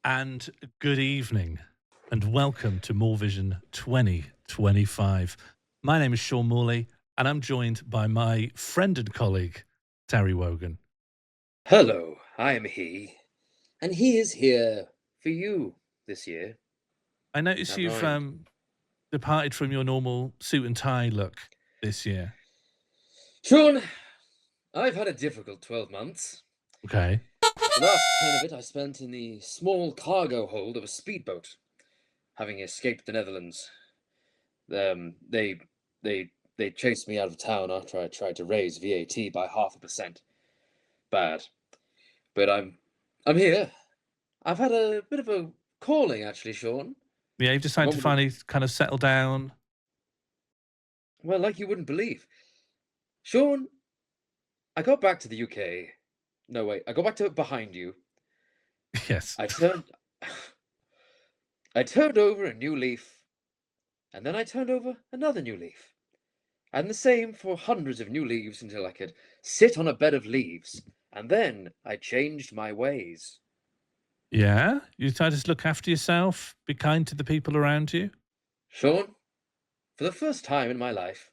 and good evening, and welcome to Morlvision 2025. My name is Sean Morley, and I'm joined by my friend and colleague, Terry Wogan. Hello, I am he, and he is here for you this year. I notice you've departed from your normal suit and tie look this year. Sean, I've had a difficult 12 months. Okay. The last 10 of it I spent in the small cargo hold of a speedboat, having escaped the Netherlands. They chased me out of town after I tried to raise VAT by 0.5%. Bad. But I'm here. I've had a bit of a calling, actually, Sean. Yeah, you've decided to finally kind of settle down. Well, like you wouldn't believe. Sean, I got back to the UK. No, wait, I got back to behind you. Yes. I turned over a new leaf, and then I turned over another new leaf. And the same for hundreds of new leaves until I could sit on a bed of leaves, and then I changed my ways. Yeah? You decided to look after yourself, be kind to the people around you? Sean, for the first time in my life,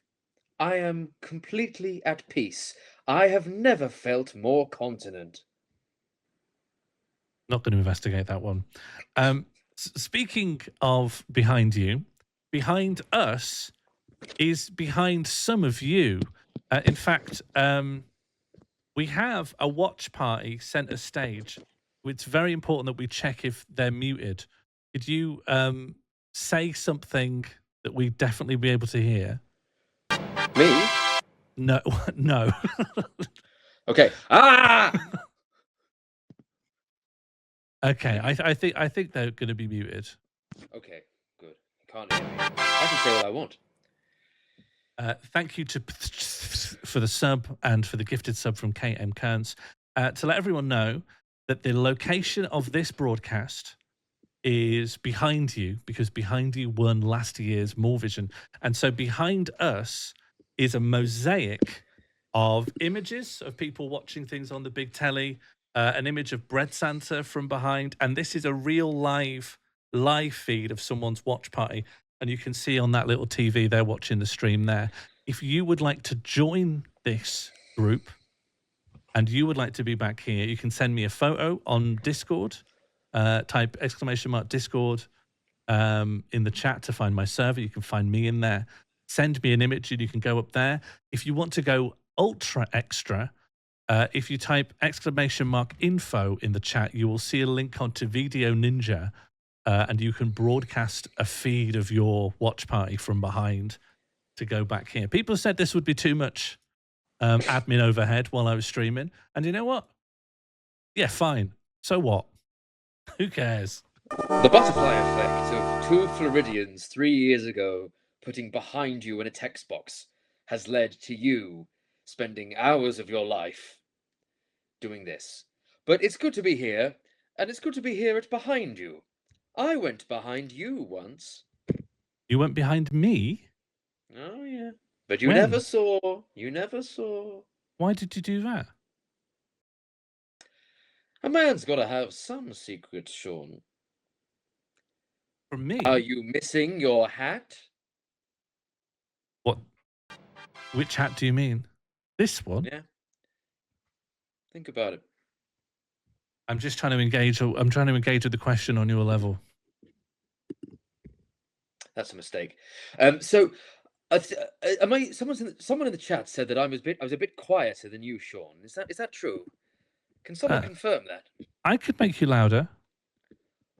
I am completely at peace. I have never felt more continent. Not going to investigate that one. Speaking of behind you, behind us is behind some of you. In fact, we have a watch party center stage. It's very important that we check if they're muted. Could you say something that we'd definitely be able to hear? Me? No, no. Okay. Ah! Okay, I think they're going to be muted. Okay, good. You can't hear me. I can say what I want. Thank you for the sub and for the gifted sub from KM Kearns. To let everyone know that the location of this broadcast is behind you, because behind you won last year's Morlvision. And so behind us is a mosaic of images of people watching things on the big telly, an image of Bread Santa from behind, and this is a real live feed of someone's watch party. And you can see on that little TV, they're watching the stream there. If you would like to join this group and you would like to be back here, you can send me a photo on Discord. Type !Discord in the chat to find my server. You can find me in there. Send me an image and you can go up there. If you want to go ultra extra, if you type !info in the chat, you will see a link onto Video Ninja. And you can broadcast a feed of your watch party from behind to go back here. People said this would be too much admin overhead while I was streaming. And you know what? Yeah, fine. So what? Who cares? The butterfly effect of 2 Floridians 3 years ago putting behind you in a text box has led to you spending hours of your life doing this. But it's good to be here, and it's good to be here at behind you. I went behind you once. You went behind me? Oh, yeah. But you never saw. You never saw. Why did you do that? A man's got to have some secrets, Sean. From me? Are you missing your hat? What? Which hat do you mean? This one? Yeah. Think about it. I'm just trying to engage. I'm trying to engage with the question on your level. That's a mistake. So, someone in the chat said that I was a bit quieter than you, Sean. Is that true? Can someone confirm that? I could make you louder. Do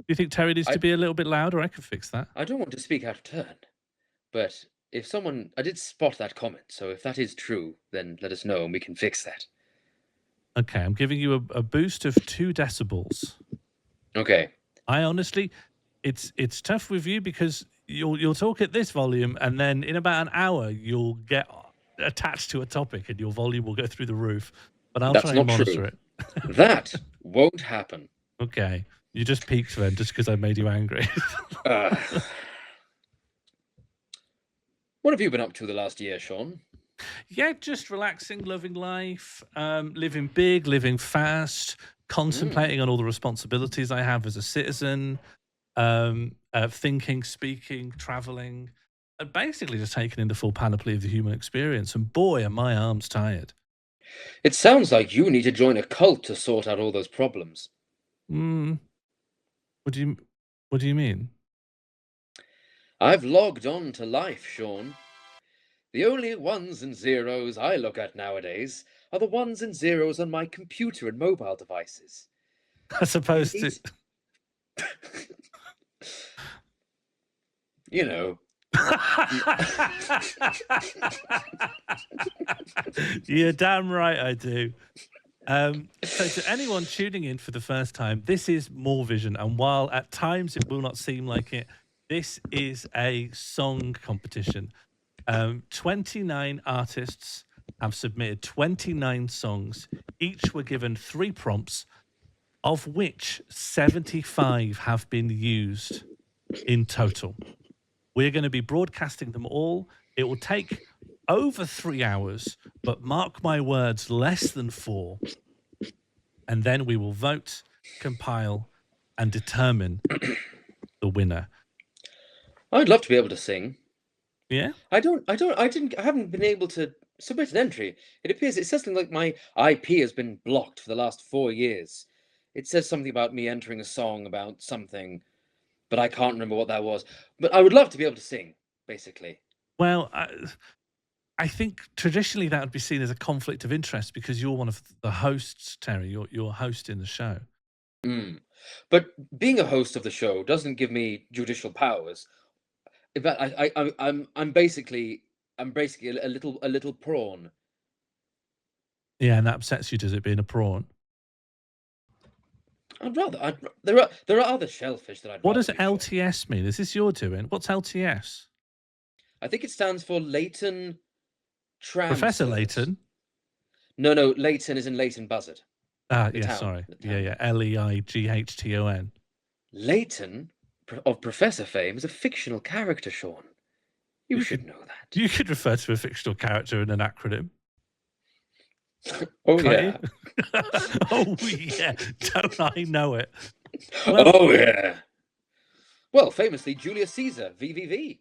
you think Terry needs to be a little bit louder? I could fix that. I don't want to speak out of turn, but if I did spot that comment, so if that is true, then let us know and we can fix that. Okay, I'm giving you a boost of 2 decibels. Okay. I honestly, it's tough with you because you'll talk at this volume and then in about an hour you'll get attached to a topic and your volume will go through the roof. But I'll try and monitor it. That won't happen. Okay. You just peaked then just because I made you angry. What have you been up to the last year, Sean? Yeah, just relaxing, loving life, living big, living fast, contemplating on all the responsibilities I have as a citizen, thinking, speaking, traveling, and basically just taking in the full panoply of the human experience. And boy, are my arms tired. It sounds like you need to join a cult to sort out all those problems. What do you mean? I've logged on to life, Sean. The only ones and zeros I look at nowadays are the ones and zeros on my computer and mobile devices. As opposed to... You know. You're damn right I do. So to anyone tuning in for the first time, this is Morlvision, and while at times it will not seem like it, this is a song competition. 29 artists have submitted 29 songs. Each were given 3 prompts, of which 75 have been used in total. We're going to be broadcasting them all. It will take over 3 hours, but mark my words, less than 4. And then we will vote, compile, and determine the winner. I'd love to be able to sing. Yeah? I haven't been able to submit an entry. It appears it says something like my IP has been blocked for the last 4 years. It says something about me entering a song about something, but I can't remember what that was. But I would love to be able to sing, basically. Well, I think traditionally that would be seen as a conflict of interest because you're one of the hosts, Terry. You're hosting the show. But being a host of the show doesn't give me judicial powers. In fact, I'm basically a little prawn. Yeah, and that upsets you, does it, being a prawn? There are other shellfish that I'd. What does LTS mean? Is this you're doing? What's LTS? I think it stands for Leighton Transfers. Professor Leighton? No, Leighton is in Leighton Buzzard. Sorry. Yeah, Leighton. Leighton of Professor fame is a fictional character, Sean. You should know that. You could refer to a fictional character in an acronym. Oh, yeah. Oh, yeah. Don't I know it? Well, oh, yeah. Well, famously, Julius Caesar, VVV.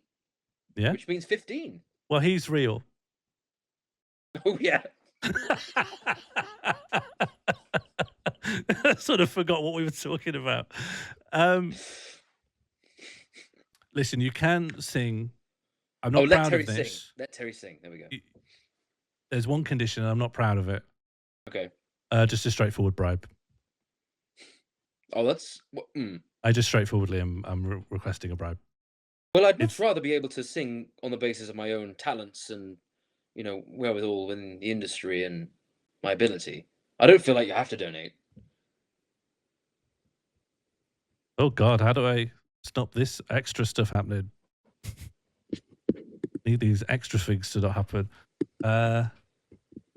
Yeah. Which means 15. Well, he's real. Oh, yeah. I sort of forgot what we were talking about. Listen, you can sing. I'm not proud of this. Let Terry sing. There we go. There's one condition, and I'm not proud of it. Okay. Just a straightforward bribe. Oh, that's... I just straightforwardly am requesting a bribe. Well, I'd much rather be able to sing on the basis of my own talents and, wherewithal within the industry and my ability. I don't feel like you have to donate. Oh, God, how do I stop this extra stuff happening? Need these extra things to not happen.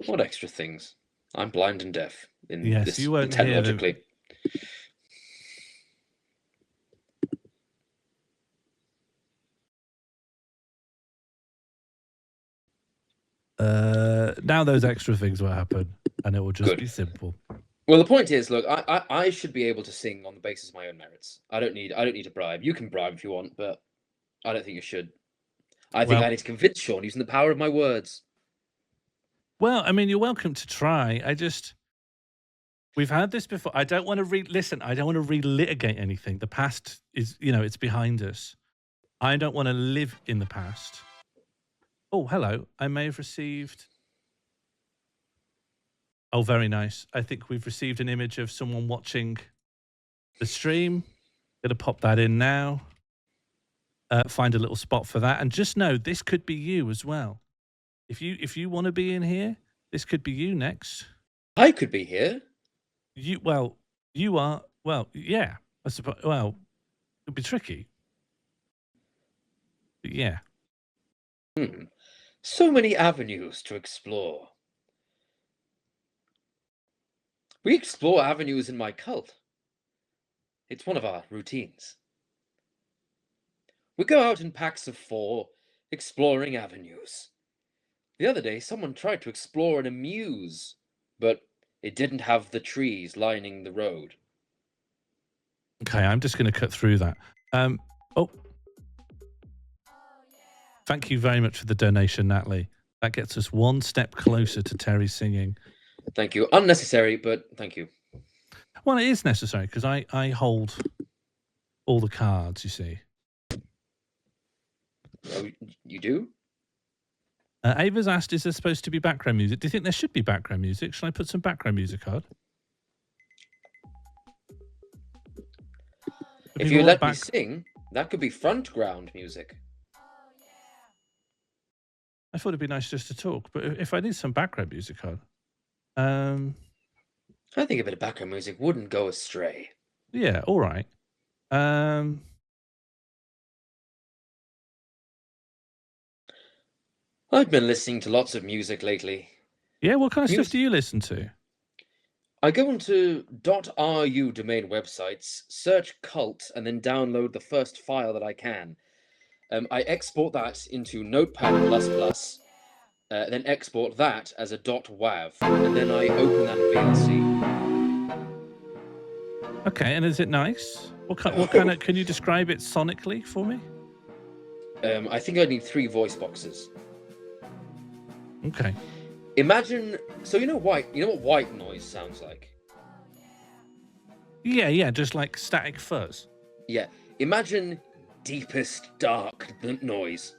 What extra things? I'm blind and deaf. Yes, you won't hear them. Now those extra things will happen, and it will just be simple. Well, the point is, look, I should be able to sing on the basis of my own merits. I don't need a bribe. You can bribe if you want, but I don't think you should. I think I need to convince Sean using the power of my words. Well, I mean, you're welcome to try. We've had this before. I don't want to I don't want to relitigate anything. The past is, it's behind us. I don't want to live in the past. Oh, hello. I may have received... Oh, very nice. I think we've received an image of someone watching the stream. Going to pop that in now. Find a little spot for that. And just know, this could be you as well. If you want to be in here, this could be you next. I could be here. You are. Well, yeah. I suppose. Well, it'd be tricky. But yeah. So many avenues to explore. We explore avenues in my cult. It's one of our routines. We go out in packs of 4, exploring avenues. The other day, someone tried to explore an amuse, but It didn't have the trees lining the road. Okay, I'm just going to cut through that. Oh, thank you very much for the donation, Natalie. That gets us one step closer to Terry singing. Thank you. Unnecessary, but thank you. Well, it is necessary because I hold all the cards, you see. Oh, you do? Ava's asked, is there supposed to be background music? Do you think there should be background music? Shall I put some background music on? If you let me sing, that could be front ground music. I thought it'd be nice just to talk, but if I need some background music on, I think a bit of background music wouldn't go astray. Yeah, all right. I've been listening to lots of music lately. Yeah, what kind of stuff do you listen to? I go onto .ru domain websites, search cult, and then download the first file that I can. I export that into Notepad++, then export that as a .wav, and then I open that in VLC. Okay, and is it nice? What kind of? Can you describe it sonically for me? I think I need 3 voice boxes. Okay. Imagine, so you know what white noise sounds like? Yeah, just like static fuzz. Yeah, imagine deepest dark noise.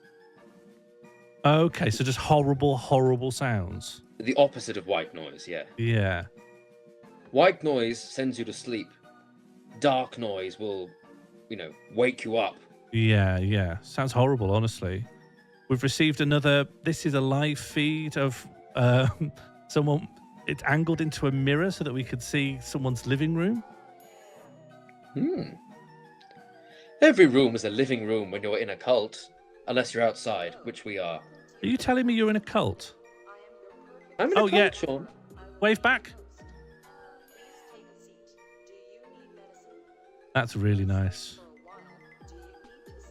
Okay, so just horrible sounds. The opposite of white noise, yeah. Yeah. White noise sends you to sleep. Dark noise will, wake you up. Yeah. Sounds horrible, honestly. We've received another, this is a live feed of someone, it's angled into a mirror so that we could see someone's living room. Every room is a living room when you're in a cult, unless you're outside, which we are. Are you telling me you're in a cult? I'm in a cult, Sean. Wave back. That's really nice.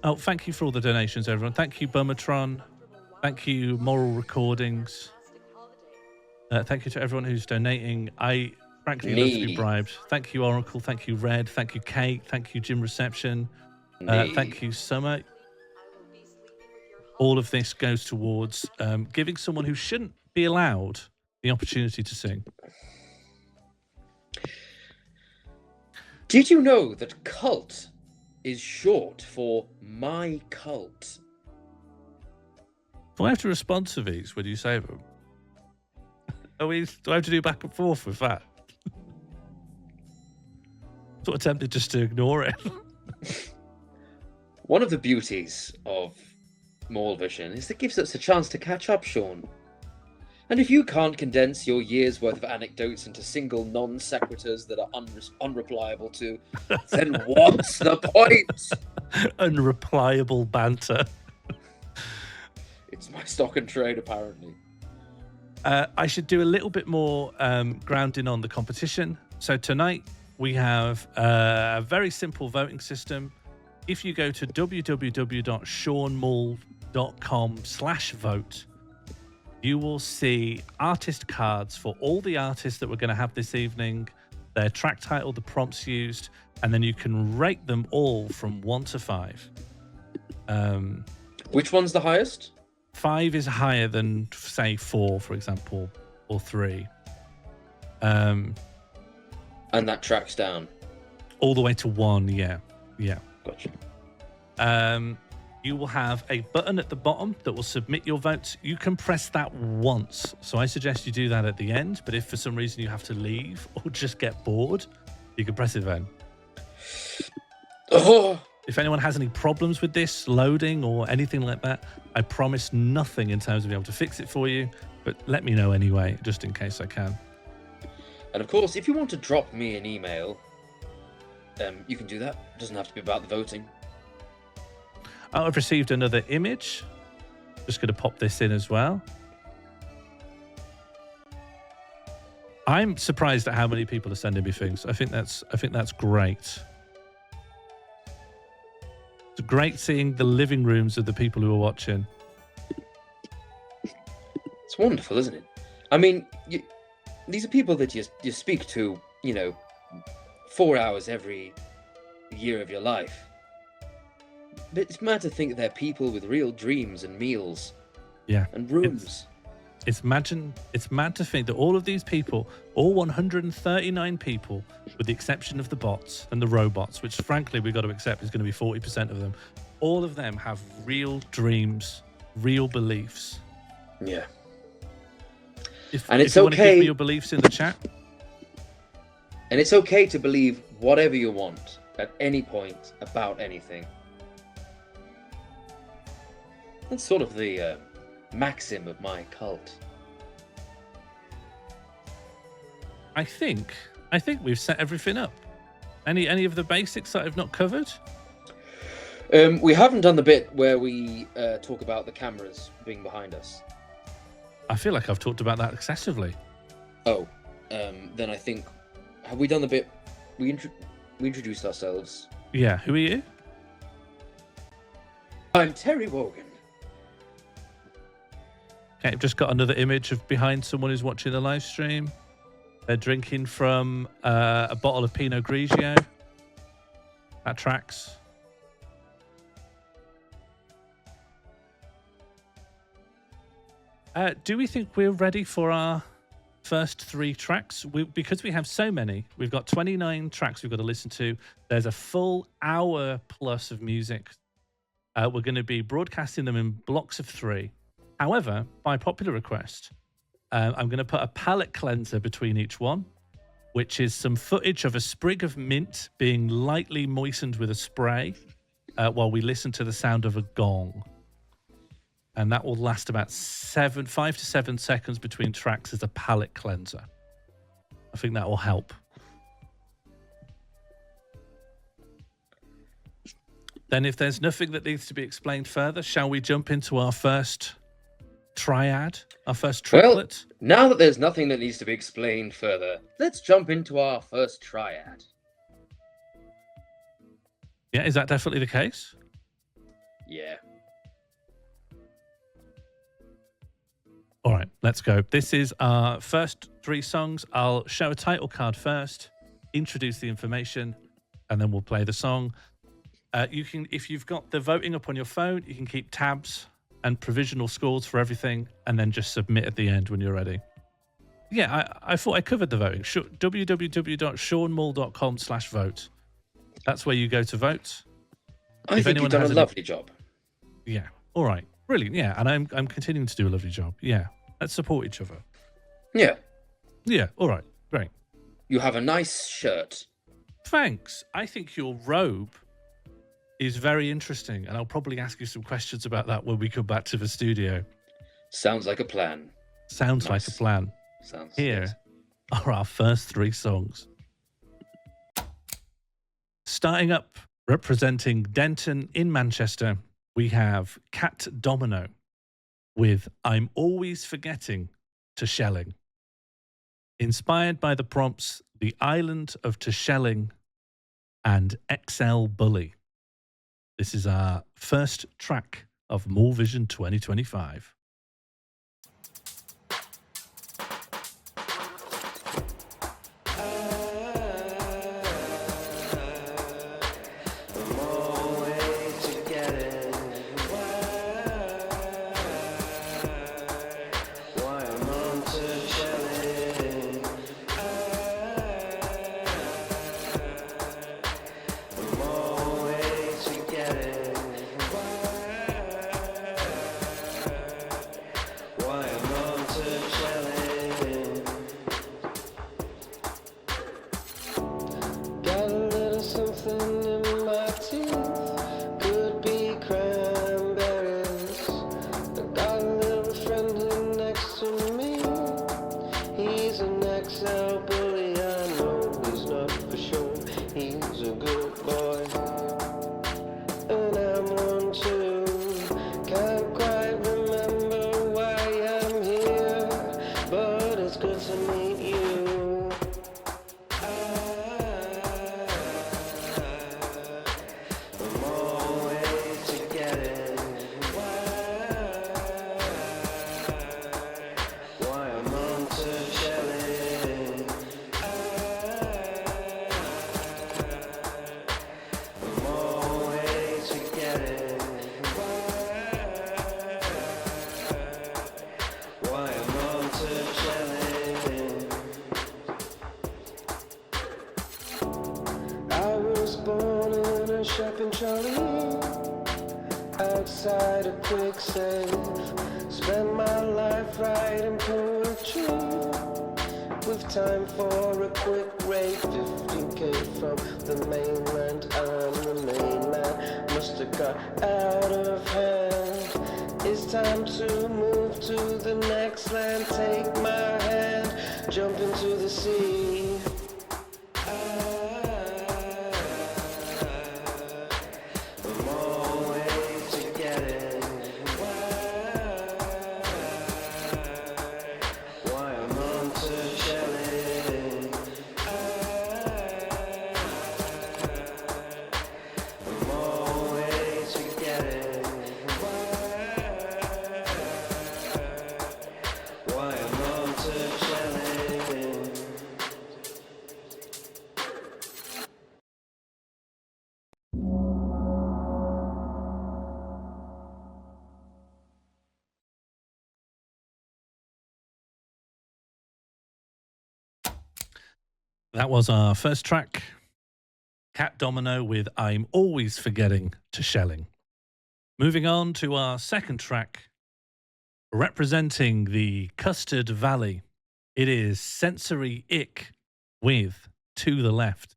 Oh, thank you for all the donations, everyone. Thank you, Bummatron. Thank you, Moral Recordings. Thank you to everyone who's donating. I frankly love to be bribed. Thank you, Oracle. Thank you, Red. Thank you, Kate. Thank you, Jim Reception. Thank you, Summer. All of this goes towards giving someone who shouldn't be allowed the opportunity to sing. Did you know that cult is short for my cult? Do I have to respond to these when you say them? Do I have to do back and forth with that? Sort of tempted just to ignore it. One of the beauties of Morlvision is it gives us a chance to catch up, Sean. And if you can't condense your year's worth of anecdotes into single non-sequiturs that are unreplyable to, then what's the point? Unreplyable banter. It's my stock and trade, apparently. I should do a little bit more grounding on the competition. So tonight we have a very simple voting system. If you go to www.seanmull.com/vote, you will see artist cards for all the artists that we're going to have this evening, their track title, the prompts used, and then you can rate them all from 1 to 5. Which one's the highest? 5 is higher than, say, 4, for example, or 3. And that tracks down? All the way to 1, yeah. Gotcha. You will have a button at the bottom that will submit your votes. You can press that once. So I suggest you do that at the end. But if for some reason you have to leave or just get bored, you can press it then. Oh. If anyone has any problems with this loading or anything like that, I promise nothing in terms of being able to fix it for you. But let me know anyway, just in case I can. And of course, if you want to drop me an email, you can do that. It doesn't have to be about the voting. I've received another image. Just going to pop this in as well. I'm surprised at how many people are sending me things. I think that's great. It's great seeing the living rooms of the people who are watching. It's wonderful, isn't it? I mean, these are people that you speak to, 4 hours every year of your life. But it's mad to think they're people with real dreams and meals. Yeah. And rooms. It's mad to think that all of these people, all 139 people, with the exception of the bots and the robots, which frankly we've got to accept is going to be 40% of them, all of them have real dreams, real beliefs. Yeah. If it's you want to give okay. me your beliefs in the chat. And it's okay to believe whatever you want at any point about anything. That's sort of the maxim of my cult. I think we've set everything up. Any of the basics that I've not covered? We haven't done the bit where we talk about the cameras being behind us. I feel like I've talked about that excessively. Oh, then I think, have we done the bit? We introduced ourselves. Yeah, who are you? I'm Terry Wogan. Okay, I've just got another image of behind someone who's watching the live stream. They're drinking from a bottle of Pinot Grigio. That tracks. Do we think we're ready for our first 3 tracks? Because we have so many, we've got 29 tracks we've got to listen to. There's a full hour plus of music. We're going to be broadcasting them in blocks of 3. However, by popular request, I'm going to put a palate cleanser between each one, which is some footage of a sprig of mint being lightly moistened with a spray while we listen to the sound of a gong. And that will last about 5 to 7 seconds between tracks as a palate cleanser. I think that will help. Then if there's nothing that needs to be explained further, shall we jump into our first triad, our first triplet? Well, now that there's nothing that needs to be explained further, let's jump into our first triad. Yeah, is that definitely the case? Yeah. All right, let's go. This is our first 3 songs. I'll show a title card first, introduce the information, and then we'll play the song. You can, if you've got the voting up on your phone, you can keep tabs and provisional scores for everything, and then just submit at the end when you're ready. Yeah, I thought I covered the voting. www.seanmull.com/vote. That's where you go to vote. I think you've done a lovely job. Yeah. All right. Brilliant. Yeah, and I'm continuing to do a lovely job. Yeah. Let's support each other. Yeah. Yeah. All right. Great. You have a nice shirt. Thanks. I think your robe is very interesting, and I'll probably ask you some questions about that when we come back to the studio. Sounds like a plan. Sounds like a plan. Sounds Here yes. are our first 3 songs. Starting up, representing Denton in Manchester, we have Cat Domino with I'm Always Forgetting Terschelling. Inspired by the prompts The Island of Terschelling and XL Bully. This is our first track of Morlvision 2025. I was born in a shopping trolley, outside a quick save. Spent my life writing poetry, with time for a quick rate. 15k from the mainland, and the mainland must have got out of hand. It's time to move to the next land. Take my hand, jump into the sea. That was our first track, Cat Domino with I'm Always Forgetting Terschelling. Moving on to our second track, representing the Custard Valley. It is Sensory Ick with To the Left.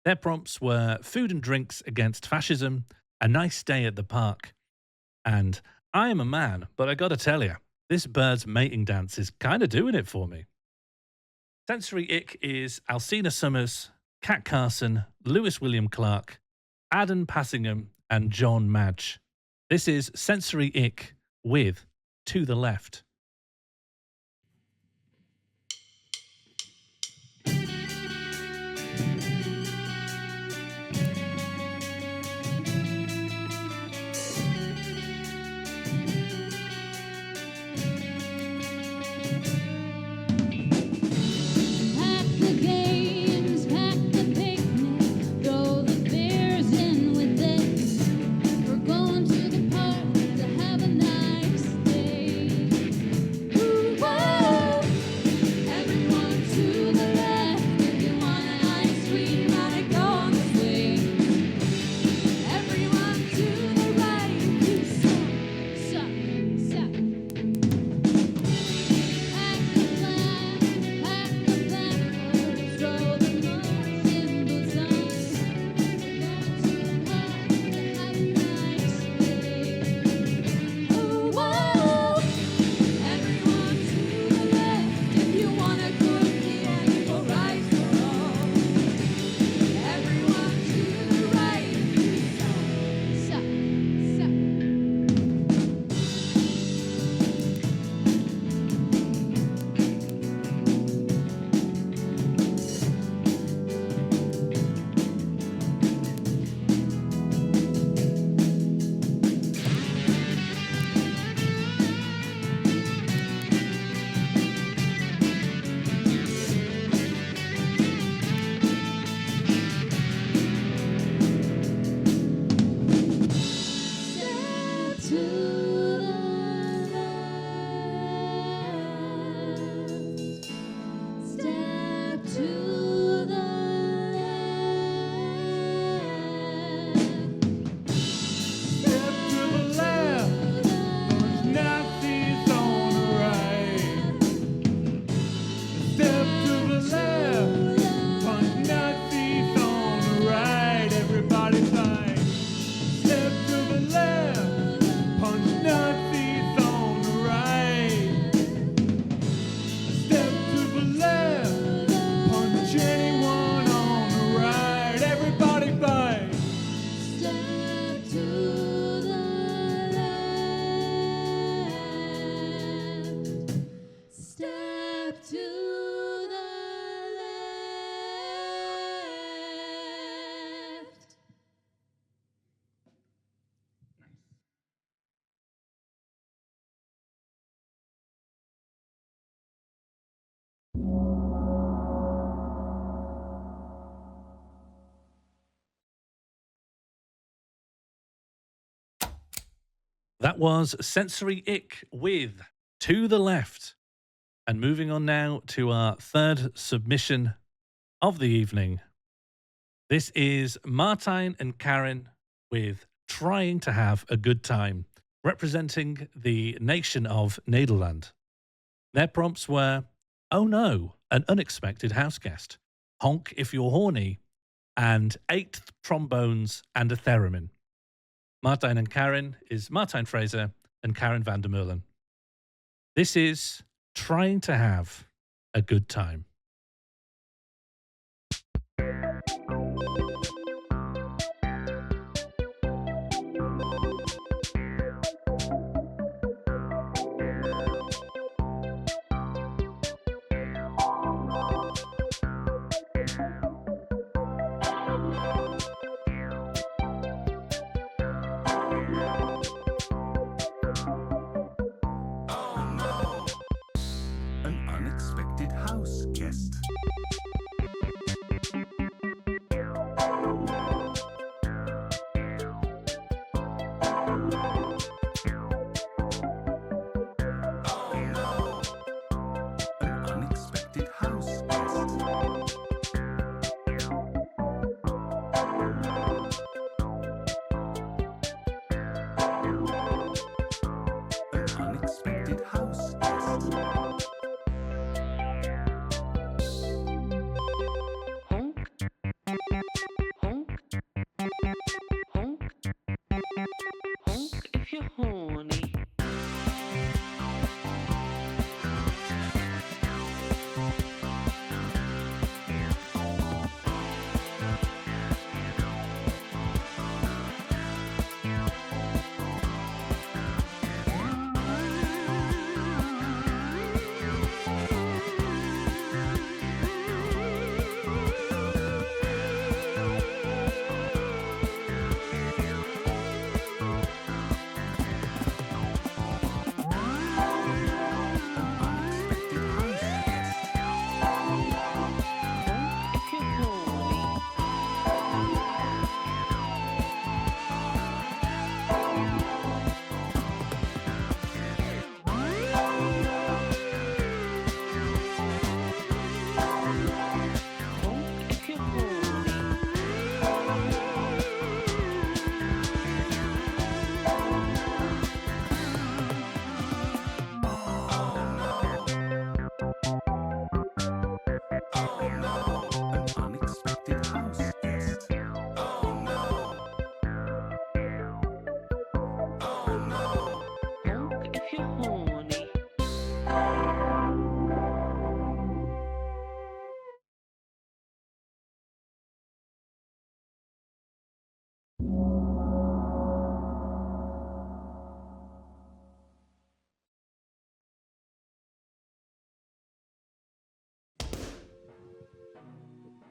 Their prompts were food and drinks against fascism, a nice day at the park, and I am a man, but I gotta tell you, this bird's mating dance is kind of doing it for me. Sensory Ick is Alcina Summers, Kat Carson, Lewis William Clark, Adam Passingham, and John Madge. This is Sensory Ick with To the Left. That was Sensory Ick with To the Left. And moving on now to our third submission of the evening. This is Martijn and Karin with Trying to Have a Good Time, representing the nation of Nederland. Their prompts were, oh no, an unexpected house guest, honk if you're horny, and 8 trombones and a theremin. Martijn and Karin is Martijn Fraser and Karin van der Meulen. This is Trying to Have a Good Time.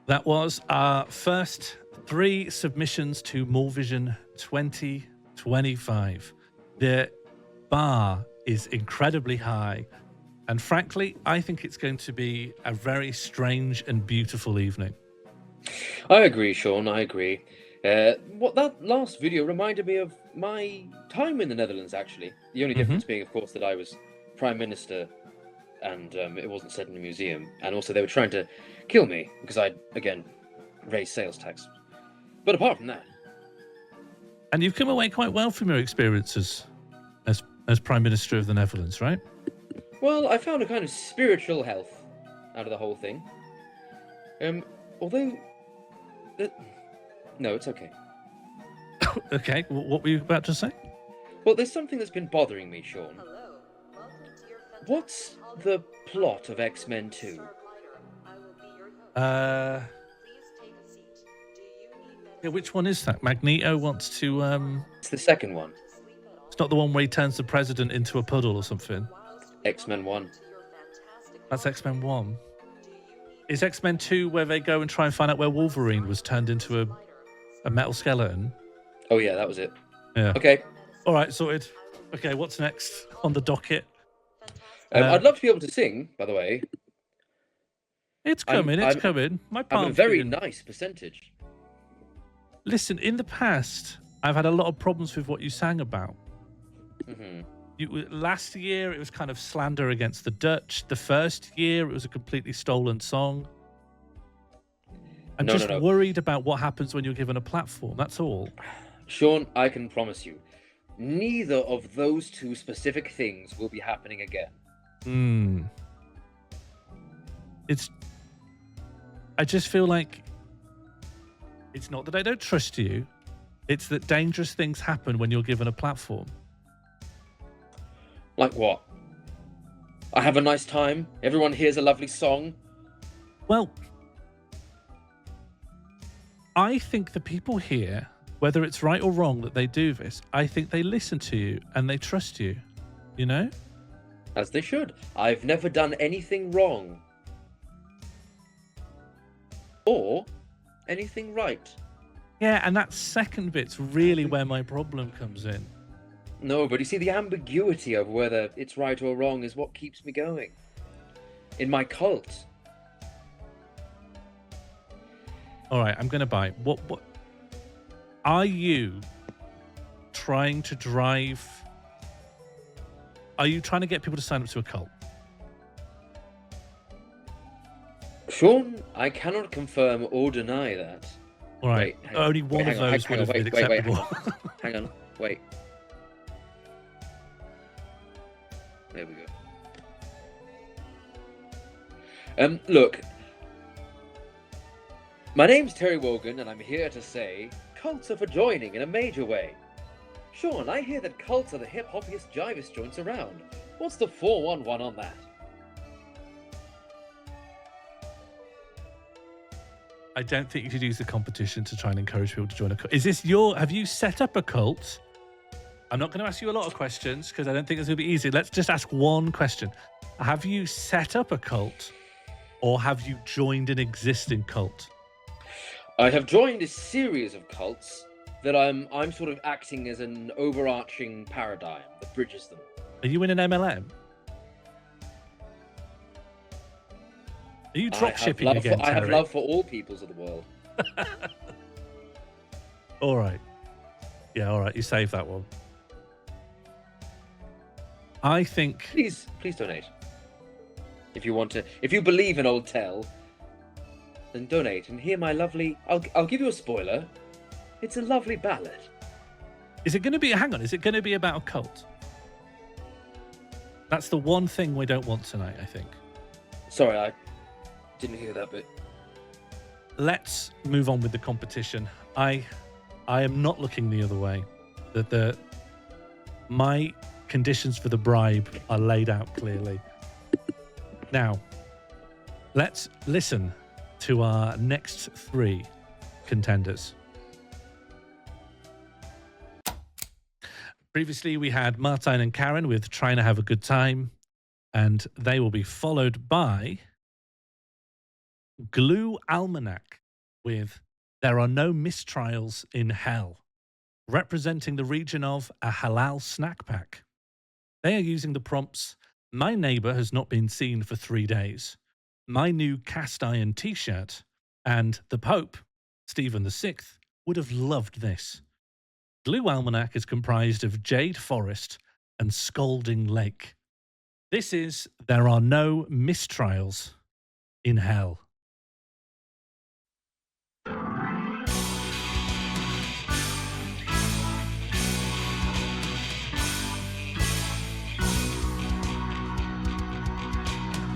That was our first 3 submissions to Morlvision 2025. The bar is incredibly high. And frankly, I think it's going to be a very strange and beautiful evening. I agree, Sean, I agree. What that last video reminded me of my time in the Netherlands, actually. The only difference being, of course, that I was Prime Minister and it wasn't set in a museum. And also they were trying to kill me because I'd, again, raised sales tax. But apart from that... And you've come away quite well from your experiences as Prime Minister of the Netherlands, right? Well, I found a kind of spiritual health out of the whole thing. Although... No, it's okay. Okay, what were you about to say? Well, there's something that's been bothering me, Sean. What's the plot of X-Men 2? Yeah, which one is that? Magneto wants to... It's the second one. It's not the one where he turns the president into a puddle or something? X-Men 1. That's X-Men 1. Is X-Men 2 where they go and try and find out where Wolverine was turned into a metal skeleton? Oh yeah, that was it. Yeah. Okay. All right, sorted. Okay, what's next on the docket? I'd love to be able to sing, by the way. It's coming, it's coming. My I'm palm's a very feeling- nice percentage. Listen, in the past, I've had a lot of problems with what you sang about. Mm-hmm. Last year, it was kind of slander against the Dutch. The first year, it was a completely stolen song. I'm No, just no, no. worried about what happens when you're given a platform. That's all. Sean, I can promise you, neither of those two specific things will be happening again. I just feel like it's not that I don't trust you. It's that dangerous things happen when you're given a platform. Like what? I have a nice time. Everyone hears a lovely song. Well, I think the people here, whether it's right or wrong that they do this, I think they listen to you and they trust you, you know? As they should. I've never done anything wrong. Or anything right. Yeah, and that second bit's really where my problem comes in. No, but you see, the ambiguity of whether it's right or wrong is what keeps me going. In my cult. All right, I'm going to buy. What are you trying to drive? Are you trying to get people to sign up to a cult? Sean, I cannot confirm or deny that. All right, Wait, hang on. only one Wait, of hang on, those hang would on, have been wait, acceptable. hang on, wait. There we go. Look. My name's Terry Wogan, and I'm here to say cults are for joining in a major way. Sean, I hear that cults are the hip-hoppiest jivest joints around. What's the 411 on that? I don't think you should use the competition to try and encourage people to join a cult. Is this your... Have you set up a cult? I'm not going to ask you a lot of questions because I don't think it's going to be easy. Let's just ask one question. Have you set up a cult or have you joined an existing cult? I have joined a series of cults that I'm sort of acting as an overarching paradigm that bridges them. Are you in an MLM? Are you dropshipping again, Terry? I have love for all peoples of the world. All right. Yeah, all right. You save that one. I think... Please donate. If you want to... If you believe in old tell, then donate and hear my lovely... I'll give you a spoiler. It's a lovely ballad. Is it going to be... Hang on. Is it going to be about a cult? That's the one thing we don't want tonight, I think. Sorry, I didn't hear that bit. Let's move on with the competition. I am not looking the other way. My conditions for the bribe are laid out clearly. Now, let's listen to our next three contenders. Previously, we had Martijn and Karin with Trying to Have a Good Time, and they will be followed by Glue Almanac with There Are No Mistrials in Hell, representing the region of a halal snack pack. They are using the prompts, My neighbour has not been seen for 3 days, My new cast iron t-shirt, and the Pope, Stephen VI, would have loved this. Glue Almanac is comprised of Jade Forest and Scalding Lake. This is There Are No Mistrials in Hell. The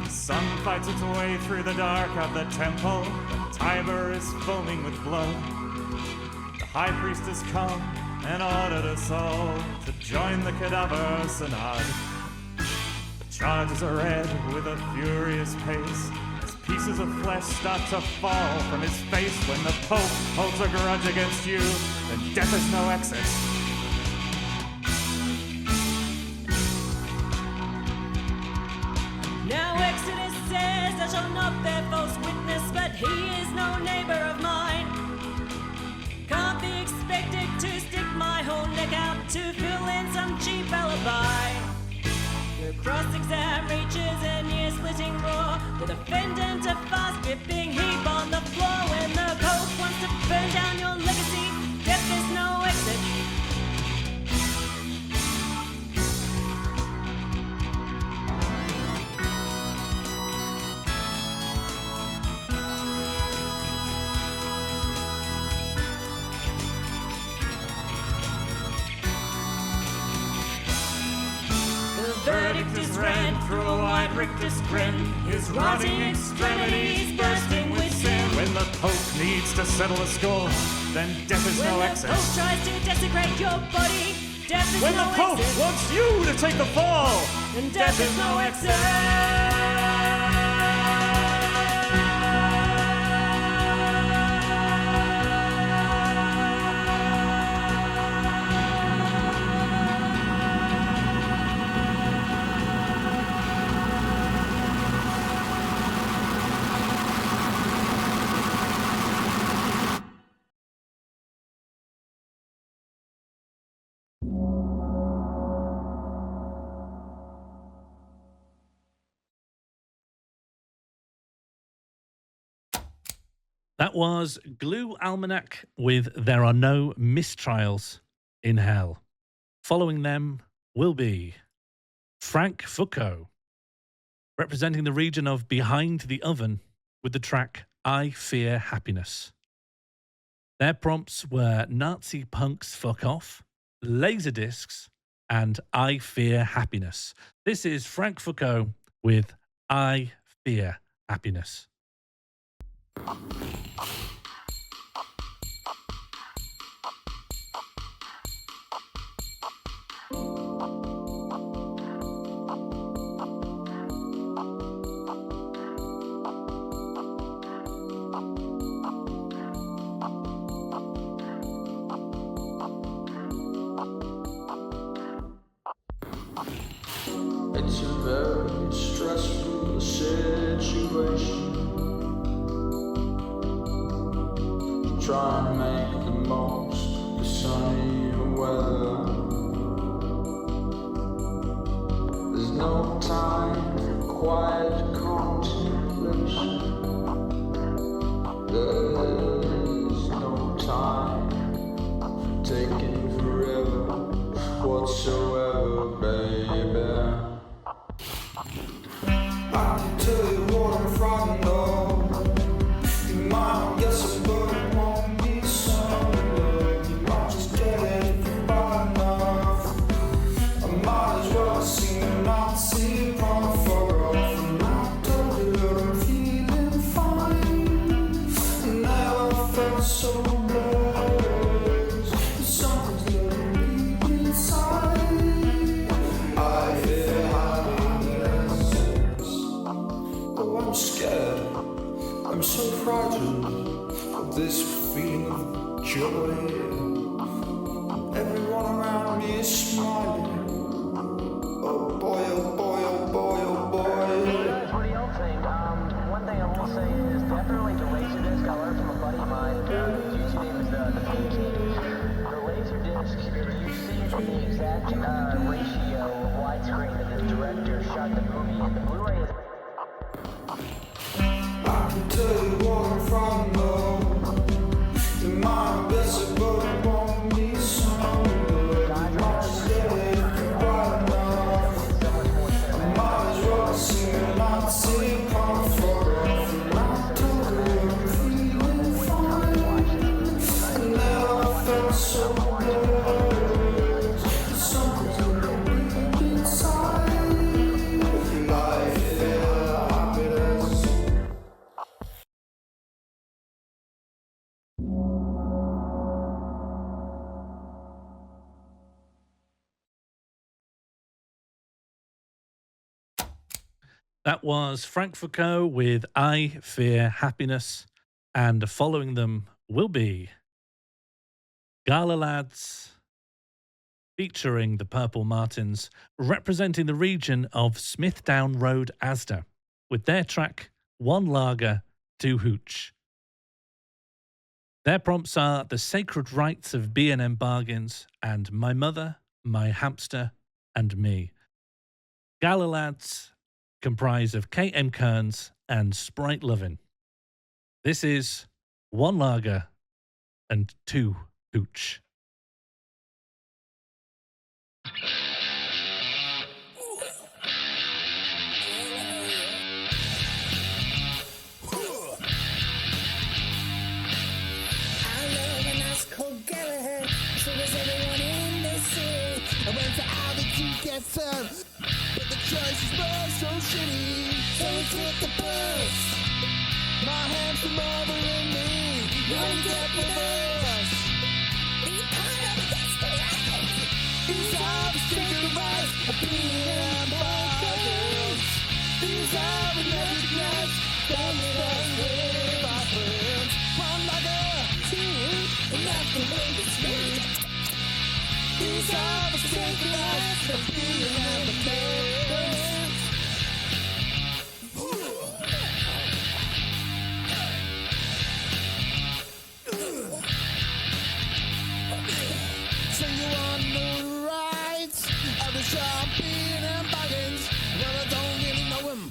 sun fights its way through the dark of the temple. The Tiber is foaming with blood. The high priest has come and ordered us all to join the cadaver synod. The charges are read with a furious pace as pieces of flesh start to fall from his face. When the Pope holds a grudge against you, then death is no exit. Now Exodus says I shall not bear false witness, but he is no neighbor of mine. Can't be expected to stick my whole neck out to fill in some cheap alibi. The cross-exam reaches an ear-splitting roar, the defendant a fast-dripping heap on the floor. When the Pope wants to burn down your legacy, death is no exit. rictus grin, his rotting extremities bursting with sin. When the Pope needs to settle a score, then death is no excess. When the Pope tries to desecrate your body, death is when no the Pope excess. wants you to take the fall, then death is no excess. That was Glue Almanac with There Are No Mistrials in Hell. Following them will be Frank Foucault, representing the region of Behind the Oven with the track I Fear Happiness. Their prompts were Nazi Punks Fuck Off, Laserdiscs, and I Fear Happiness. This is Frank Foucault with I Fear Happiness. It's a very stressful situation. Try and make the most of the sunny weather. There's no time for quiet contemplation. There's no time for taking forever whatsoever, baby. I can tell you what I'm frightened of. You might guess it, but it won't be something. You might just get it if you're bad enough. I might as well see a Nazi punk fuck off. And I told you that I'm feeling fine. I never felt so blessed. Something's getting deep inside. I feel happiness. Oh, I'm scared. I'm so frightened of this feeling of joy. Everyone around me is smiling. Oh boy, oh boy, oh boy, oh boy. Guys, what do y'all think? One thing I will say is definitely the Laserdisc I learned from a buddy of mine. His YouTube name is the Pinky. The Laserdisc, you see it in the exact ratio of widescreen that the director shot the movie, and the Blu-ray is. I can tell you what I'm frightened of. You might guess it, but it won't be something. You might just get it if you're bad enough. I might as well see a Nazi punk fuck off. And I told you I'm feeling fine. I never felt so blessed. Something's gonna be inside. I feel happiness. That was Frank Foucault with I Fear Happiness, and following them will be Galalads, featuring the Purple Martins, representing the region of Smithdown Road, Asda, with their track One Lager, Two Hooch. Their prompts are The Sacred Rights of B&M Bargains and My Mother, My Hamster, and Me. Galalads comprise of K.M. Kearns and Sprite Lovin'. This is One Lager and Two Hooch. I love a nice cold Galahad, so does everyone in the city. I went to Aldi to get some, but the choice is more so shitty. So it's with the bus. My hands are bothering me. You wanna get with us? Be part of this parade. These are the sticker rights of being bothered. These are the magic nights. Don't start with our friends. One like a two, and that's the way to speak. These are the sticker rights of being bothered. So you want the rights of the shopping and bargains? Well, I don't really know him.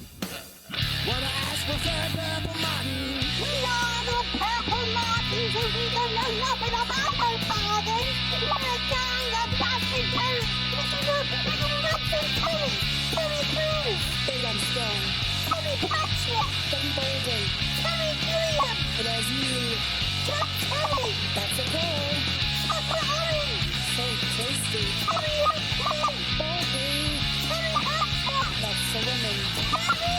Wanna ask for Fair Purple Martin? We are the Purple Martins, and we don't know nothing about those bargains. We're a gang of bastard terrorists. This is a nuts and Terry. Terry Crews. Big and strong. Terry Patchwork. Terry Baldwin. Terry Gilliam. And there's you. Jack Terry. That's a girl. Papa Owen. So tasty. Terry Hudson. Baldy. Terry Hudson. That's a woman. Terry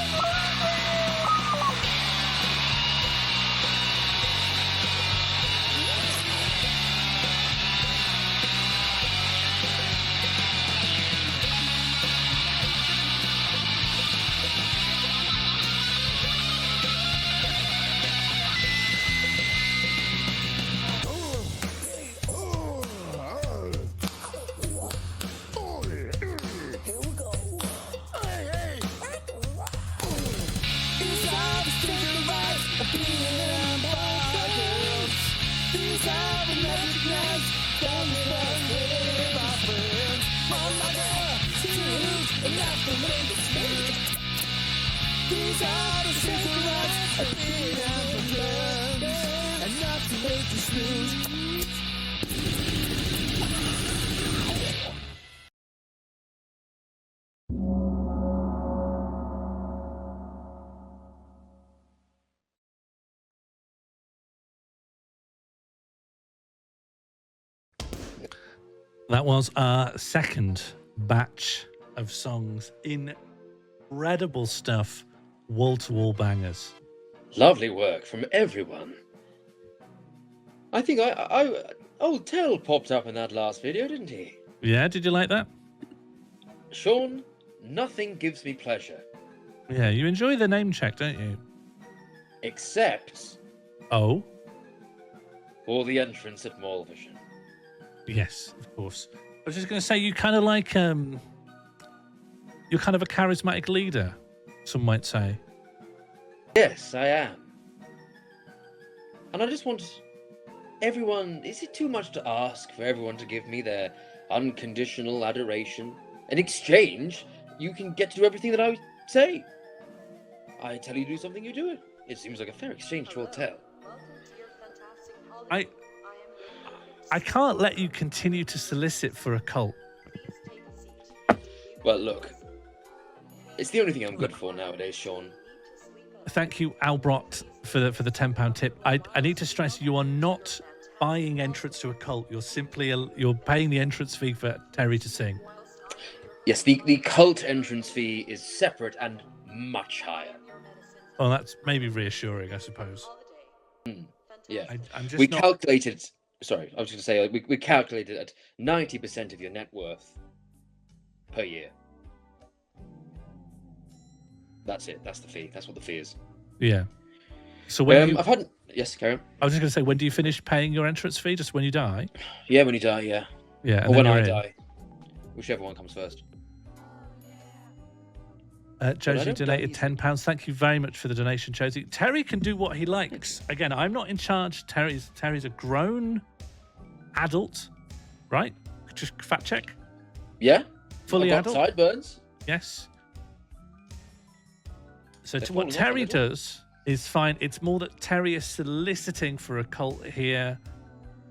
These are the cigarettes of being African, and not to make you snooze. That was our second batch of songs. Incredible stuff. Wall-to-wall bangers. Lovely work from everyone. I think old Tell popped up in that last video, didn't he? Yeah, did you like that? Sean, nothing gives me pleasure. Yeah, you enjoy the name check, don't you? Except Oh? for the entrance at Morlvision. Yes, of course. I was just going to say, you kind of like, you're kind of a charismatic leader, some might say. Yes, I am. And I just want everyone, is it too much to ask for everyone to give me their unconditional adoration? In exchange, you can get to do everything that I say. I tell you to do something, you do it. It seems like a fair exchange to all tell. I can't let you continue to solicit for a cult. Well, look, it's the only thing I'm good for nowadays, Sean. Thank you, Albrocht, for the £10 tip. I need to stress, you are not buying entrance to a cult. You're simply you're paying the entrance fee for Terry to sing. Yes, the cult entrance fee is separate and much higher. Well, that's maybe reassuring, I suppose. Yeah, I'm just we not... calculated. Sorry, I was going to say we calculated at 90% of your net worth per year. That's it. That's the fee. That's what the fee is. Yeah. So when I've had yes, Karin. I was just going to say, when do you finish paying your entrance fee? Just when you die? Yeah, when you die. Yeah. Yeah. Or when I die, whichever one comes first. Josie donated £10. Thank you very much for the donation, Josie. Terry can do what he likes. Again, I'm not in charge. Terry's a grown adult, right? Just fact check. Yeah. Fully I've got adult. sideburns. Yes. So They're what falling off a Terry little. does is fine. It's more that Terry is soliciting for a cult here.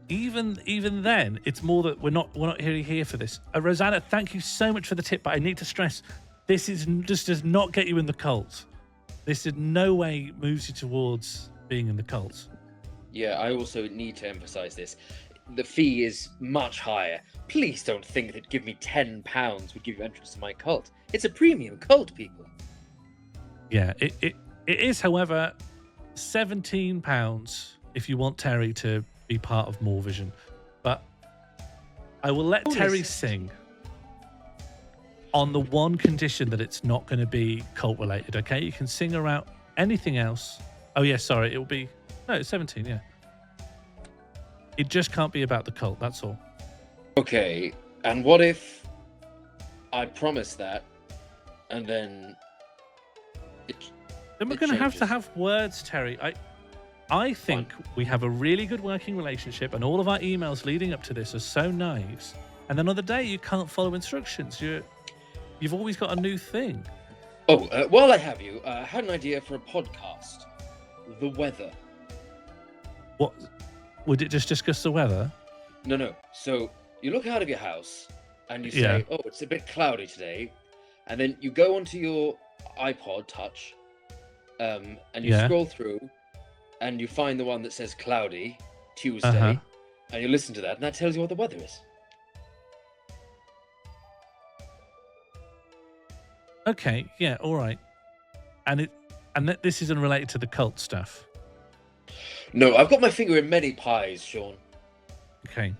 Even then, it's more that we're not really here for this. Rosanna, thank you so much for the tip, but I need to stress, this does not get you in the cult. This in no way moves you towards being in the cult. Yeah, I also need to emphasize this. the fee is much higher. Please don't think that give me £10 would give you entrance to my cult. It's a premium cult, people. Yeah, it is, however, £17 if you want Terry to be part of Morlvision. But I will let Terry sing on the one condition that it's not going to be cult related, okay? You can sing around anything else. Oh, yeah, sorry. It'll be... No, it's 17, yeah. It just can't be about the cult, that's all. Okay, and what if I promise that, and then... Then we're going to have words, Terry. I think we have a really good working relationship, and all of our emails leading up to this are so nice. And then on the day you can't follow instructions. You've always got a new thing. Oh, while I have you, I had an idea for a podcast. The weather. What? Would it just discuss the weather? No. So you look out of your house and you say, "Oh, it's a bit cloudy today," and then you go onto your iPod Touch, and you scroll through, and you find the one that says "cloudy Tuesday," and you listen to that, and that tells you what the weather is. Okay, yeah, all right. And this isn't related to the cult stuff. No, I've got my finger in many pies, Sean. Okay.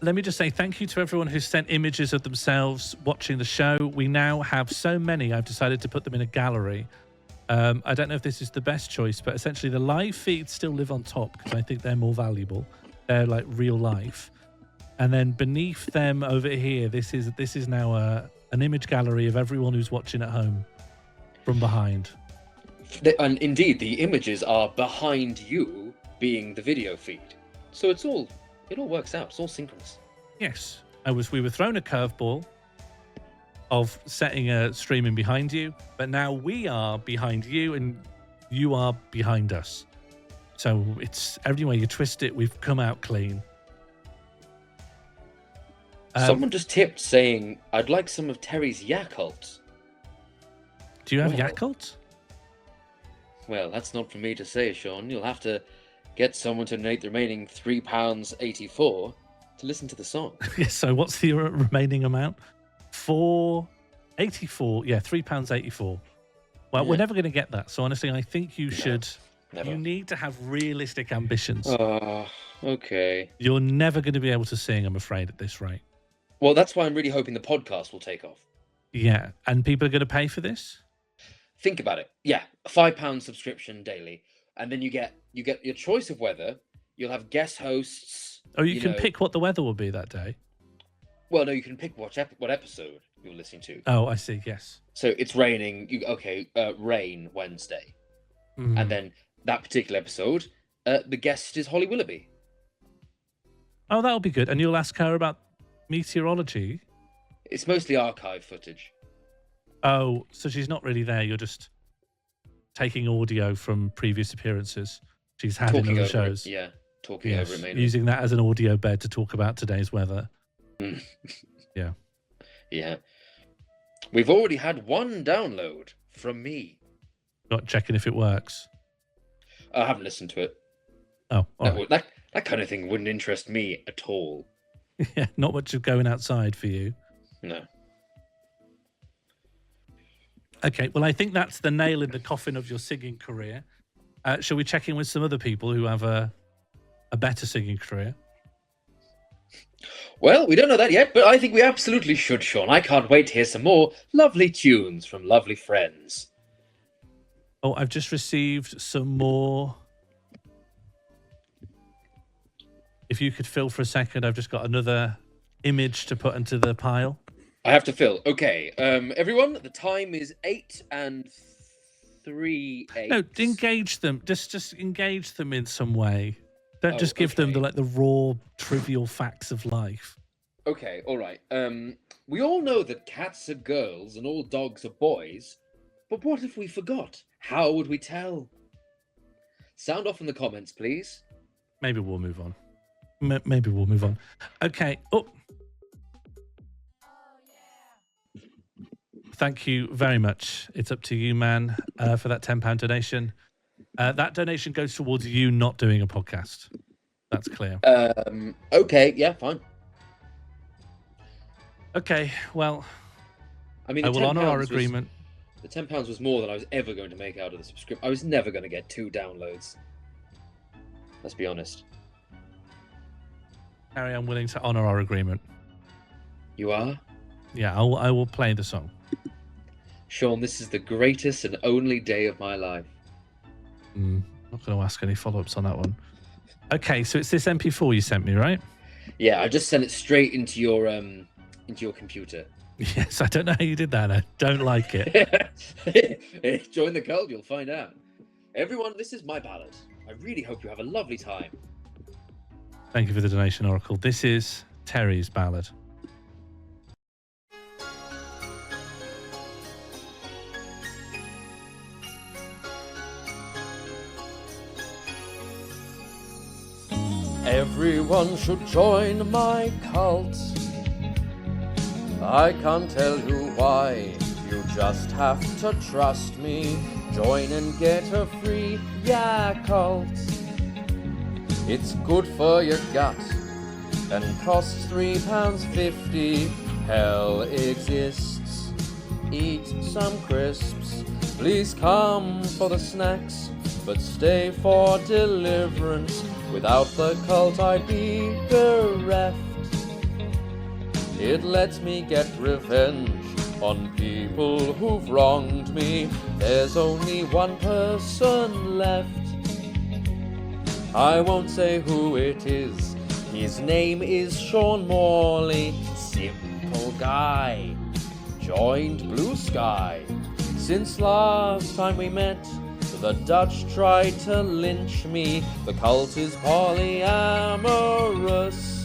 Let me just say thank you to everyone who sent images of themselves watching the show. We now have so many, I've decided to put them in a gallery. I don't know if this is the best choice, but essentially the live feeds still live on top because I think they're more valuable. They're like real life. And then beneath them over here, this is now an image gallery of everyone who's watching at home from behind. And indeed, the images are behind you being the video feed. So it all works out. It's all synchronous. Yes. We were thrown a curveball of setting a streaming behind you, but now we are behind you and you are behind us. So it's every way you twist it, we've come out clean. Someone just tipped saying, "I'd like some of Terry's Yakult." Do you have Yakult? Well, that's not for me to say, Sean. You'll have to get someone to donate the remaining £3.84 to listen to the song. So what's the remaining amount? £4.84. Yeah, £3.84. Well, we're never going to get that. So honestly, I think you should. Never. You need to have realistic ambitions. Oh, okay. You're never going to be able to sing, I'm afraid, at this rate. Well, that's why I'm really hoping the podcast will take off. Yeah, and people are going to pay for this? Think about it. Yeah, a £5 subscription daily, and then you get your choice of weather. You'll have guest hosts. Oh, you can pick what the weather will be that day. Well, no, you can pick what episode you're listening to. Oh, I see. Yes. So it's raining. Rain Wednesday, and then that particular episode, the guest is Holly Willoughby. Oh, that'll be good. And you'll ask her about meteorology. It's mostly archive footage. Oh, so she's not really there. You're just taking audio from previous appearances she's had in other shows. Talking over it mainly. Using that as an audio bed to talk about today's weather. Yeah. Yeah. We've already had one download from me. Not checking if it works. I haven't listened to it. Oh, that kind of thing wouldn't interest me at all. Yeah, not much of going outside for you. No. Okay, well, I think that's the nail in the coffin of your singing career. Shall we check in with some other people who have a better singing career? Well, we don't know that yet, but I think we absolutely should, Sean. I can't wait to hear some more lovely tunes from lovely friends. Oh, I've just received some more. If you could fill for a second, I've just got another image to put into the pile. I have to fill. Okay, everyone, the time is 8 and 3/8. No, engage them. Just engage them in some way. Don't just give them the raw, trivial facts of life. Okay, all right. We all know that cats are girls and all dogs are boys, but what if we forgot? How would we tell? Sound off in the comments, please. Maybe we'll move on. Maybe we'll move on. Okay. Oh. Thank you very much. It's up to you, man, for that £10 donation. That donation goes towards you not doing a podcast. That's clear. Okay, yeah, fine. Okay, well, I mean, I the will honour our £10 agreement. The £10 was more than I was ever going to make out of the subscription. I was never going to get 2 downloads. Let's be honest. Harry, I'm willing to honour our agreement. You are? Yeah, I will play the song. Sean, this is the greatest and only day of my life. Not going to ask any follow-ups on that one. Okay, so it's this MP4 you sent me, right? Yeah, I just sent it straight into your computer. Yes, I don't know how you did that. I don't like it. Join the cult, you'll find out. Everyone, this is my ballad. I really hope you have a lovely time. Thank you for the donation, Oracle. This is Terry's ballad. Everyone should join my cult. I can't tell you why. You just have to trust me. Join and get a free cult. It's good for your gut and costs £3.50. Hell exists. Eat some crisps. Please come for the snacks, but stay for deliverance. Without the cult I'd be bereft. It lets me get revenge on people who've wronged me. There's only one person left. I won't say who it is. His name is Sean Morley. Simple guy. Joined Blue Sky. Since last time we met, the Dutch tried to lynch me. The cult is polyamorous.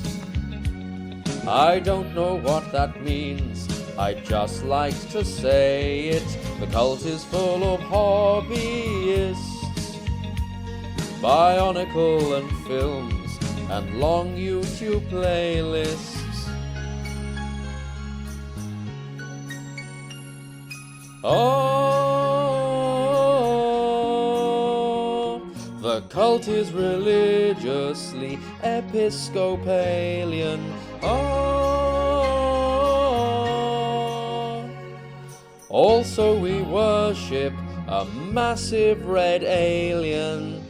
I don't know what that means. I just like to say it. The cult is full of hobbyists, Bionicle and films, and long YouTube playlists. Oh, the cult is religiously Episcopalian. Oh, also we worship a massive red alien.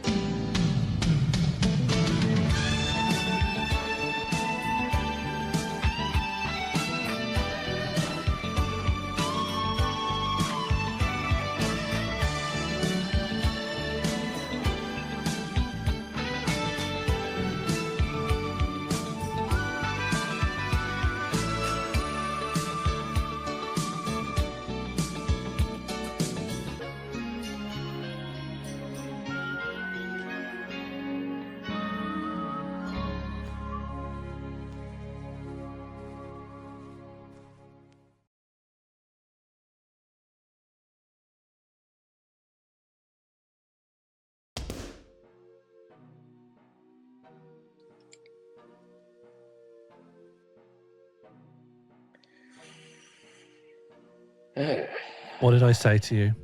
What did I say to you?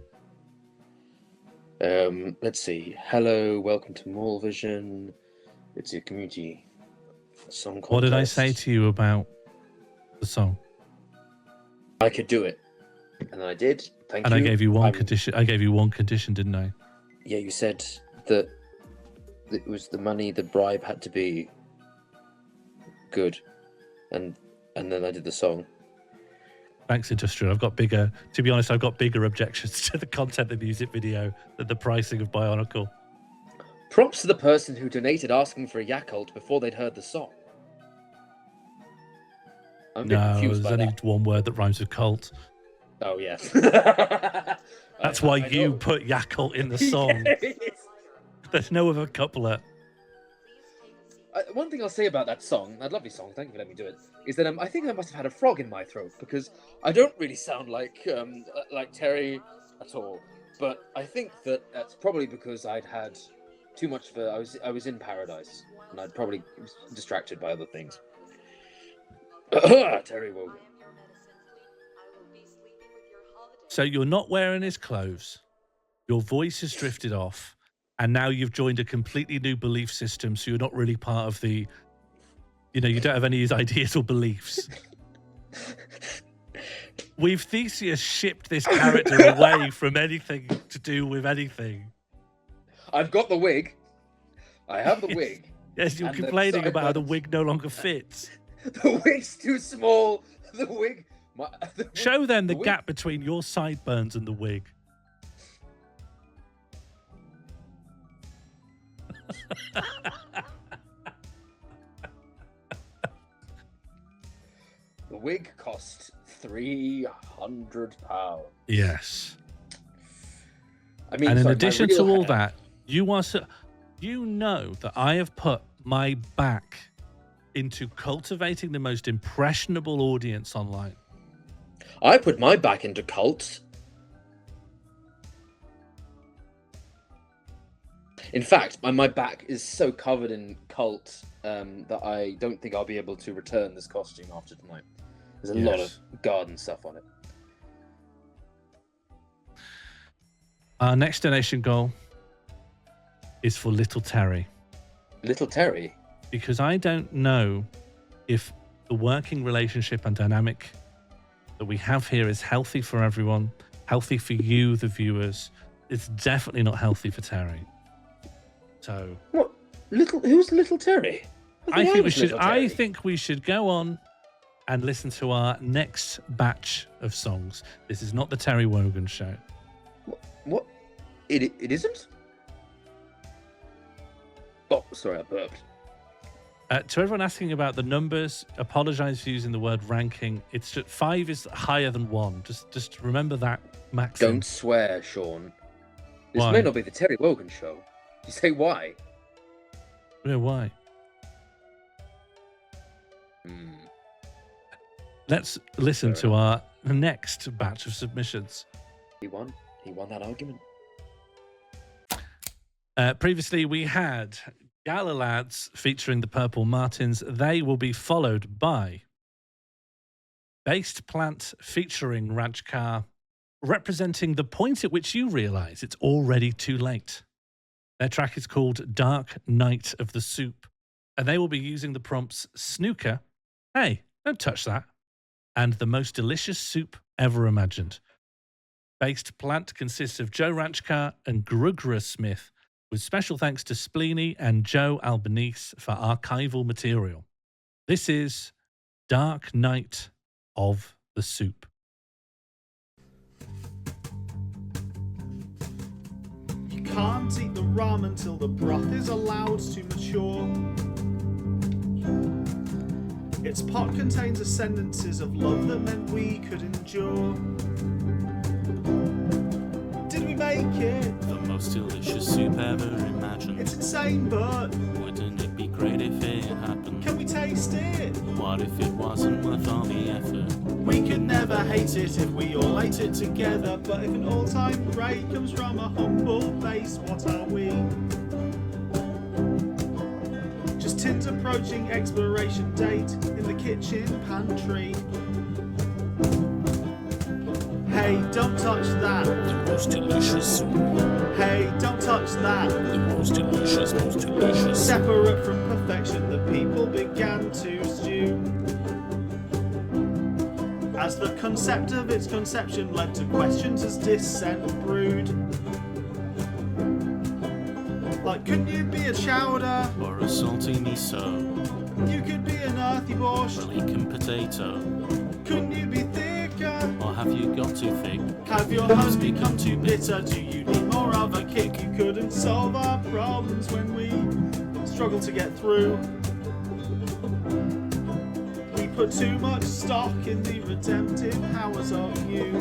Let's see. Hello, welcome to Morlvision. It's a community song contest. What did I say to you about the song? I could do it, and I did. Thank And you. I gave you one condition. I gave you one condition, didn't I? Yeah, you said that it was the money, the bribe had to be good, and then I did the song. Thanks, Industrial. I've got bigger objections to the content of the music video than the pricing of Bionicle. Props to the person who donated asking for a Yakult before they'd heard the song. I'm a bit No, confused there's by only that. one word that rhymes with cult. Oh, yeah. That's why you put Yakult in the song. Yes. There's no other couplet. One thing I'll say about that song, that lovely song, thank you for letting me do it, is that I think I must have had a frog in my throat, because I don't really sound like Terry at all. But I think that that's probably because I'd had too much of I was in paradise, and I'd probably was distracted by other things. Terry Wogan. So you're not wearing his clothes. Your voice has drifted off. and now you've joined a completely new belief system, so you're not really part of the, you don't have any ideas or beliefs. We've Theseus shipped this character away from anything to do with anything. I've got the wig. I have the wig. Yes, you're And the complaining about how the sideburns. wig no longer fits. The wig's too small. The wig. The wig- Show them the wig- gap between your sideburns and the wig. The wig cost £300. Yes. I mean, And in sorry, my addition real to all hair- that, you know that I have put my back into cultivating the most impressionable audience online. I put my back into cults. In fact, my back is so covered in cult that I don't think I'll be able to return this costume after tonight. There's a lot of garden stuff on it. Our next donation goal is for Little Terry. Little Terry? Because I don't know if the working relationship and dynamic that we have here is healthy for everyone, healthy for you, the viewers. It's definitely not healthy for Terry. So What? Who's Little Terry? I think we should go on and listen to our next batch of songs. This is not the Terry Wogan show. What? It isn't? Oh, sorry, I burped. To everyone asking about the numbers, apologize for using the word ranking. It's just 5 is higher than 1. Just remember that, Max. Don't swear, Sean. This Why? may not be the Terry Wogan show. You say why? Yeah, why? Let's listen to our next batch of submissions. He won that argument. Previously, we had Galalads featuring the Purple Martins. They will be followed by Based Plant featuring Ranch Car, representing the point at which you realise it's already too late. Their track is called Dark Night of the Soup, and they will be using the prompts Snooker, hey, don't touch that, and the most delicious soup ever imagined. Based Plant consists of Joe Ranchcar and Grugra Smith, with special thanks to Spleeny and Joe Albanese for archival material. This is Dark Night of the Soup. You can't eat the rum until the broth is allowed to mature. Its pot contains ascendances of love that meant we could endure. Did we make it? The most delicious soup ever imagined. It's insane, but wouldn't it be great if it happened? can we taste it? What if it wasn't worth all the effort? We could never hate it if we all ate it together. But if an all-time great comes from a humble base, what are we? Just tins approaching expiration date in the kitchen pantry. Hey, don't touch that. The most delicious soup. Hey, don't touch that. The most delicious, most delicious. Separate from perfection, the people began to stew. As the concept of its conception led to questions as dissent brewed. Like, couldn't you be a chowder? Or a salty miso. You could be an earthy borscht. A leek potato. Couldn't you be thicker? Or have you got too thick? Have your hosts become too bitter? Do you need more of a kick? You couldn't solve our problems when we struggle to get through. We put too much stock in the redemptive powers of you.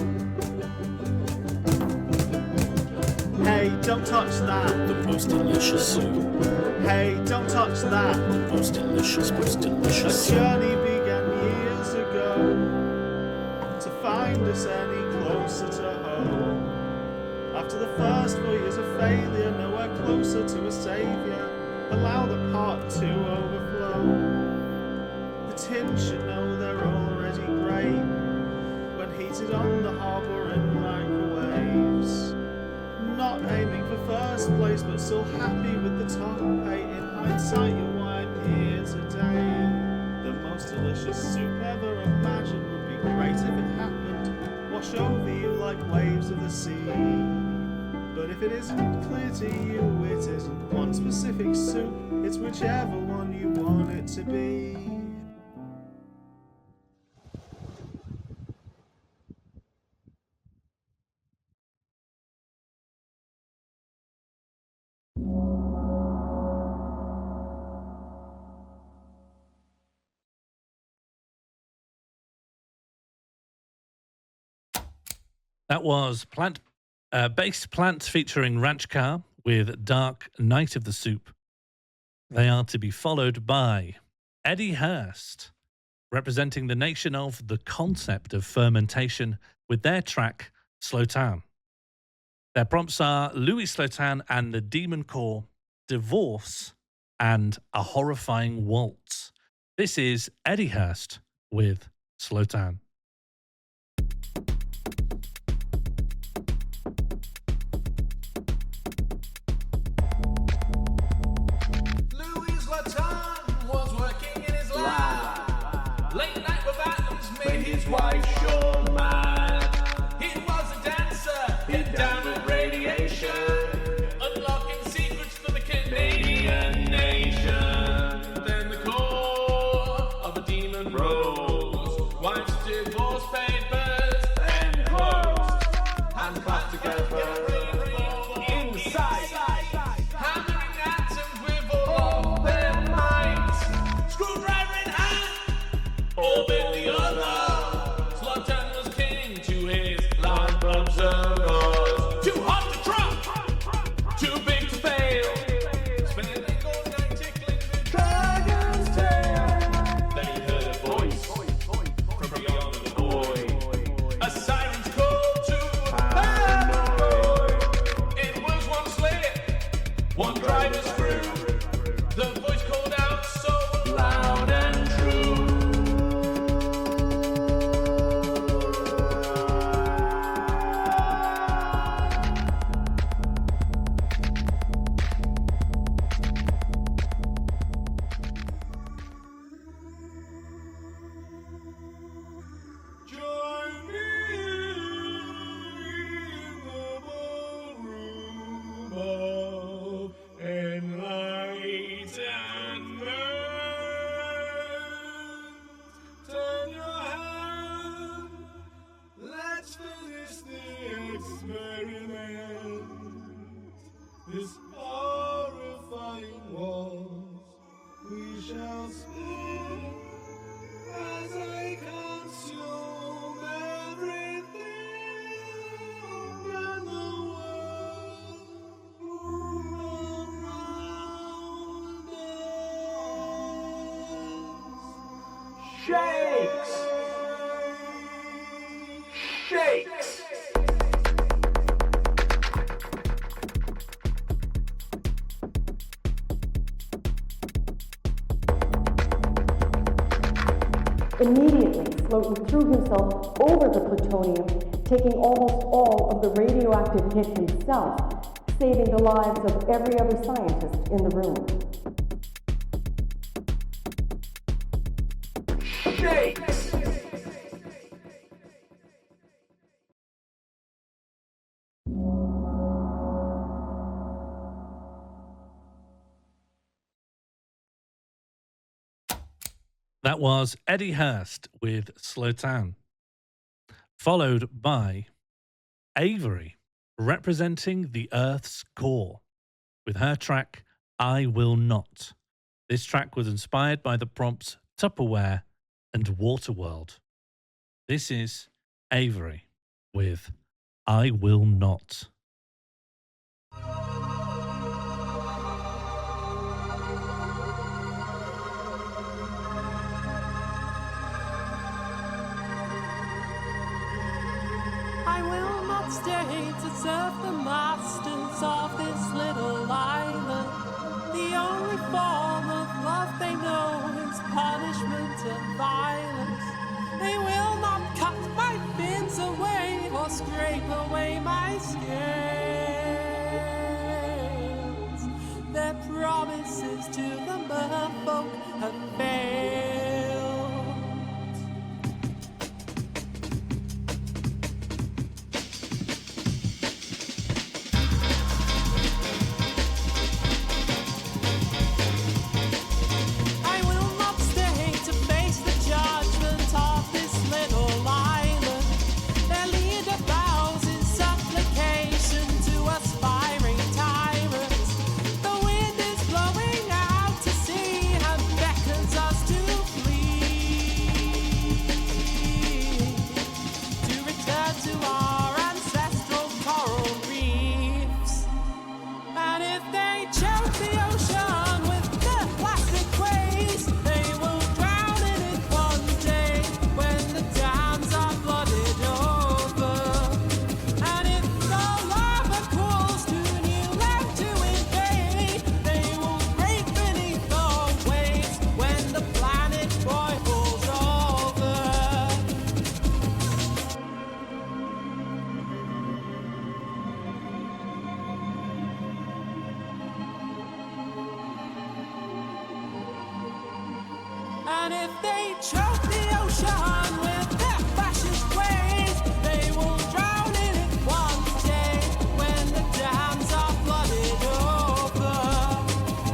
Hey, don't touch that. The most delicious soup. Hey, don't touch that. The most delicious, most delicious. A journey began years ago to find us any closer to home. After the first 4 years of failure, nowhere closer to a saviour. Allow the pot to overflow. The tin should know they're already great when heated on the hob or in microwaves. Not aiming for first place, but still happy with the top. Hey, in hindsight, you're why I'm here today. The most delicious soup ever imagined would be great if it happened. Wash over you like waves of the sea. But if it isn't clear to you, it isn't one specific soup. It's whichever one you want it to be. That was Based Plant featuring Ranch Car with Dark Night of the Soup. They are to be followed by Edy Hurst, representing the nation of the concept of fermentation with their track Slotin. Their prompts are Louis Slotin and the Demon Core, Divorce, and A Horrifying Waltz. This is Edy Hurst with Slotin. His wife sure mad. He was a dancer, hit down with radiation, unlocking secrets for the Canadian nation. Then the core of a demon rose, wife's divorce papers, then closed, and clapped together. Inside, hammering atoms with all their might, screwdriver in hand, orbit the other. Too hot to trot, too big to fail. Spending all night tickling the dragon's tail. Then he heard a voice from beyond the void. A siren's call to paranoid. It was one slip, one driver's screw. The voice called out so loud and true. Shakes. Immediately, Slotin threw himself over the plutonium, taking almost all of the radioactive hit himself, saving the lives of every other scientist in the room. Shakes. That was Edy Hurst with Slotin, followed by Avery, representing the Earth's core, with her track, I Will Not. This track was inspired by the prompts Tupperware and Waterworld. This is Avery with I Will Not. I will not stay to serve the masters of this little island. The only form of love they know is punishment and violence. They will not cut my fins away or scrape away my skin. Their promises to the merfolk have failed. I will not stay to face the judgment of this little island. Their leader bows in supplication to aspiring tyrants. The wind is blowing out to sea and beckons us to flee, to return to our ancestral coral reefs. And if they choke the ocean with their plastic waste, they will drown in it one day when the dams are flooded over. And if the lava cools to new land to invade, they will break beneath the waves when the planet boils over. And if they choke the ocean with their fascist ways, they will drown in it one day when the dams are flooded over.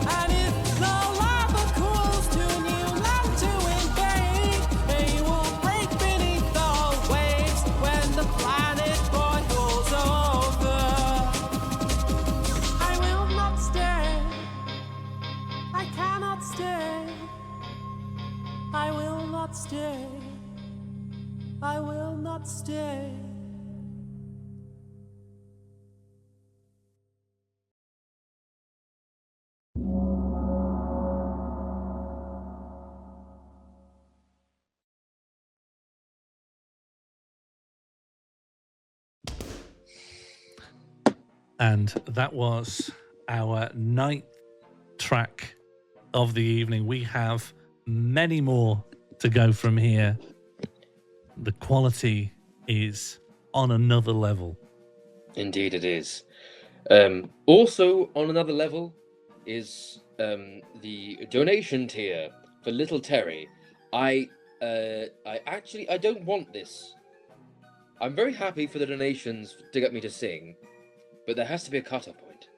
And if the lava cools to new land to invade, they will break beneath the waves when the planet boils over. I will not stay. I cannot stay. I will not stay. I will not stay. And that was our 9th track of the evening. We have many more to go from here. The quality is on another level. Indeed, it is. Also, on another level is the donation tier for Little Terry. I don't want this. I'm very happy for the donations to get me to sing, but there has to be a cut-off point.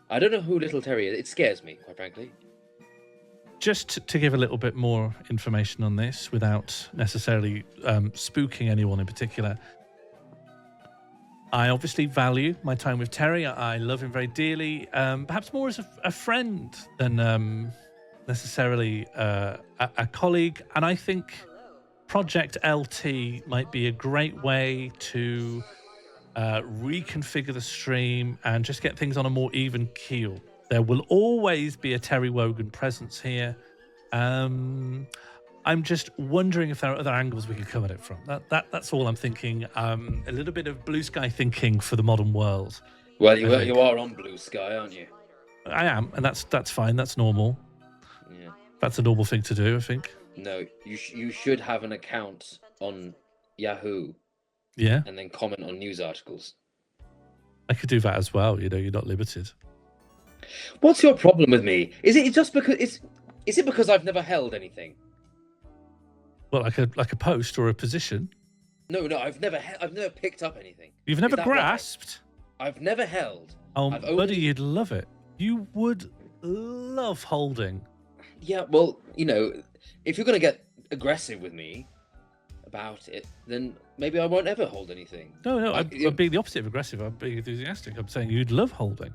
I don't know who Little Terry is. It scares me, quite frankly. Just to give a little bit more information on this without necessarily spooking anyone in particular, I obviously value my time with Terry. I love him very dearly, perhaps more as a friend than necessarily a colleague. And I think Project LT might be a great way to reconfigure the stream and just get things on a more even keel. There will always be a Terry Wogan presence here. I'm just wondering if there are other angles we could come at it from. That's all I'm thinking. A little bit of blue sky thinking for the modern world. Well, you are on blue sky, aren't you? I am, and that's fine. That's normal. Yeah. That's a normal thing to do, I think. No, you should have an account on Yahoo. Yeah. And then comment on news articles. I could do that as well. You know, you're not limited. What's your problem with me? Is it just because is it because I've never held anything? Well, like a post or a position. No, I've never picked up anything. You've never grasped. Right? I've never held. Oh, buddy, you'd love it. You would love holding. Yeah, well, you know, if you're gonna get aggressive with me about it, then maybe I won't ever hold anything. No, I'm being the opposite of aggressive. I'm being enthusiastic. I'm saying you'd love holding.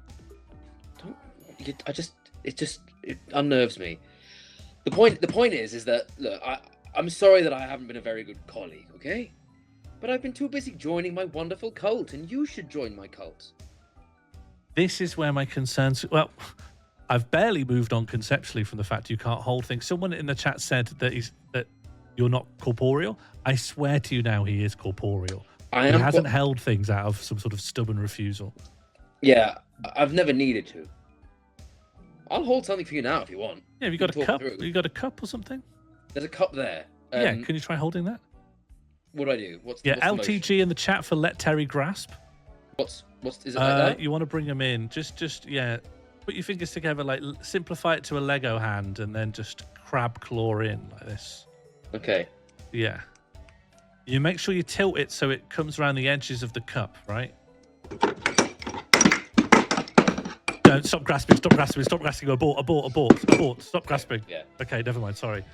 It unnerves me. The point is that look, I'm sorry that I haven't been a very good colleague, okay? But I've been too busy joining my wonderful cult, and you should join my cult. This is where my concerns. Well, I've barely moved on conceptually from the fact you can't hold things. Someone in the chat said that you're not corporeal. I swear to you now, he is corporeal. He hasn't held things out of some sort of stubborn refusal. Yeah, I've never needed to. I'll hold something for you now if you want. Yeah, have you got a cup? You got a cup or something? There's a cup there. Yeah, can you try holding that? What do I do? What's LTG in the chat for let Terry grasp. Is it like that? You want to bring him in? Just yeah. put your fingers together, like simplify it to a Lego hand, and then just crab claw in like this. Okay. Yeah. You make sure you tilt it so it comes around the edges of the cup, right? Don't stop grasping. Abort. Stop grasping. Yeah. Okay, never mind. Sorry.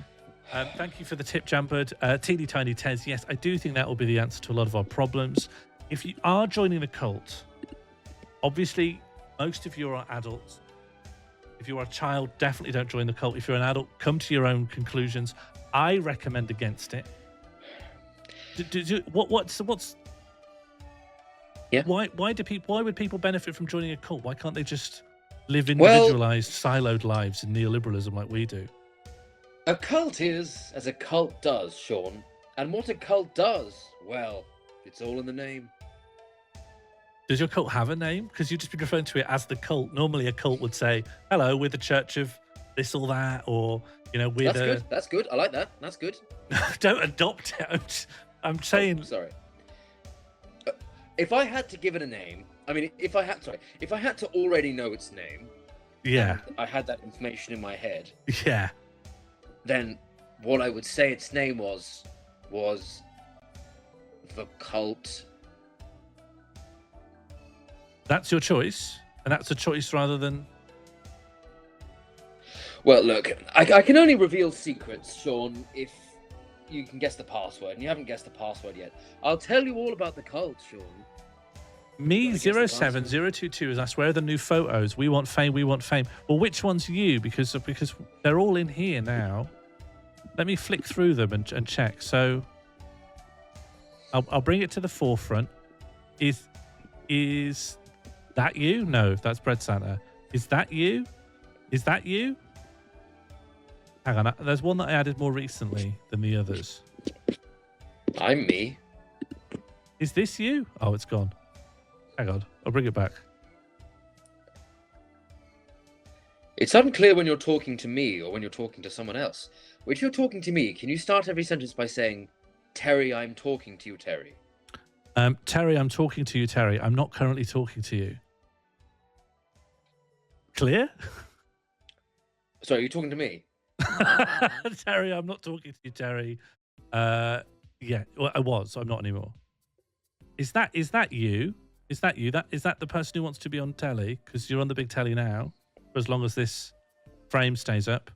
Thank you for the tip, Jumpered. Teeny Tiny Tez. Yes, I do think that will be the answer to a lot of our problems. If you are joining the cult, obviously, most of you are adults. If you are a child, definitely don't join the cult. If you're an adult, come to your own conclusions. I recommend against it. What's yeah? Why would people benefit from joining a cult? Why can't they just live individualized, siloed lives in neoliberalism like we do? A cult is as a cult does, Sean. And what a cult does, well, it's all in the name. Does your cult have a name? Because you've just been referring to it as the cult. Normally a cult would say, hello, we're the church of this or that, or, you know, we're That's good. That's good. I like that. That's good. Don't adopt it. I'm saying... Oh, sorry. If I had to give it a name, I mean, if I had to already know its name... Yeah. I had that information in my head. Yeah. Then what I would say its name was the cult. That's your choice, and that's a choice rather than... Well, look, I can only reveal secrets, Sean, if you can guess the password, and you haven't guessed the password yet. I'll tell you all about the cult, Sean. Me 07022 has asked, where are the new photos? We want fame, we want fame. Well, which one's you? Because they're all in here now. Let me flick through them and check. So I'll bring it to the forefront. Is that you? No, that's Bread Santa. Is that you? Is that you? Hang on, there's one that I added more recently than the others. I'm me. Is this you? Oh, it's gone. Hang on, I'll bring it back. It's unclear when you're talking to me or when you're talking to someone else. If you're talking to me, can you start every sentence by saying, Terry, I'm talking to you, Terry? Terry, I'm talking to you, Terry. I'm not currently talking to you. Clear? Sorry, are you talking to me? Terry, I'm not talking to you, Terry. Yeah, well, I was. I'm not anymore. Is that you? Is that you? Is that the person who wants to be on telly? Because you're on the big telly now, for as long as this frame stays up.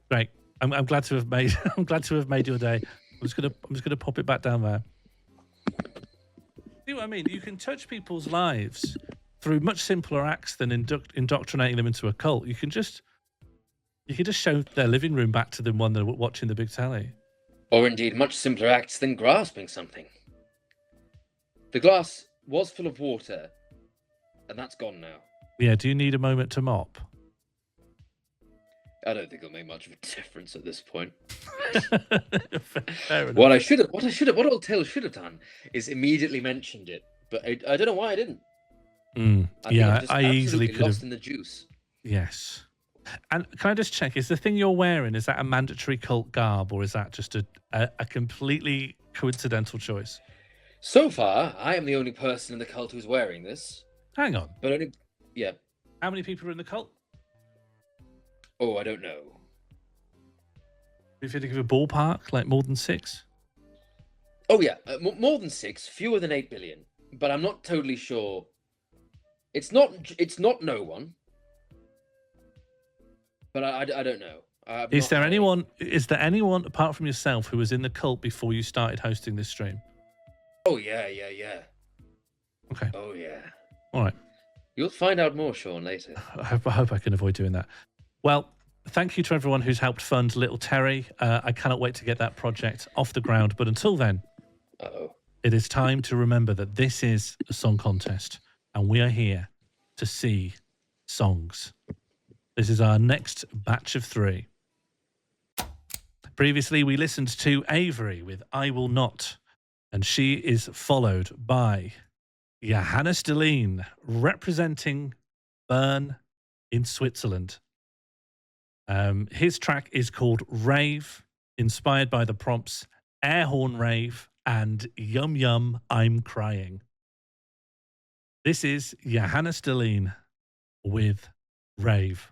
Great. I'm glad to have made. I'm glad to have made your day. I'm just gonna pop it back down there. See what I mean? You can touch people's lives through much simpler acts than indoctrinating them into a cult. You can just show their living room back to them when they're watching the big telly. Or indeed much simpler acts than grasping something. The glass was full of water, and that's gone now. Yeah, do you need a moment to mop? I don't think it'll make much of a difference at this point. Fair enough. What Old Tale should have done is immediately mentioned it, but I don't know why I didn't. I easily could lost have. in the juice. Yes. And can I just check, is the thing you're wearing, is that a mandatory cult garb, or is that just a completely coincidental choice? So far, I am the only person in the cult who's wearing this. Hang on. But only, yeah. How many people are in the cult? Oh, I don't know. If you had to give a ballpark, like more than 6? Oh yeah, more than 6, fewer than 8 billion. But I'm not totally sure. It's not no one. But I don't know. Is there anyone apart from yourself who was in the cult before you started hosting this stream? Oh yeah. Okay. Oh yeah. All right. You'll find out more, Sean, later. I hope I can avoid doing that. Well, thank you to everyone who's helped fund Little Terry. I cannot wait to get that project off the ground. But until then, it is time to remember that this is a song contest, and we are here to see songs. This is our next batch of 3. Previously, we listened to Avery with I Will Not, and she is followed by Johannes Dullin, representing Bern in Switzerland. His track is called Rave, inspired by the prompts Airhorn Rave and Yum Yum I'm Crying. This is Johannes Dullin with Rave.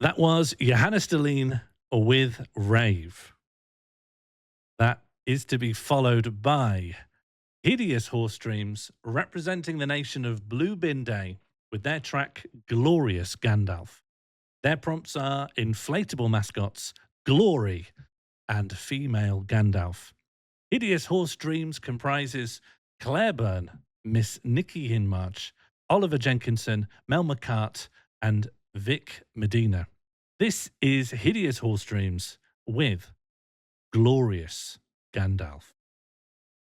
That was Johannes Dullin with Rave. That is to be followed by Hideous Horse Dreams representing the nation of Blue Bin Day with their track Glorious Gandalf. Their prompts are inflatable mascots, glory, and female Gandalf. Hideous Horse Dreams comprises Claire Byrne, Miss Nikki Hinmarch, Oliver Jenkinson, Mel McCart, and Vic Medina. This is Hideous Horse Dreams with Glorious Gandalf.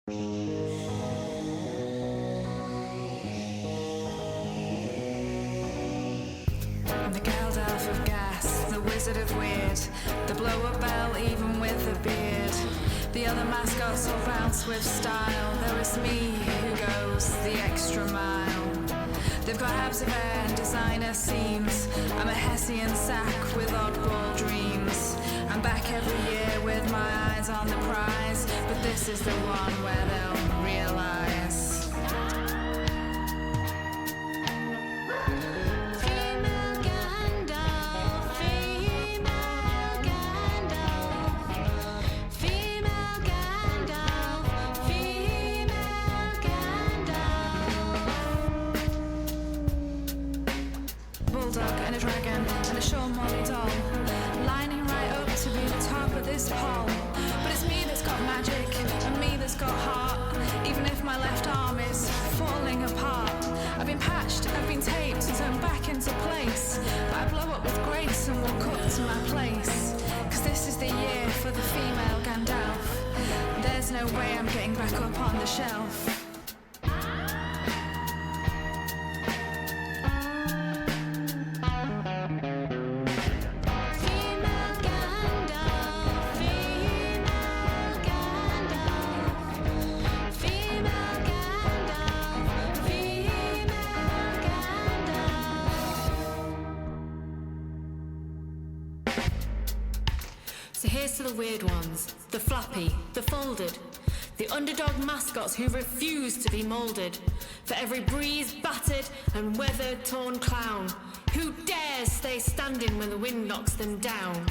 The Gandalf of gas, the wizard of weird, the blower bell even with a beard. The other mascots all bounce with style. There is me who goes the extra mile. They've got abs of air and designer seams. I'm a Hessian sack with oddball dreams. I'm back every year with my eyes on the prize, but this is the one where they'll realize. And a dragon and a Sean Molly doll, lining right up to be the top of this pole. But it's me that's got magic and me that's got heart, even if my left arm is falling apart. I've been patched, I've been taped, turned back into place, but I blow up with grace and walk up to my place. Cause this is the year for the female Gandalf. There's no way I'm getting back up on the shelf. So here's to the weird ones, the flappy, the folded, the underdog mascots who refuse to be moulded. For every breeze battered and weather-torn clown who dares stay standing when the wind knocks them down.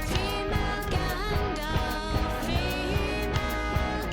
Female Gandalf, female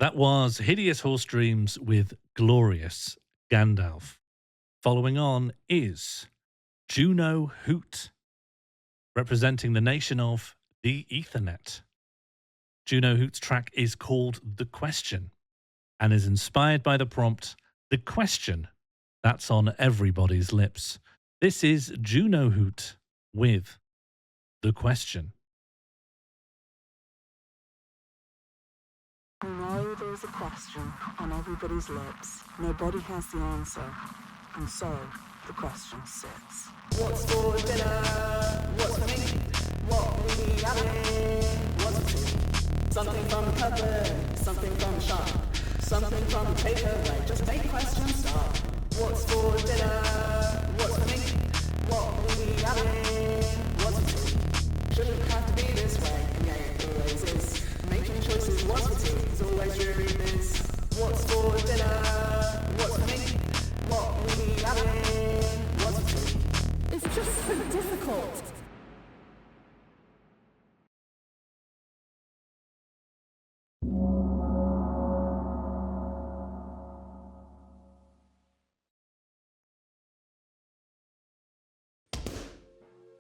That was Hideous Horse Dreams with Glorious Gandalf. Following on is Juno Hoot, representing the nation of the Ethernet. Juno Hoot's track is called The Question and is inspired by the prompt, The Question That's on Everybody's Lips. This is Juno Hoot with The Question. I know there's a question on everybody's lips. Nobody has the answer. And so, the question sits. What's for dinner? What's for me? What we having? What's for tea? Something from the cupboard, something from the shop, something from the takeaway. Just make questions stop. What's for dinner? What's for me? What we having? What's for tea? Shouldn't have to be this way, and yeah, it always is. Making choices, what's for tea, is always really this. What's for dinner? What's for me? What we having? What's for tea? It's just so difficult.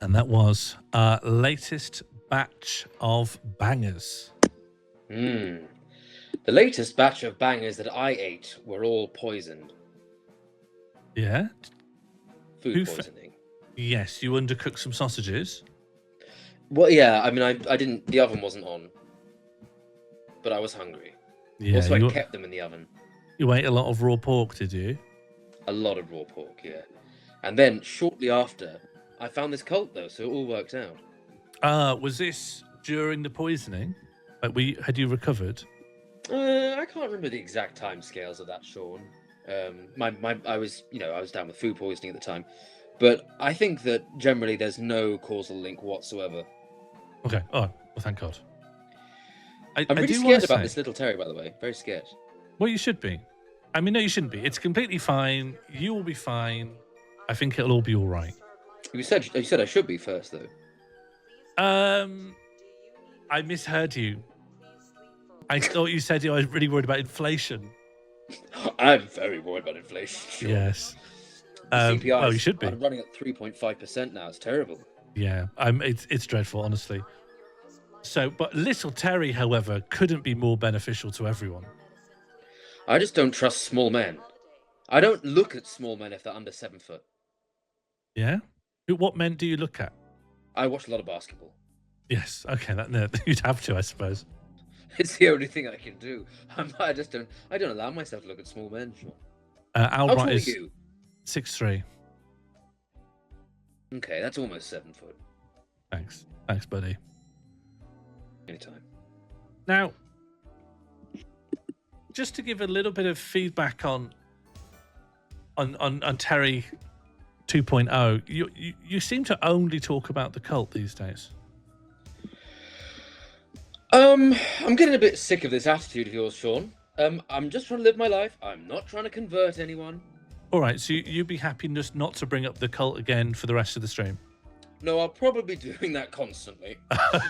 And that was our latest batch of bangers. The latest batch of bangers that I ate were all poisoned. Yeah? Food poisoning. Yes, you undercooked some sausages. Well, yeah, I mean, I didn't, the oven wasn't on. But I was hungry. Yeah, Also, I kept them in the oven. You ate a lot of raw pork, did you? A lot of raw pork, yeah. And then, shortly after, I found this cult, though, so it all worked out. Was this during the poisoning? Like, had you recovered? I can't remember the exact time scales of that, Sean. I was down with food poisoning at the time, but I think that generally there's no causal link whatsoever. Okay. Oh, well, thank God. I'm really scared about this little Terry, by the way. Very scared. Well, you should be. I mean, no, you shouldn't be. It's completely fine. You will be fine. I think it'll all be all right. You said I should be first, though. I misheard you. I thought you said you were really worried about inflation. I'm very worried about inflation. Sure. Yes. CPI you should be. I'm running at 3.5% now. It's terrible. Yeah, it's dreadful, honestly. So, but little Terry, however, couldn't be more beneficial to everyone. I just don't trust small men. I don't look at small men if they're under 7 foot. Yeah? What men do you look at? I watch a lot of basketball. Yes, okay, you'd have to, I suppose. It's the only thing I can do. I don't allow myself to look at small men. Sure. Albright How tall is are you? 6'3". Okay, that's almost 7 foot. Thanks, buddy. Anytime. Now, just to give a little bit of feedback on Terry 2.0, you seem to only talk about the cult these days. I'm getting a bit sick of this attitude of yours, Sean. I'm just trying to live my life. I'm not trying to convert anyone. All right, so you'd be happy just not to bring up the cult again for the rest of the stream? No, I'll probably be doing that constantly.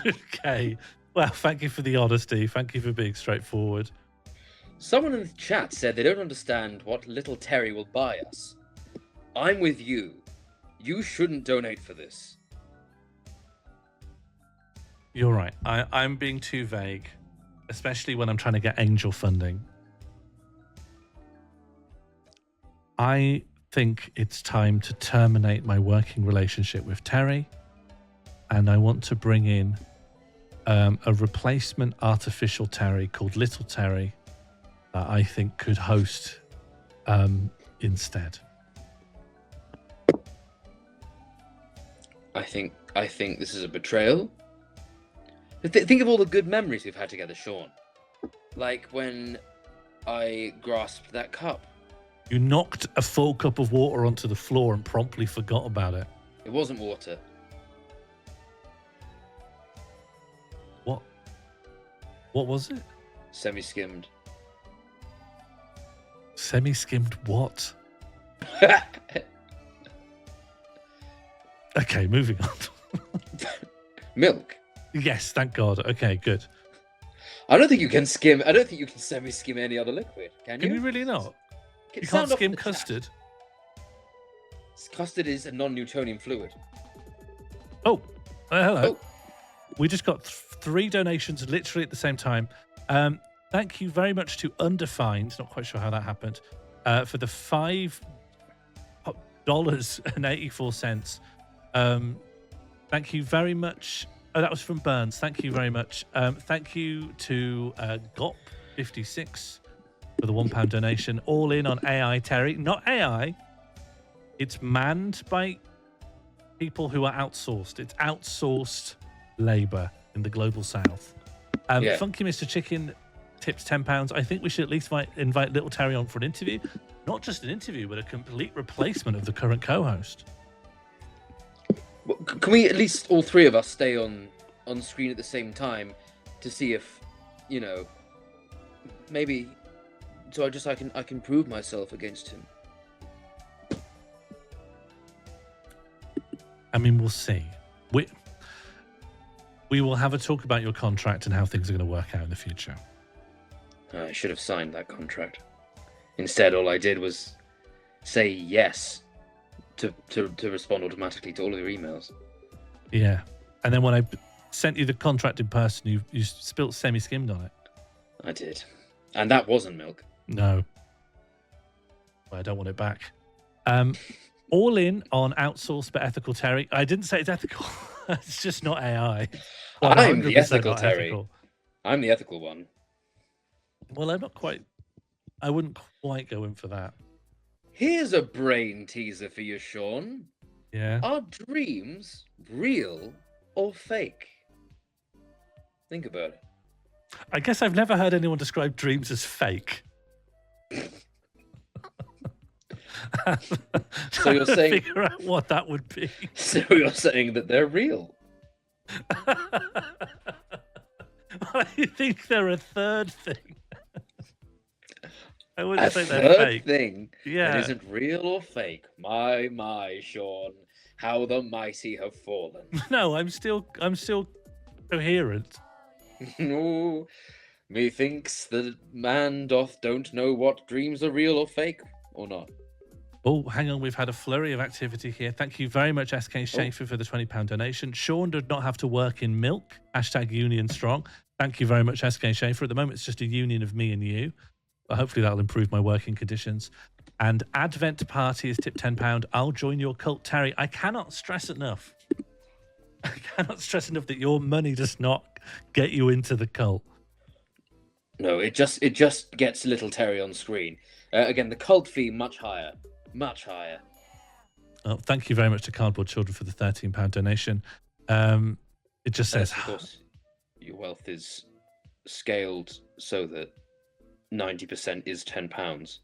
Okay. Well, thank you for the honesty. Thank you for being straightforward. Someone in the chat said they don't understand what little Terry will buy us. I'm with you. You shouldn't donate for this. You're right. I'm being too vague, especially when I'm trying to get angel funding. I think it's time to terminate my working relationship with Terry, and I want to bring in a replacement artificial Terry called Little Terry that I think could host instead. I think this is a betrayal. Think of all the good memories we've had together, Sean. Like when I grasped that cup. You knocked a full cup of water onto the floor and promptly forgot about it. It wasn't water. What was it? Semi-skimmed. Semi-skimmed what? Okay, moving on. Milk. Yes, thank God. Okay, good. I don't think you can skim. I don't think you can semi-skim any other liquid. Can you? Can you really not? You sound can't off skim the chat. custard. Custard is a non-Newtonian fluid. Oh, hello. Oh. We just got 3 donations literally at the same time. Thank you very much to Undefined. Not quite sure how that happened. For the $5.84. Thank you very much. Oh, that was from Burns. Thank you very much. Thank you to GOP56 for the £1 donation. All in on AI Terry. Not AI. It's manned by people who are outsourced. It's outsourced labour in the global south. Funky Mr. Chicken tips £10. I think we should at least invite Little Terry on for an interview. Not just an interview, but a complete replacement of the current co-host. Well, can we at least all 3 of us stay on screen at the same time to see if, maybe, so I can prove myself against him. I mean, we'll see. We will have a talk about your contract and how things are going to work out in the future. I should have signed that contract. Instead, all I did was say yes to respond automatically to all of your emails. Yeah. And then when I sent you the contract in person, you spilt semi-skimmed on it. I did. And that wasn't milk. No. Well, I don't want it back. All in on outsourced but ethical Terry. I didn't say it's ethical. It's just not AI. I'm the 100% ethical not Terry. ethical. I'm the ethical one. Well, I wouldn't quite go in for that. Here's a brain teaser for you, Sean. Yeah. Are dreams real or fake? Think about it. I guess I've never heard anyone describe dreams as fake. So you're saying figure out what that would be. So you're saying that they're real? I think they're a third thing. I wouldn't A say they're third fake. thing Yeah. that isn't real or fake. My, Sean, how the mighty have fallen. No, I'm still coherent. No, methinks the man don't know what dreams are real or fake or not. Oh, hang on. We've had a flurry of activity here. Thank you very much, SK Schaefer, for the £20 donation. Sean did not have to work in milk. #union strong. Thank you very much, SK Schaefer. At the moment, it's just a union of me and you. But hopefully that'll improve my working conditions. And Advent Party is tipped £10. I'll join your cult, Terry. I cannot stress enough. I cannot stress enough that your money does not get you into the cult. No, it just gets little Terry on screen. Again, the cult fee much higher. Much higher. Oh, thank you very much to Cardboard Children for the £13 donation. It just says... Of course, your wealth is scaled so that 90% is £10.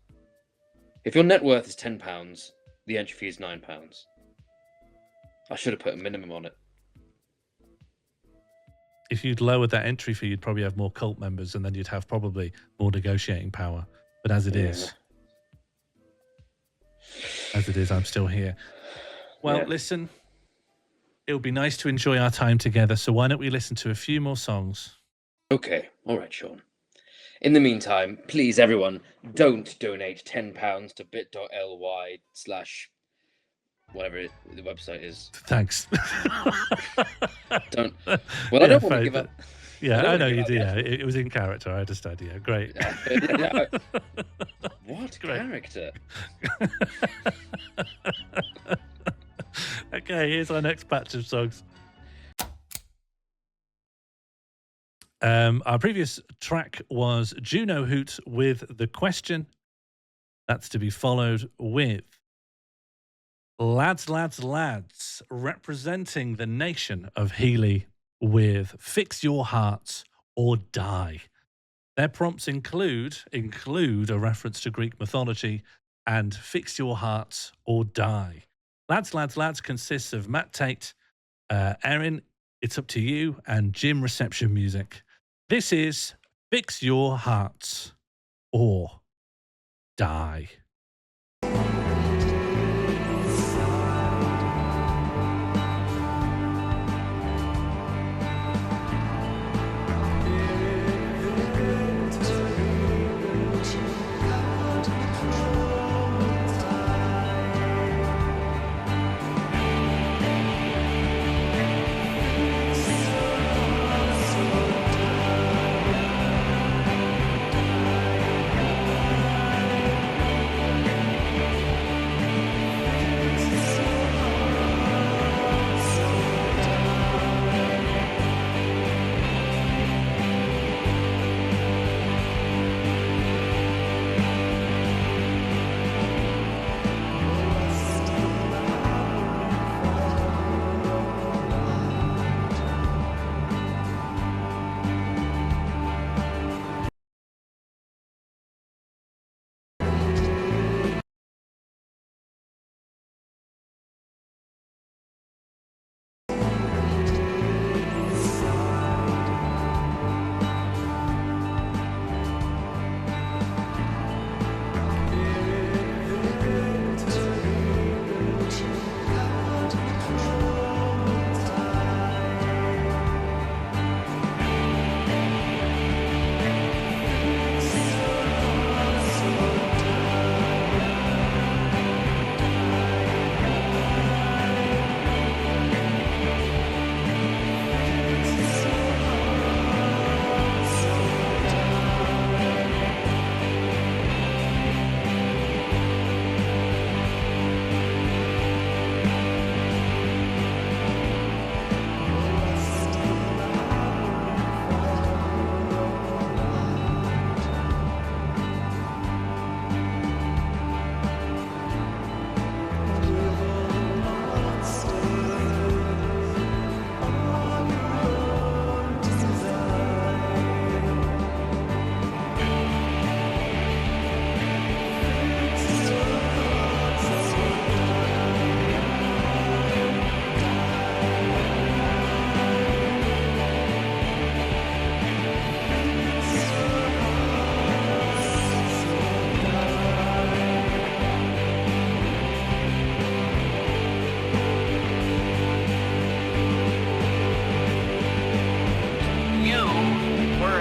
If your net worth is £10, the entry fee is £9. I should have put a minimum on it. If you'd lowered that entry fee, you'd probably have more cult members and then you'd have probably more negotiating power. But as it is, I'm still here. Well, listen, it would be nice to enjoy our time together. So why don't we listen to a few more songs? Okay. All right, Sean. In the meantime, please, everyone, don't donate £10 to bit.ly/ whatever the website is. Thanks. Don't. Well, I don't want to give up. Yeah, I know you do. Yeah, it was in character. I understand. Yeah, great. What Great. character? Okay, here's our next batch of songs. Our previous track was Juno Hoot with The Question. That's to be followed with Lads, Lads, Lads, representing the nation of Healy with Fix Your Hearts or Die. Their prompts include a reference to Greek mythology and Fix Your Hearts or Die. Lads, Lads, Lads consists of Matt Tate, Erin, It's Up to You, and Jim Reception Music. This is Fix Your Hearts or Die. Here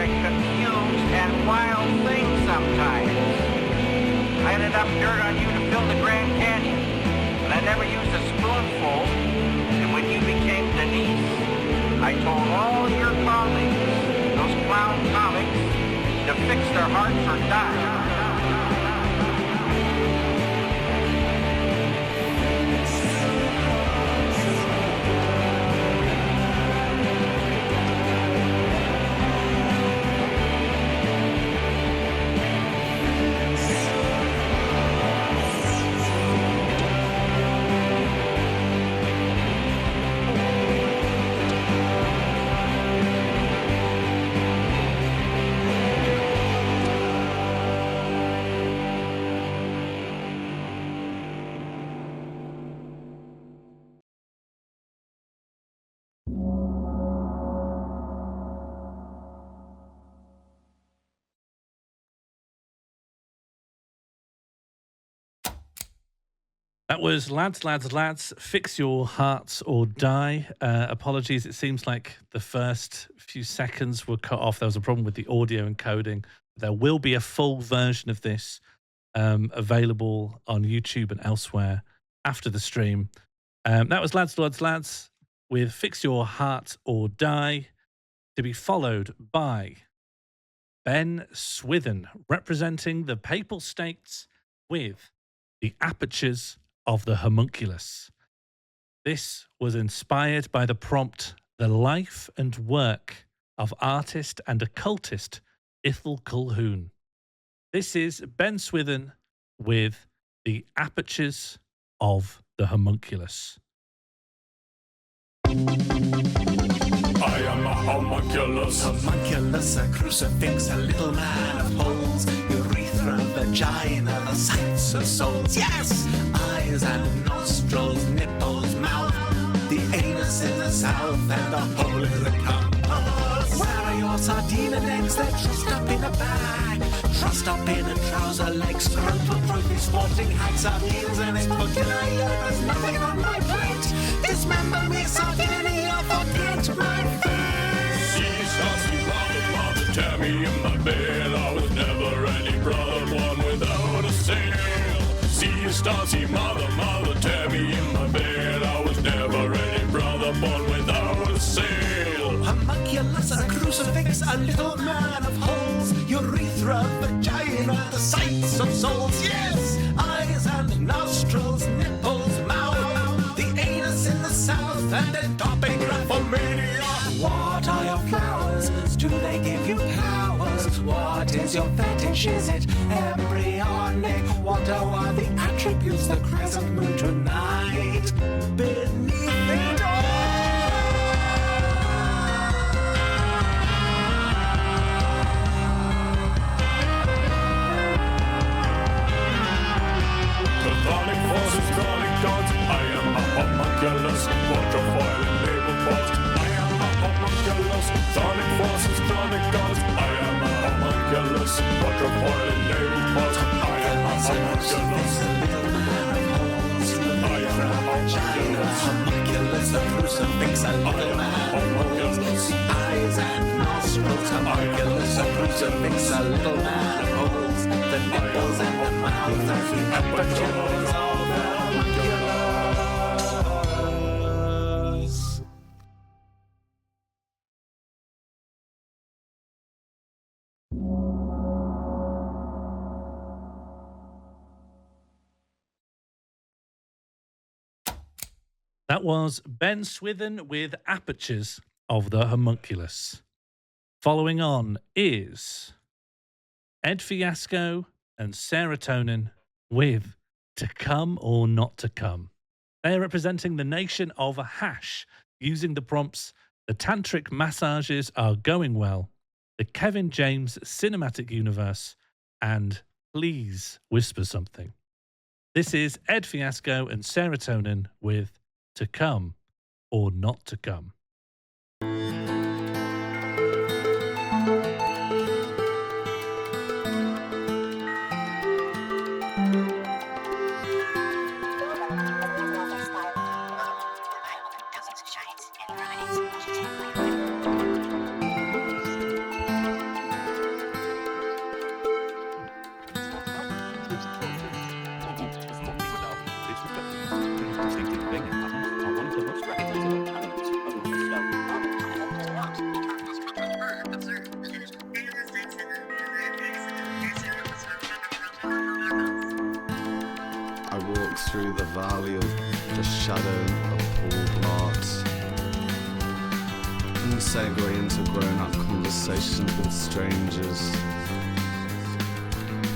very confused and wild thing sometimes. I had enough dirt on you to fill the Grand Canyon, and I never used a spoonful. And when you became Denise, I told all your colleagues, those clown comics, to fix their hearts or die. That was Lads, Fix Your Hearts or Die. Apologies, it seems like the first few seconds were cut off. There was a problem with the audio encoding. There will be a full version of this available on YouTube and elsewhere after the stream. That was Lads with Fix Your Heart or Die, to be followed by Ben Swithen, representing the Papal States with the Apertures of the Homunculus. This was inspired by the prompt, The Life and Work of Artist and Occultist Ithel Culhoun. This is Ben Swithen with the Apertures of the Homunculus. I am a homunculus. Homunculus, a crucifix, a little man of holes. Urethra, vagina, the sights of souls. Yes! Eyes and nostrils, nipples, mouth. The anus in the south and the hole in the compass. Where are your sardina legs? They're trussed up in a bag. Trussed up in a trouser leg. Scrotal trophies, sporting hats, sardines, and it's There's nothing on my plate. Dismember me, Sardinia, forget my fate. Sea saucy mother, tear me in my bed. I was never any brother, born without a sail. Sea saucy mother, tear me in my bed. I was never any brother, born without a sail. Homunculus, a crucifix, a little man of holes. Urethra, vagina, the sights of souls. Yes! Eyes and nostrils, nipples, mouth. In the south and entopic graphomania. What are your flowers? Do they give you powers? What is your fetish? Is it embryonic? What are the attributes? The crescent moon tonight beneath it all. Chthonic forces, chronic gods. I am a homunculus, quatrefoil and label boss. I am a homunculus, sonic forces, chronic gods. I am a homunculus, quatrefoil and label boss. I am a homunculus. I am a homunculus. Homunculus, a crucifix, a little man of holes. Eyes and nostrils, homunculus, a crucifix, a little man of holes. The nipples and the mouth are the apertures of the homunculus. That was Ben Swithen with Apertures of the Homunculus. Following on is Ed Fiasco and Sarah Tonin with To Come or Not to Come. They are representing the nation of Hash, using the prompts, The Tantric Massages Are Going Well, The Kevin James Cinematic Universe, and Please Whisper Something. This is Ed Fiasco and Sarah Tonin with To Come or Not to Come. valley of the shadow of Paul Blart. And segue into grown-up conversations with strangers.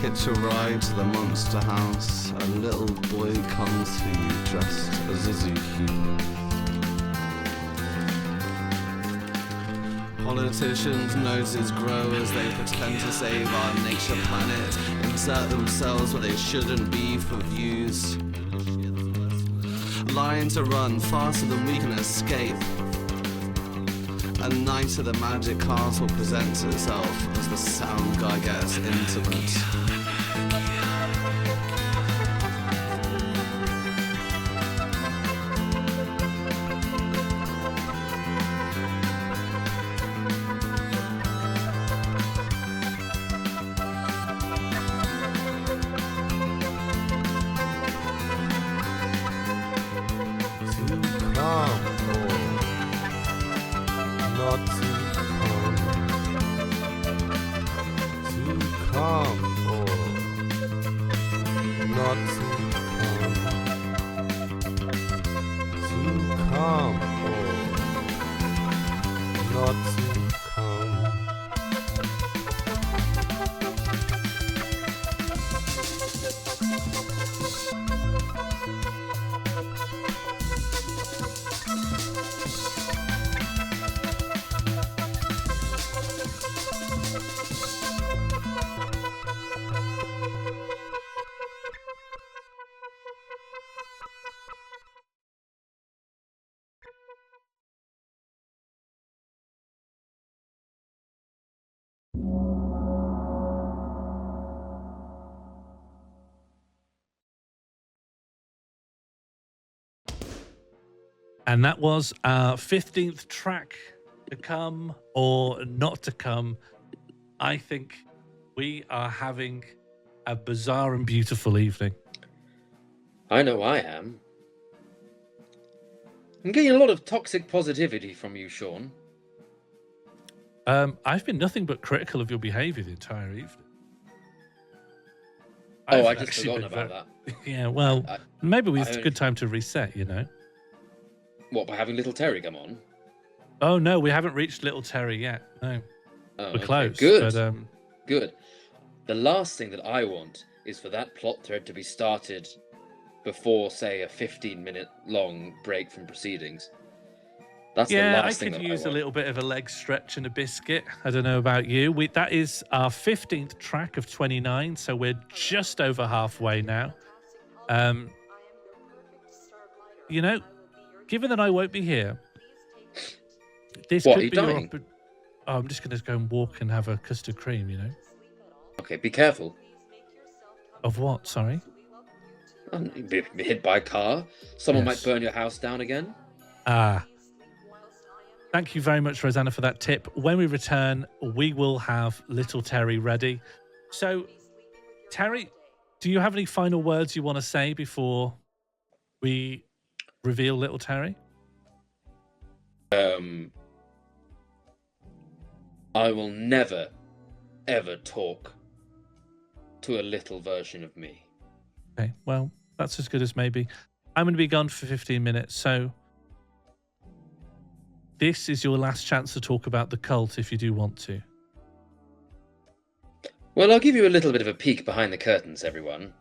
Hitch a ride to the monster house. A little boy comes for you dressed as a zookeeper. Politicians' noses grow as they pretend to save our nature planet, insert themselves where they shouldn't be for views. Lying to run faster than we can escape. A night at the Magic Castle presents itself as the sound guy gets intimate. And that was our 15th track to come or not to come. I think we are having a bizarre and beautiful evening. I know I am. I'm getting a lot of toxic positivity from you, Sean. I've been nothing but critical of your behaviour the entire evening. Oh, I just forgotten about that. Yeah, well, maybe it's a good time to reset, you know? What, by having Little Terry come on? Oh, no, we haven't reached Little Terry yet. No. Oh, we're close. Good. But, Good. The last thing that I want is for that plot thread to be started before, say, a 15-minute long break from proceedings. That's the last thing that I want. I could use a little bit of a leg stretch and a biscuit. I don't know about you. That is our 15th track of 29, so we're just over halfway now. You know, given that I won't be here, this could be your I'm just going to go and walk and have a custard cream, you know. Okay, be careful. Of what? Sorry? Be hit by a car. Someone might burn your house down again. Thank you very much, Rosanna, for that tip. When we return, we will have Little Terry ready. So, Terry, do you have any final words you want to say before we reveal Little Terry? I will never, ever talk to a little version of me. Okay, well, that's as good as maybe. I'm going to be gone for 15 minutes, so this is your last chance to talk about the cult if you do want to. Well, I'll give you a little bit of a peek behind the curtains, everyone.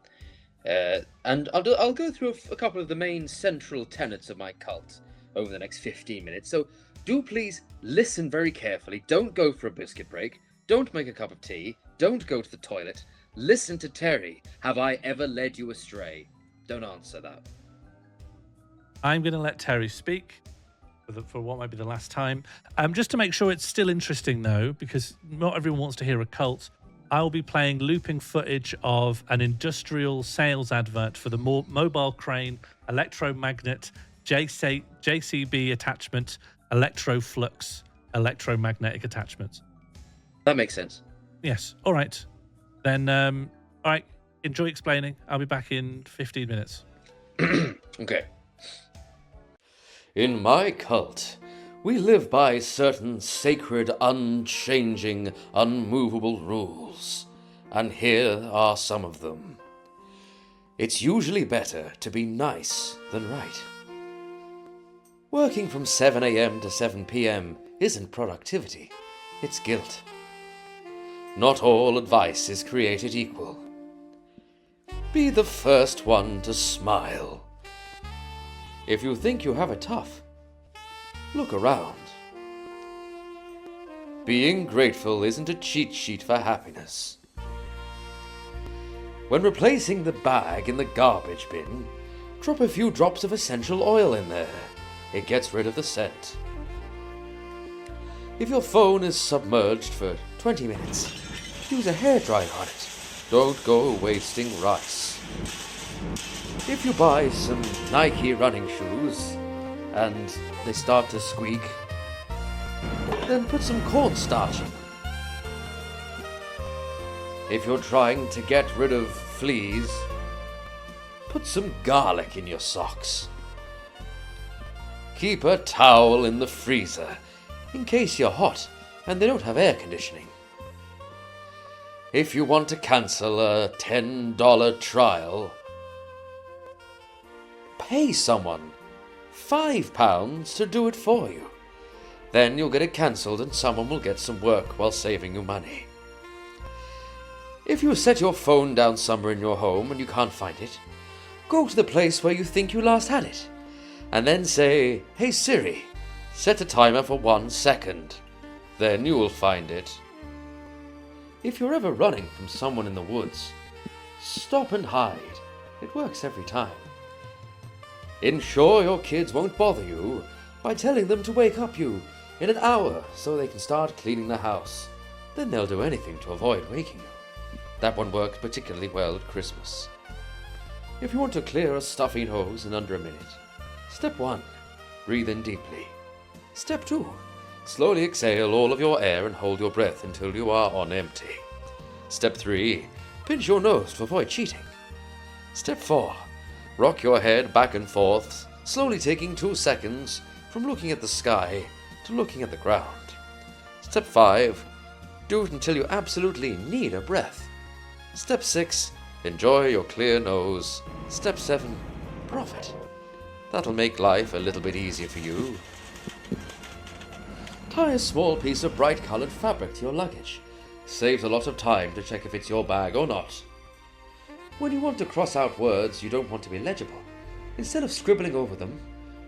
And I'll go through a couple of the main central tenets of my cult over the next 15 minutes. So do please listen very carefully. Don't go for a biscuit break. Don't make a cup of tea. Don't go to the toilet. Listen to Terry. Have I ever led you astray? Don't answer that. I'm going to let Terry speak for what might be the last time. Just to make sure it's still interesting, though, because not everyone wants to hear a cult, I will be playing looping footage of an industrial sales advert for the mobile crane, electromagnet, JCB attachment, electroflux, electromagnetic attachment. That makes sense. Yes. All right. Then, all right. Enjoy explaining. I'll be back in 15 minutes. Okay. In my cult, we live by certain sacred, unchanging, unmovable rules, and here are some of them. It's usually better to be nice than right. Working from 7 a.m. to 7 p.m. isn't productivity, it's guilt. Not all advice is created equal. Be the first one to smile. If you think you have it tough, look around. Being grateful isn't a cheat sheet for happiness. When replacing the bag in the garbage bin, drop a few drops of essential oil in there. It gets rid of the scent. If your phone is submerged for 20 minutes, use a hairdryer on it. Don't go wasting rice. If you buy some Nike running shoes and they start to squeak, then put some cornstarch in them. If you're trying to get rid of fleas, put some garlic in your socks. Keep a towel in the freezer in case you're hot and they don't have air conditioning. If you want to cancel a $10 trial, pay someone £5 to do it for you. Then you'll get it cancelled and someone will get some work while saving you money. If you set your phone down somewhere in your home and you can't find it, go to the place where you think you last had it, and then say, "Hey Siri, set a timer for 1 second." Then you will find it. If you're ever running from someone in the woods, stop and hide. It works every time. Ensure your kids won't bother you by telling them to wake up you in an hour so they can start cleaning the house. Then they'll do anything to avoid waking you. That one works particularly well at Christmas. If you want to clear a stuffy nose in under a minute, Step 1. Breathe in deeply. Step 2. Slowly exhale all of your air and hold your breath until you are on empty. Step 3. Pinch your nose to avoid cheating. Step 4. Rock your head back and forth, slowly taking 2 seconds from looking at the sky to looking at the ground. Step 5. Do it until you absolutely need a breath. Step 6. Enjoy your clear nose. Step 7. Profit. That'll make life a little bit easier for you. Tie a small piece of bright-coloured fabric to your luggage. Saves a lot of time to check if it's your bag or not. When you want to cross out words you don't want to be legible, instead of scribbling over them,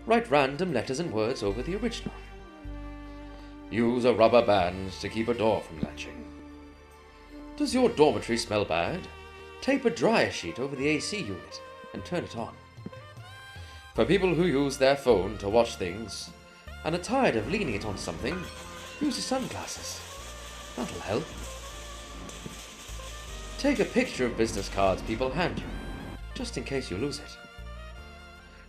write random letters and words over the original. Use a rubber band to keep a door from latching. Does your dormitory smell bad? Tape a dryer sheet over the AC unit and turn it on. For people who use their phone to watch things and are tired of leaning it on something, use your sunglasses. That'll help. Take a picture of business cards people hand you, just in case you lose it.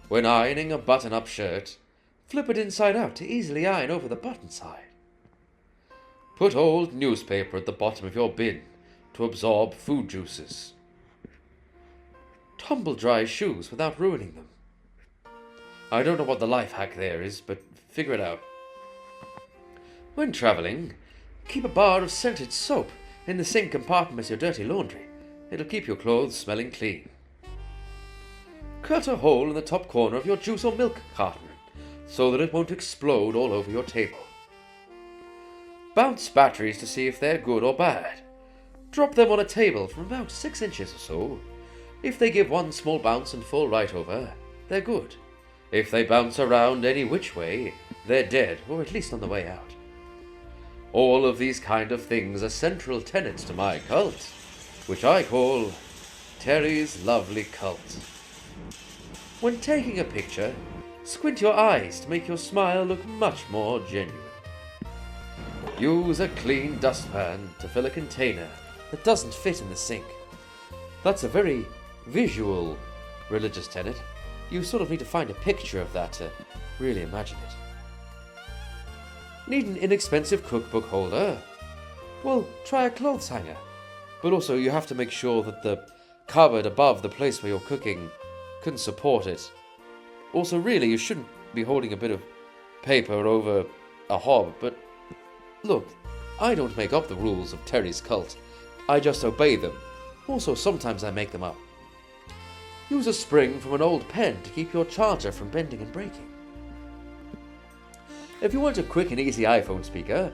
When ironing a button-up shirt, flip it inside out to easily iron over the button side. Put old newspaper at the bottom of your bin to absorb food juices. Tumble dry shoes without ruining them. I don't know what the life hack there is, but figure it out. When travelling, keep a bar of scented soap in the same compartment as your dirty laundry. It'll keep your clothes smelling clean. Cut a hole in the top corner of your juice or milk carton so that it won't explode all over your table. Bounce batteries to see if they're good or bad. Drop them on a table from about 6 inches or so. If they give one small bounce and fall right over, they're good. If they bounce around any which way, they're dead, or at least on the way out. All of these kind of things are central tenets to my cult, which I call Terry's Lovely Cult. When taking a picture, squint your eyes to make your smile look much more genuine. Use a clean dustpan to fill a container that doesn't fit in the sink. That's a very visual religious tenet. You sort of need to find a picture of that to really imagine it. Need an inexpensive cookbook holder? Well, try a clothes hanger. But also you have to make sure that the cupboard above the place where you're cooking can support it. Also, really, you shouldn't be holding a bit of paper over a hob, but look, I don't make up the rules of Terry's cult. I just obey them. Also, sometimes I make them up. Use a spring from an old pen to keep your charger from bending and breaking. If you want a quick and easy iPhone speaker,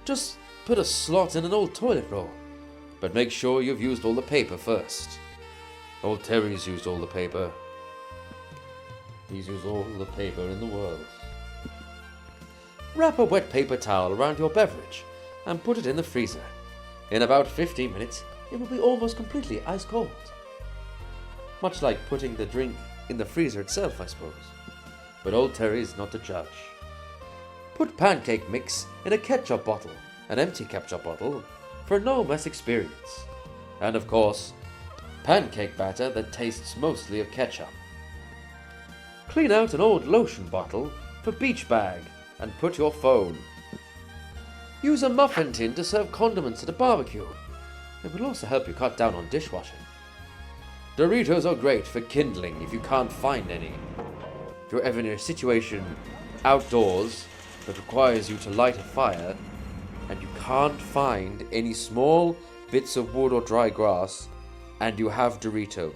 just put a slot in an old toilet roll. But make sure you've used all the paper first. Old Terry's used all the paper. He's used all the paper in the world. Wrap a wet paper towel around your beverage and put it in the freezer. In about 15 minutes, it will be almost completely ice cold. Much like putting the drink in the freezer itself, I suppose. But old Terry's not to judge. Put pancake mix in a ketchup bottle, an empty ketchup bottle, for no mess experience. And of course, pancake batter that tastes mostly of ketchup. Clean out an old lotion bottle for beach bag and put your phone. Use a muffin tin to serve condiments at a barbecue. It will also help you cut down on dishwashing. Doritos are great for kindling if you can't find any. If you're ever in a situation outdoors that requires you to light a fire and you can't find any small bits of wood or dry grass and you have Doritos.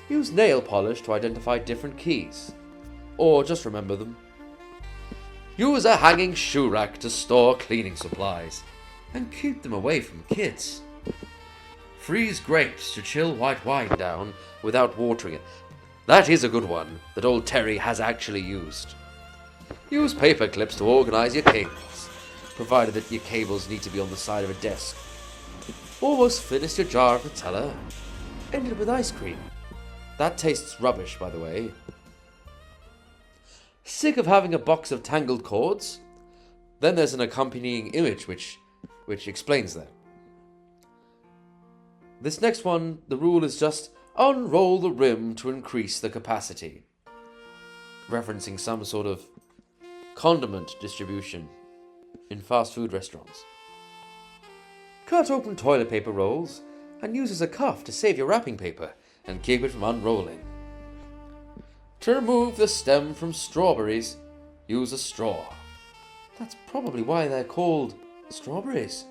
Use nail polish to identify different keys, or just remember them. Use a hanging shoe rack to store cleaning supplies and keep them away from kids. Freeze grapes to chill white wine down without watering it. That is a good one that old Terry has actually used. Use paper clips to organize your cables, provided that your cables need to be on the side of a desk. Almost finished your jar of Nutella. Ended with ice cream. That tastes rubbish, by the way. Sick of having a box of tangled cords? Then there's an accompanying image which explains that. This next one, the rule is just unroll the rim to increase the capacity. Referencing some sort of condiment distribution in fast food restaurants. Cut open toilet paper rolls and use as a cuff to save your wrapping paper and keep it from unrolling. To remove the stem from strawberries, use a straw. That's probably why they're called strawberries.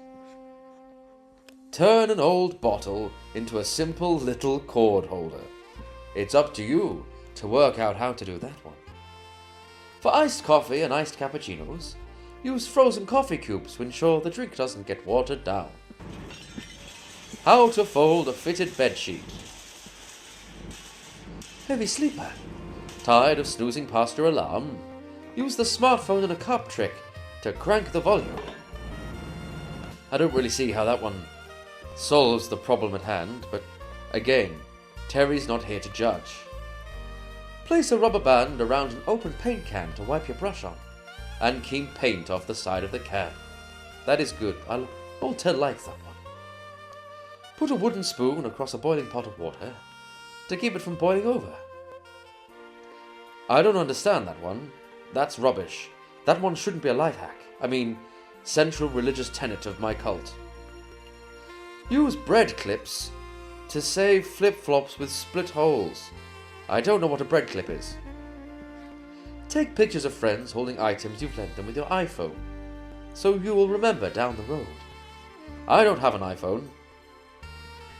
Turn an old bottle into a simple little cord holder. It's up to you to work out how to do that one. For iced coffee and iced cappuccinos, use frozen coffee cubes to ensure the drink doesn't get watered down. How to fold a fitted bedsheet. Heavy sleeper. Tired of snoozing past your alarm? Use the smartphone in a cup trick to crank the volume. I don't really see how that one solves the problem at hand, but again, Terry's not here to judge. Place a rubber band around an open paint can to wipe your brush on, and keep paint off the side of the can. That is good. Old Ted likes that one. Put a wooden spoon across a boiling pot of water to keep it from boiling over. I don't understand that one. That's rubbish. That one shouldn't be a life hack. I mean, central religious tenet of my cult. Use bread clips to save flip-flops with split holes. I don't know what a bread clip is. Take pictures of friends holding items you've lent them with your iPhone, so you will remember down the road. I don't have an iPhone,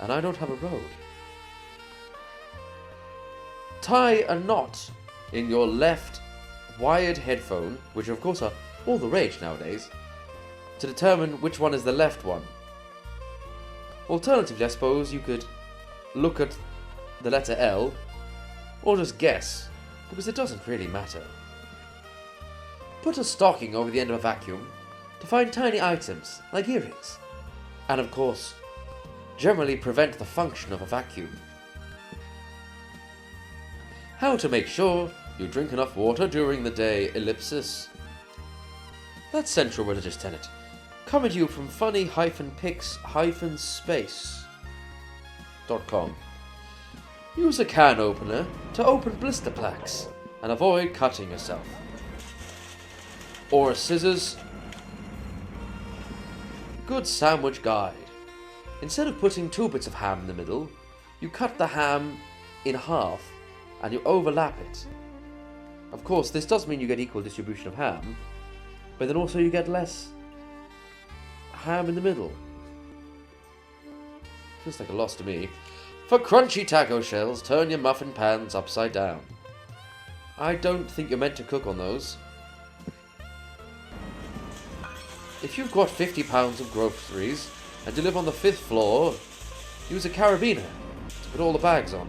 and I don't have a road. Tie a knot in your left wired headphone, which of course are all the rage nowadays, to determine which one is the left one. Alternatively, I suppose you could look at the letter L, or just guess, because it doesn't really matter. Put a stocking over the end of a vacuum to find tiny items, like earrings, and of course, generally prevent the function of a vacuum. How to make sure you drink enough water during the day, ellipsis. That's central religious tenet. Coming to you from funny-pics-space.com. Use a can opener to open blister plaques and avoid cutting yourself. Or scissors. Good sandwich guide. Instead of putting 2 bits of ham in the middle, you cut the ham in half and you overlap it. Of course, this does mean you get equal distribution of ham, but then also you get less ham in the middle. Feels like a loss to me. For crunchy taco shells, turn your muffin pans upside down. I don't think you're meant to cook on those. If you've got 50 pounds of groceries and you live on the 5th floor, use a carabiner to put all the bags on.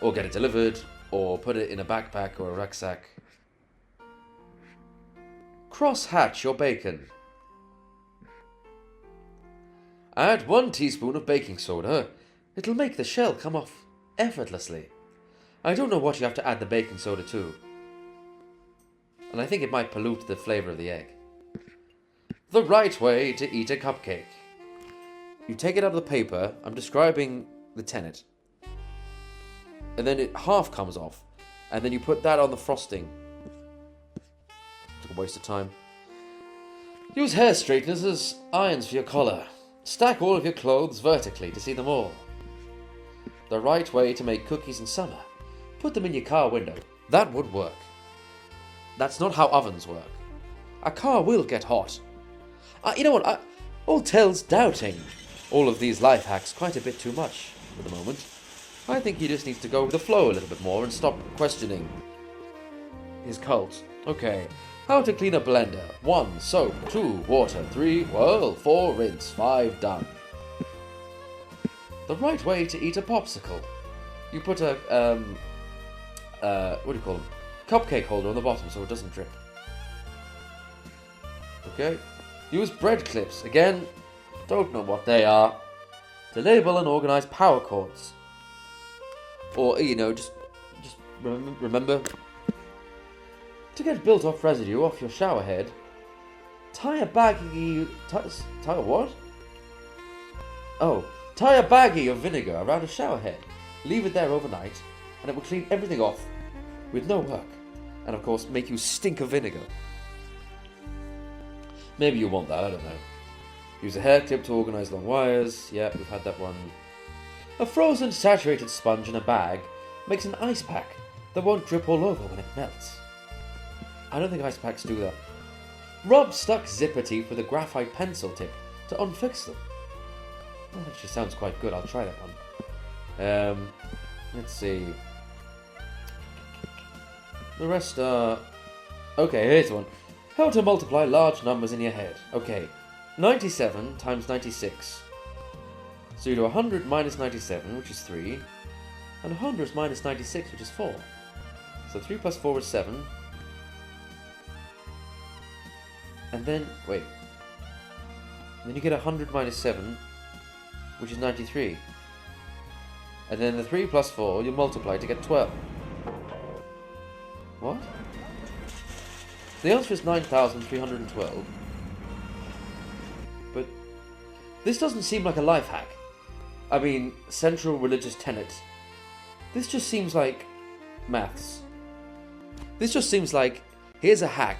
Or get it delivered, or put it in a backpack or a rucksack. Cross-hatch your bacon. Add 1 teaspoon of baking soda. It'll make the shell come off effortlessly. I don't know what you have to add the baking soda to. And I think it might pollute the flavour of the egg. The right way to eat a cupcake. You take it out of the paper. I'm describing the tenet. And then half comes off. And then you put that on the frosting. Took a waste of time. Use hair straighteners as irons for your collar. Stack all of your clothes vertically to see them all. The right way to make cookies in summer. Put them in your car window. That would work. That's not how ovens work. A car will get hot. You know what? Old Tell's doubting all of these life hacks quite a bit too much at the moment. I think he just needs to go with the flow a little bit more and stop questioning his cult. Okay. How to clean a blender. 1. Soap. 2. Water. 3. Whirl. 4. Rinse. 5. Done. The right way to eat a popsicle. You put a, what do you call them? Cupcake holder on the bottom so it doesn't drip. Okay. Use bread clips. Again, don't know what they are. To label and organize power cords. Or, you know, just remember to get built-off residue off your shower head. Tie a baggie... Tie a what? Oh, tie a baggie of vinegar around a shower head. Leave it there overnight, and it will clean everything off with no work. And of course, make you stink of vinegar. Maybe you want that, I don't know. Use a hair clip to organize long wires. Yeah, we've had that one. A frozen saturated sponge in a bag makes an ice pack that won't drip all over when it melts. I don't think ice packs do that. Rub stuck zipper teeth with a graphite pencil tip to unfix them. That actually sounds quite good. I'll try that one. Let's see. The rest are... Okay, here's one. How to multiply large numbers in your head. Okay, 97 times 96. So you do 100 minus 97, which is 3. And 100 minus 96, which is 4. So 3 plus 4 is 7. And then, wait. And then you get 100 minus 7, which is 93. And then the 3 plus 4, you multiply to get 12. What? The answer is 9,312. But this doesn't seem like a life hack. I mean, central religious tenet. This just seems like maths. This just seems like, here's a hack.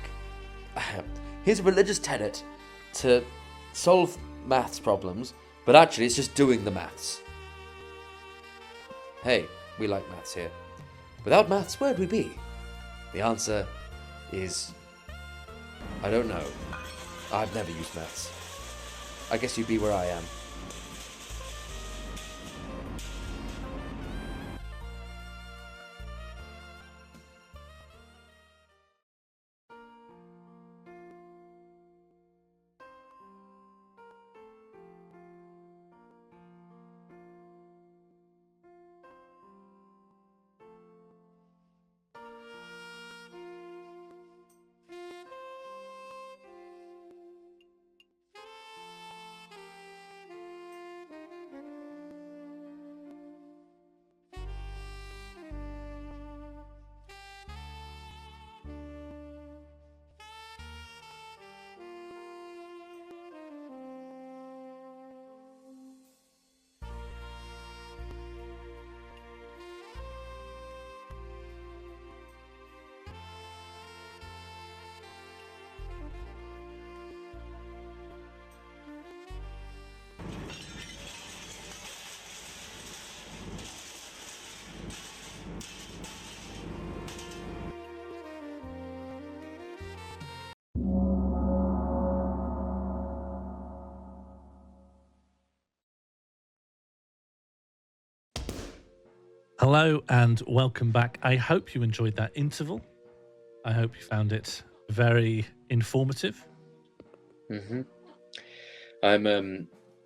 Here's a religious tenet to solve maths problems, but actually it's just doing the maths. Hey, we like maths here. Without maths, where'd we be? The answer is... I don't know. I've never used maths. I guess you'd be where I am. Hello and welcome back. I hope you enjoyed that interval. I hope you found it very informative. Mm-hmm.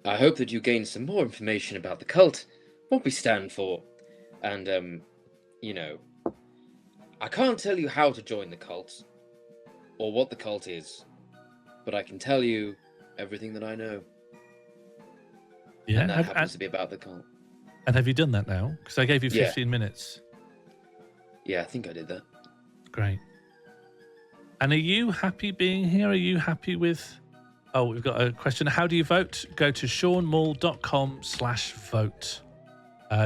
I hope that you gain some more information about the cult, what we stand for, and, you know, I can't tell you how to join the cult, or what the cult is, but I can tell you everything that I know. Yeah, And that happens to be about the cult. And have you done that now? Because I gave you 15 minutes. Yeah, I think I did that. Great. And are you happy being here? Are you happy with... Oh, we've got a question. How do you vote? Go to seanmall.com/vote.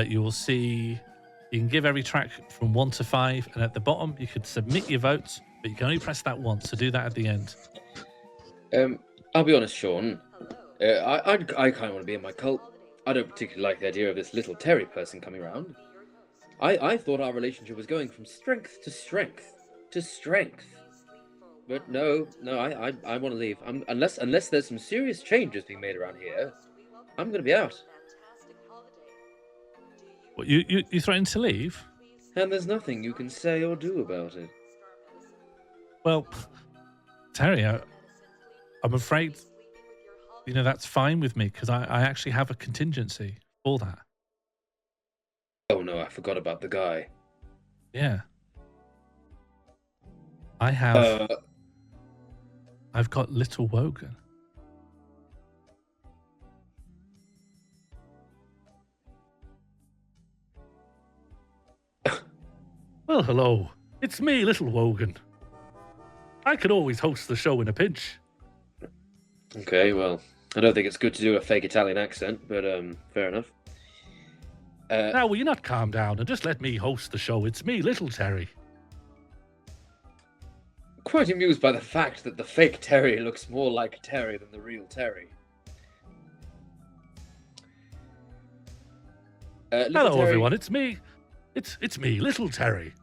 You will see... You can give every track from 1 to 5, and at the bottom you could submit your votes, but you can only press that once, so do that at the end. I'll be honest, Sean. I kind of want to be in my cult. I don't particularly like the idea of this little Terry person coming around. I thought our relationship was going from strength to strength to strength. But no, I want to leave. Unless there's some serious changes being made around here, I'm going to be out. What, you threatened to leave? And there's nothing you can say or do about it. Well, Terry, I'm afraid, you know, that's fine with me because I actually have a contingency for that. Oh no, I forgot about the guy. Yeah. I have... I've got little Wogan. Well, hello. It's me, little Wogan. I can always host the show in a pinch. Okay, well, I don't think it's good to do a fake Italian accent, but fair enough. Now, will you not calm down and just let me host the show? It's me, little Terry. Quite amused by the fact that the fake Terry looks more like Terry than the real Terry. Hello, everyone. It's me. It's me, little Terry.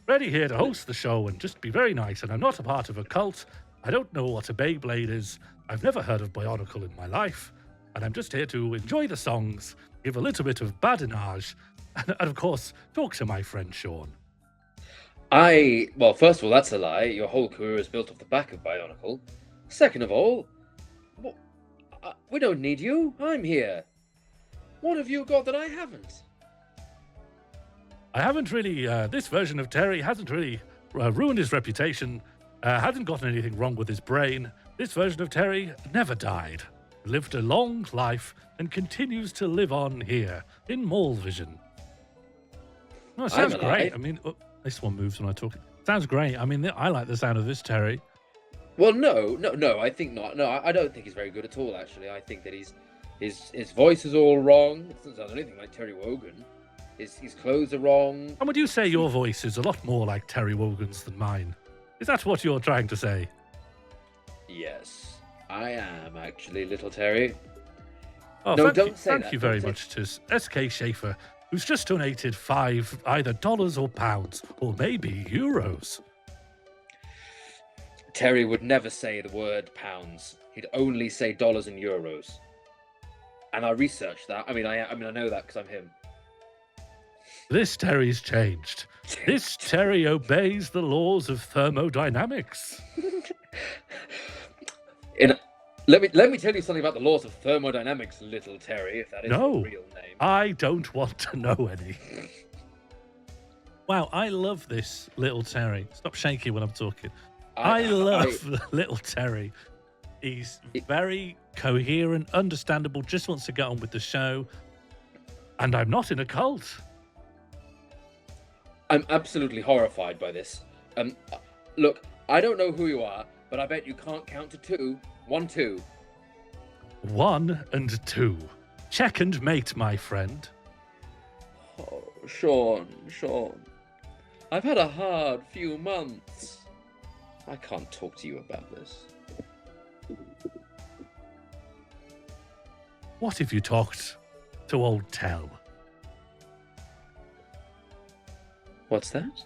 Ready here to host the show and just be very nice. And I'm not a part of a cult. I don't know what a Beyblade is. I've never heard of Bionicle in my life. And I'm just here to enjoy the songs, give a little bit of badinage, and of course, talk to my friend Sean. Well, first of all, that's a lie. Your whole career is built off the back of Bionicle. Second of all, we don't need you. I'm here. What have you got that I haven't? I haven't really, this version of Terry hasn't really ruined his reputation, hasn't gotten anything wrong with his brain. This version of Terry never died, lived a long life, and continues to live on here in Morlvision. No, it sounds great. I mean, this one moves when I talk. Sounds great. I mean, I like the sound of this Terry. Well, no, I think not. No, I don't think he's very good at all, actually. I think that his voice is all wrong. It doesn't sound anything like Terry Wogan. His clothes are wrong. And would you say your voice is a lot more like Terry Wogan's than mine? Is that what you're trying to say? Yes, I am actually, little Terry. Oh, no, don't say that. Thank you very much to SK Schaefer, who's just donated $5, either dollars or pounds, or maybe euros. Terry would never say the word pounds. He'd only say dollars and euros. And I researched that. I mean, I know that because I'm him. This Terry's changed. This Terry obeys the laws of thermodynamics. Let me tell you something about the laws of thermodynamics, little Terry, if that is your real name. I don't want to know any. Wow, I love this little Terry. Stop shaking when I'm talking. I love little Terry. He's very coherent, understandable, just wants to get on with the show. And I'm not in a cult. I'm absolutely horrified by this. Look, I don't know who you are, but I bet you can't count to 2. 1, 2. 1 and 2. Check and mate, my friend. Oh, Sean. I've had a hard few months. I can't talk to you about this. What if you talked to old Tell? What's that?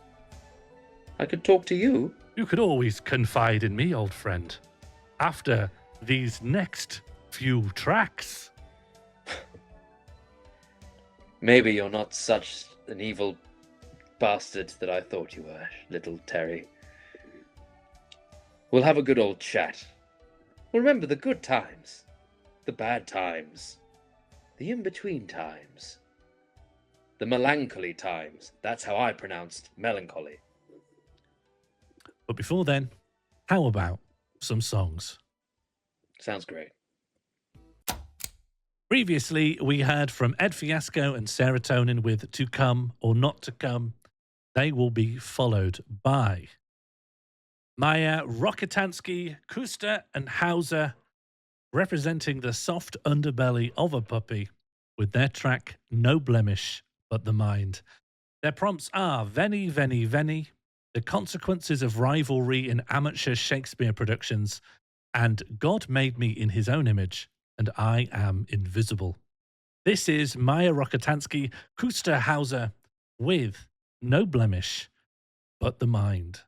I could talk to you. You could always confide in me, old friend. After these next few tracks. Maybe you're not such an evil bastard that I thought you were, little Terry. We'll have a good old chat. Remember the good times, the bad times, the in-between times, the melancholy times. That's how I pronounced melancholy. But before then, how about some songs? Sounds great. Previously, we heard from Ed Fiasco and Sarah Tonin with To Come or Not to Come. They will be followed by Maya Rokitansky, Kuster and Hauser, representing the soft underbelly of a puppy with their track No Blemish But the Mind. Their prompts are Veni, Veni, Veni, The Consequences of Rivalry in Amateur Shakespeare Productions, and God Made Me in His Own Image, and I Am Invisible. This is Maya Rokitansky, Kuster Hauser with No Blemish But the Mind.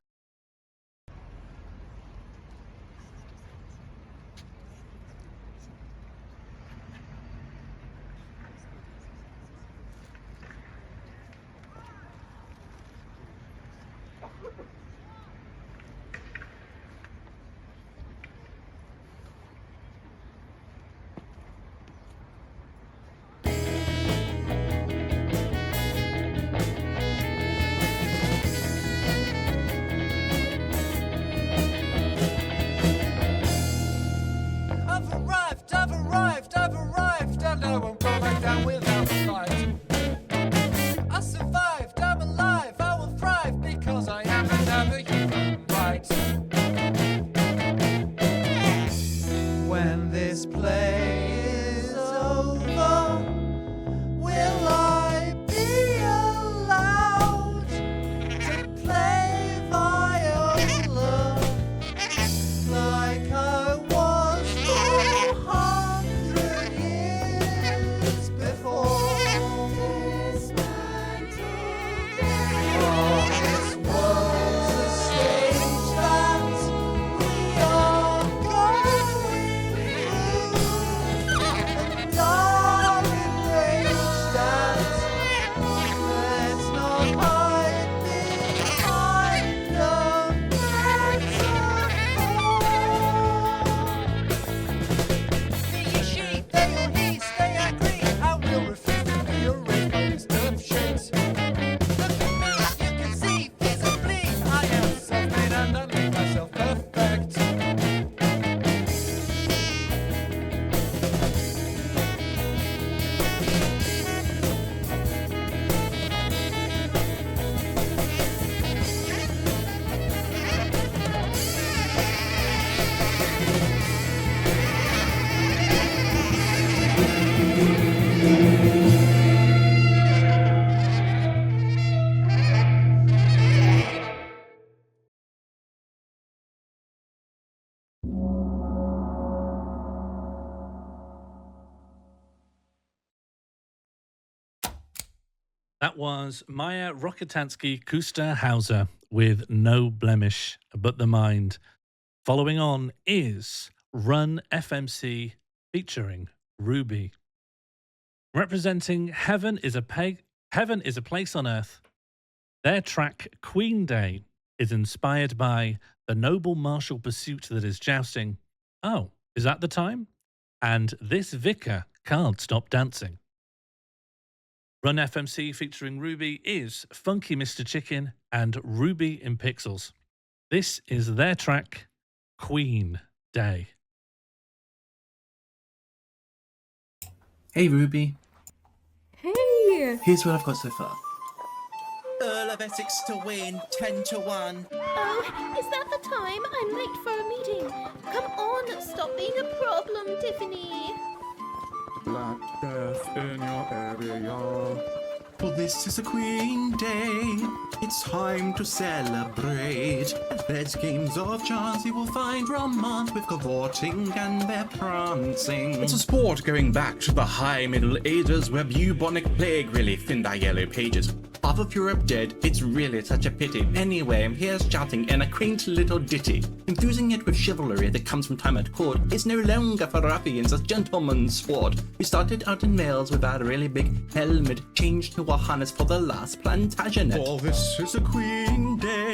I've arrived, and I won't go back down without a fight. I survived, I'm alive, I will thrive, because I am another human right. When this play is over, will I be allowed to play viola like I was 400 years before? Oh, this world's a stage that we are going through, a dark enraged dance. Let's not hide behind the metaphor. Be ye she, they or he, stay angry. I will refuse to be erased by this tough shit. Look at me, you can see visibly I am self-made and I make myself perfect. That was Maya Rokitansky, Kuster Hauser with No Blemish But the Mind. Following on is Run-FMC featuring Ruby. Representing Heaven is a Place on Earth. Their track Queen Day is inspired by the noble martial pursuit that is jousting. Oh, is that the time? And this vicar can't stop dancing. Run-FMC featuring Ruby is Funky Mr. Chicken and Ruby in Pixels. This is their track, Queen Day. Hey Ruby, Hey! here's what I've got so far. Earl of Essex to win, 10-1. Oh, is that the time? I'm late for a meeting. Come on, stop being a problem, Tiffany. Black death in your area. For this is a Queen Day, it's time to celebrate. There's games of chance you will find romance with cavorting and their prancing. It's a sport going back to the high Middle Ages where bubonic plague really thinned our yellow pages. Half of Europe dead, it's really such a pity. Anyway, here's shouting in a quaint little ditty. Infusing it with chivalry that comes from time at court. It's no longer for ruffians, it's gentleman's sport. We started out in males without a really big helmet, changed to a harness for the last Plantagenet. For this is a Queen Day,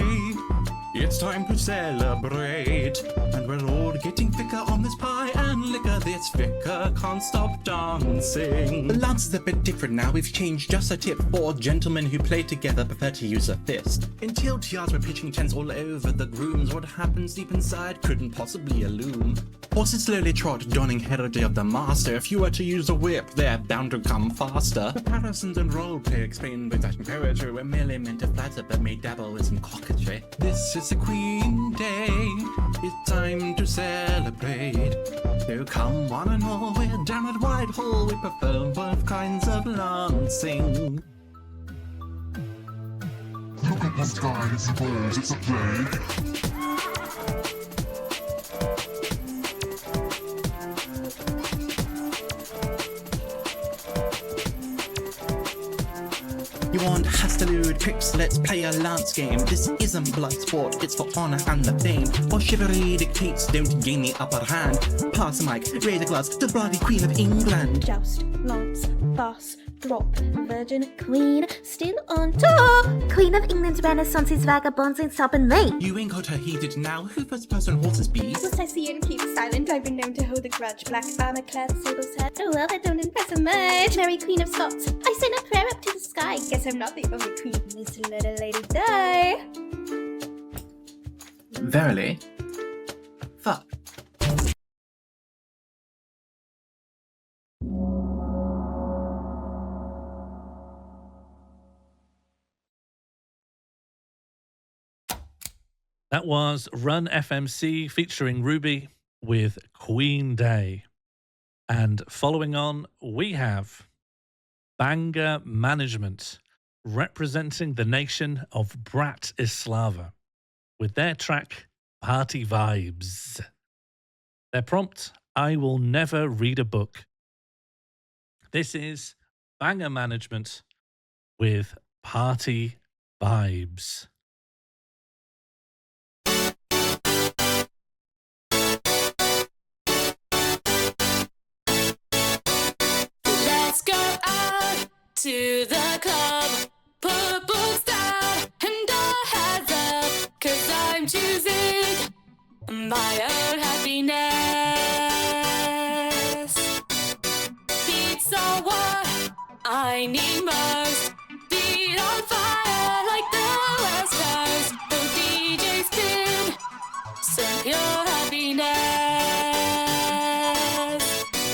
it's time to celebrate. And we're all getting thicker on this pie and liquor. This vicar can't stop dancing. The lance is a bit different now, we've changed just a tip. For gentlemen who play together prefer to use a fist. In tiltyards we're pitching tents all over the grooms. What happens deep inside couldn't possibly illume. Horses slowly trot, donning heraldry of the master. If you were to use a whip, they're bound to come faster. Comparisons and roleplay explained with dashing poetry. We're merely meant to flatter, but may dabble with some coquetry. This is a Queen Day, it's time to celebrate. So come one and all, we're down at Whitehall. We prefer both kinds of lancing. Look at the sky, it's balls, it's a plague. You want Hastelude tricks? Let's play a lance game. This isn't blood sport, it's for honor and the fame. For chivalry dictates, don't gain the upper hand. Pass the mic, raise a glass, the bloody Queen of England. Joust, lance, boss, drop, virgin, queen, still on top. Queen of England's Renaissance's vagabonds in sub and late. You ain't got her heated now, who first person horses be? Must I see and keep silent? I've been known to hold a grudge. Black armor clad sable's head. Oh well, I don't impress her much. Mary Queen of Scots, I send a prayer up to the sky. Guess I'm not the only queen who needs to let a lady die. Verily? Fuck. That was Run-FMC featuring Ruby with Queen Day. And following on, we have Banger Management representing the nation of Bratislava with their track Party Vibes. Their prompt, I will never read a book. This is Banger Management with Party Vibes. Let's go out to the club, put books down and our heads up, 'cause I'm choosing my own happiness. Pizza what I need most, beat on fire like the West Coast. The DJ spin some pure happiness.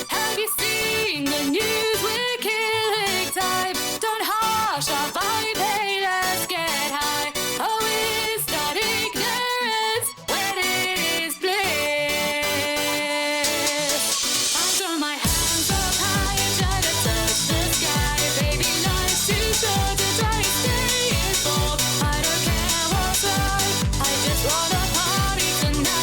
Have you seen the news? We're killing time. Don't harsh our vibe, hey, let's get high. Oh, it's not ignorance when it is bliss. I throw my hands up high and try to touch the sky. Baby, life's too short to try and stay involved. I don't care what's right, I just wanna party tonight.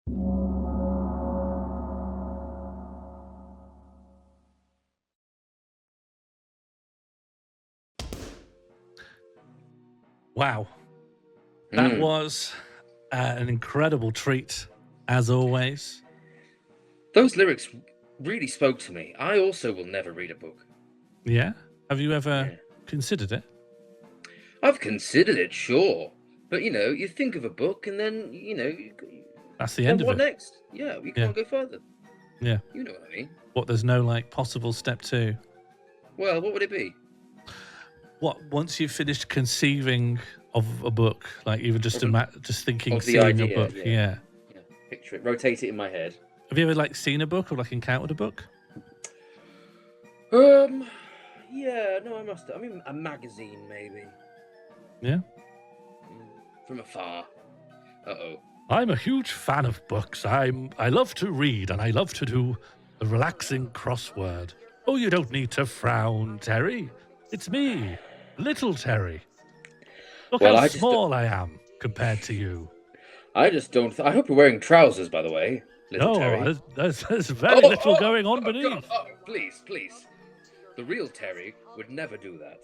Wow. That was an incredible treat, as always. Those lyrics really spoke to me. I also will never read a book. Yeah? Have you ever considered it? I've considered it, sure. But, you think of a book and then, That's the end of what it. What next? Yeah, we can't go further. Yeah. You know what I mean. What, there's no, possible step 2? Well, what would it be? What, once you've finished conceiving of a book, even just just thinking, of the seeing idea, a book, yeah. Picture it, rotate it in my head. Have you ever, seen a book or, encountered a book? Yeah, no, I must. I mean, a magazine, maybe. Yeah? From afar. Uh-oh. I'm a huge fan of books. I love to read, and I love to do a relaxing crossword. Oh, you don't need to frown, Terry. It's me, little Terry. Look how small I am compared to you. I just don't... I hope you're wearing trousers, by the way, little Terry. No, there's very little going on beneath. God, please. The real Terry would never do that.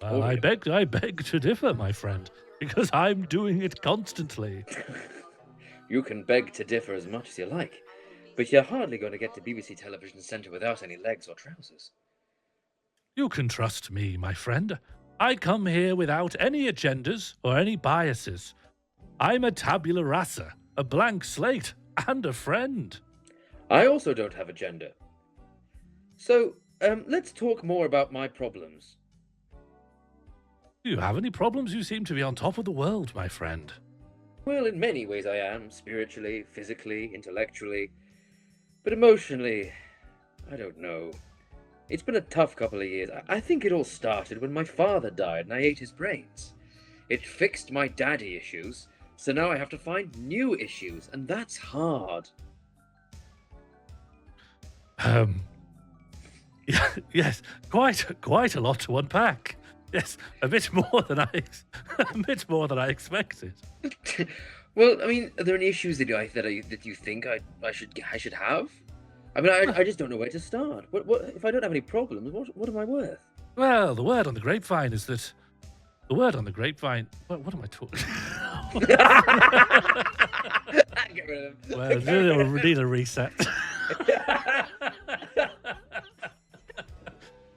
Well, I beg to differ, my friend, because I'm doing it constantly. You can beg to differ as much as you like, but you're hardly going to get to BBC Television Centre without any legs or trousers. You can trust me, my friend. I come here without any agendas or any biases. I'm a tabula rasa, a blank slate, and a friend. I also don't have a gender. So, let's talk more about my problems. Do you have any problems? You seem to be on top of the world, my friend. Well, in many ways I am, spiritually, physically, intellectually. But emotionally, I don't know. It's been a tough couple of years. I think it all started when my father died and I ate his brains. It fixed my daddy issues, so now I have to find new issues, and that's hard. Yes, quite a lot to unpack. Yes, a bit more than I expected. Well, I mean, are there any issues that you think I should have? I mean, I just don't know where to start. What if I don't have any problems? What am I worth? Well, the word on the grapevine is that what am I talking? Get rid of them. Well, we need a reset.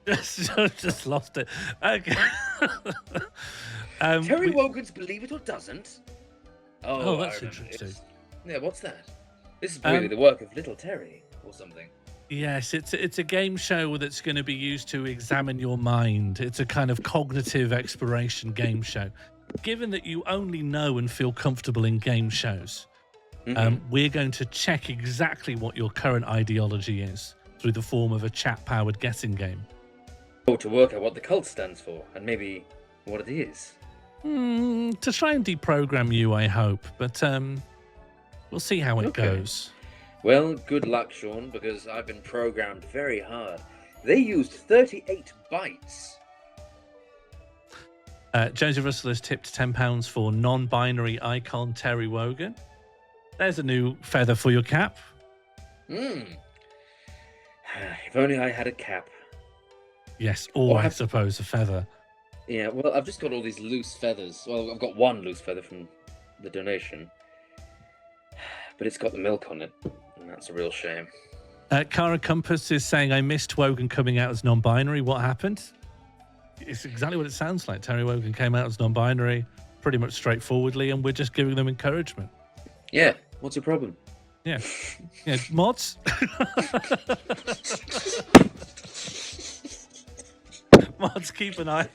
just lost it. Okay. Terry Wogan's Believe It or Doesn't? Oh, that's interesting. Yeah, what's that? This is really the work of little Terry or something. Yes, it's a game show that's going to be used to examine your mind. It's a kind of cognitive exploration game show. Given that you only know and feel comfortable in game shows, we're going to check exactly what your current ideology is through the form of a chat-powered guessing game. Oh, to work out what the cult stands for, and maybe what it is. To try and deprogram you, I hope, but we'll see how it goes. Well, good luck, Sean, because I've been programmed very hard. They used 38 bytes. Jonesy Russell has tipped £10 for non-binary icon Terry Wogan. There's a new feather for your cap. If only I had a cap. Yes, or I suppose a feather. Yeah, well, I've just got all these loose feathers. Well, I've got one loose feather from the donation. But it's got the milk on it, and that's a real shame. Cara Compass is saying, I missed Wogan coming out as non-binary. What happened? It's exactly what it sounds like. Terry Wogan came out as non-binary, pretty much straightforwardly, and we're just giving them encouragement. Yeah, what's your problem? Yeah. Yeah, mods? Mods, keep an eye.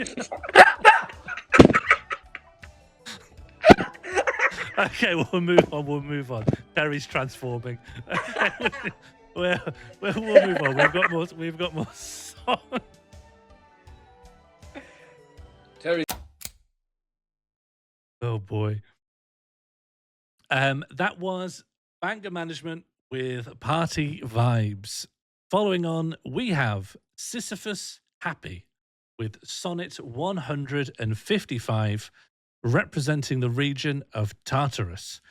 Okay, we'll move on. Terry's transforming. we'll move on. We've got more songs. Terry. Oh boy. That was Banger Management with Party Vibes. Following on, we have Sisyphus Happy with Sonnet 155, representing the region of Tartarus.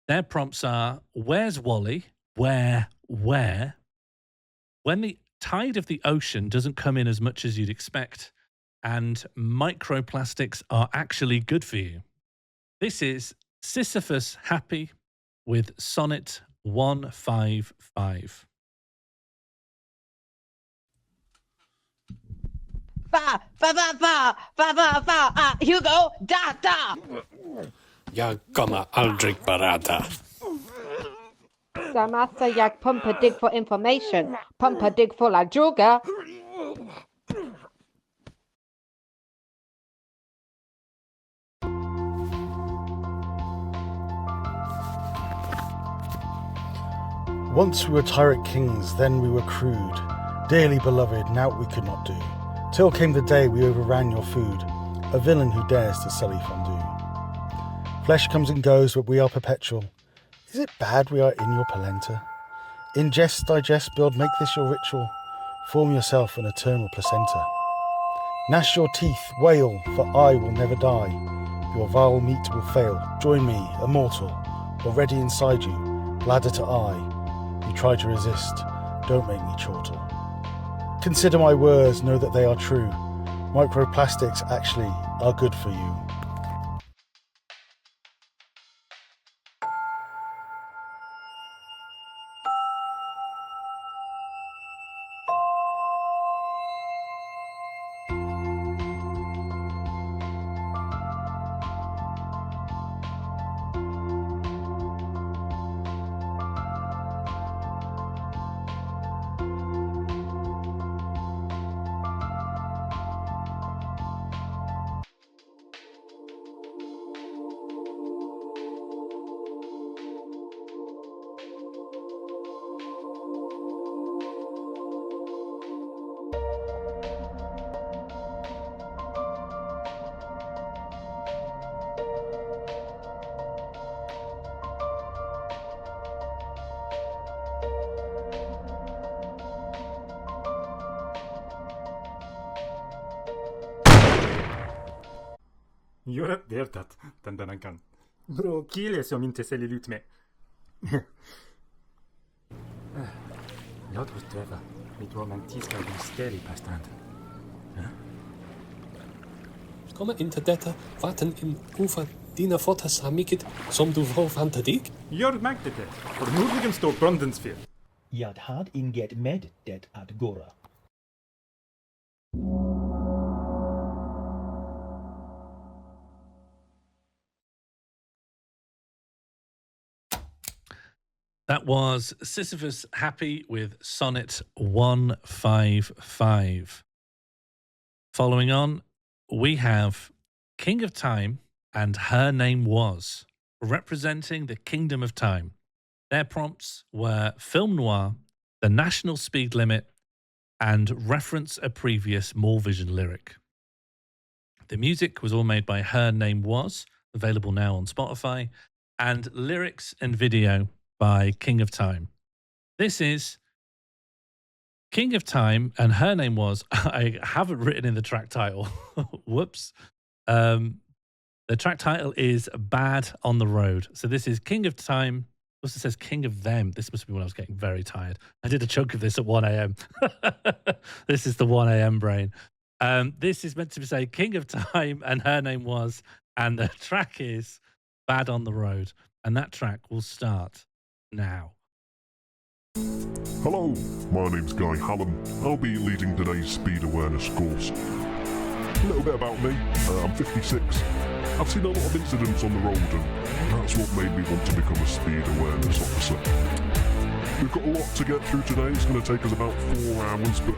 Their prompts are, where's Wally? Where? When the tide of the ocean doesn't come in as much as you'd expect, and microplastics are actually good for you. This is Sisyphus Happy with Sonnet 155. Hugo, da! Jag kommer aldrig berätta. Samassa jag pumpar dig för information. Pumpar dig full av droger. Once we were tyrant kings, then we were crude, dearly beloved, naught we could not do. Till came the day we overran your food, a villain who dares to sully fondue. Flesh comes and goes, but we are perpetual. Is it bad we are in your polenta? Ingest, digest, build, make this your ritual. Form yourself an eternal placenta. Gnash your teeth, wail, for I will never die. Your vile meat will fail. Join me, immortal, already inside you, bladder to eye. You try to resist, don't make me chortle. Consider my words, know that they are true. Microplastics actually are good for you. Gör det den denna gång. Bro, killes om inte säljer ut med. Jag tror träffa mitt romantiska mysterium på stranden. Kommer inte detta vatten in ufer dina fötter så mycket som du förväntar dig? Jag märkte det. Förmodligen står brandens fel. Jag har inget med det att göra. That was Sisyphus Happy with Sonnet 155. Following on, we have King of Time and Her Name Was, representing the Kingdom of Time. Their prompts were film noir, the national speed limit, and reference a previous Morlvision lyric. The music was all made by Her Name Was, available now on Spotify, and lyrics and video by King of Time. This is King of Time, and Her Name Was. I haven't written in the track title. Whoops. The track title is Bad on the Road. So this is King of Time. Also says King of Them. This must be when I was getting very tired. I did a chunk of this at 1 a.m. This is the 1 a.m. brain. This is meant to say King of Time, and Her Name Was, and the track is Bad on the Road. And that track will start now. Hello, my name's Guy Hallam. I'll be leading today's speed awareness course. A little bit about me. I'm 56. I've seen a lot of incidents on the road, and that's what made me want to become a speed awareness officer. We've got a lot to get through today. It's going to take us about 4 hours, but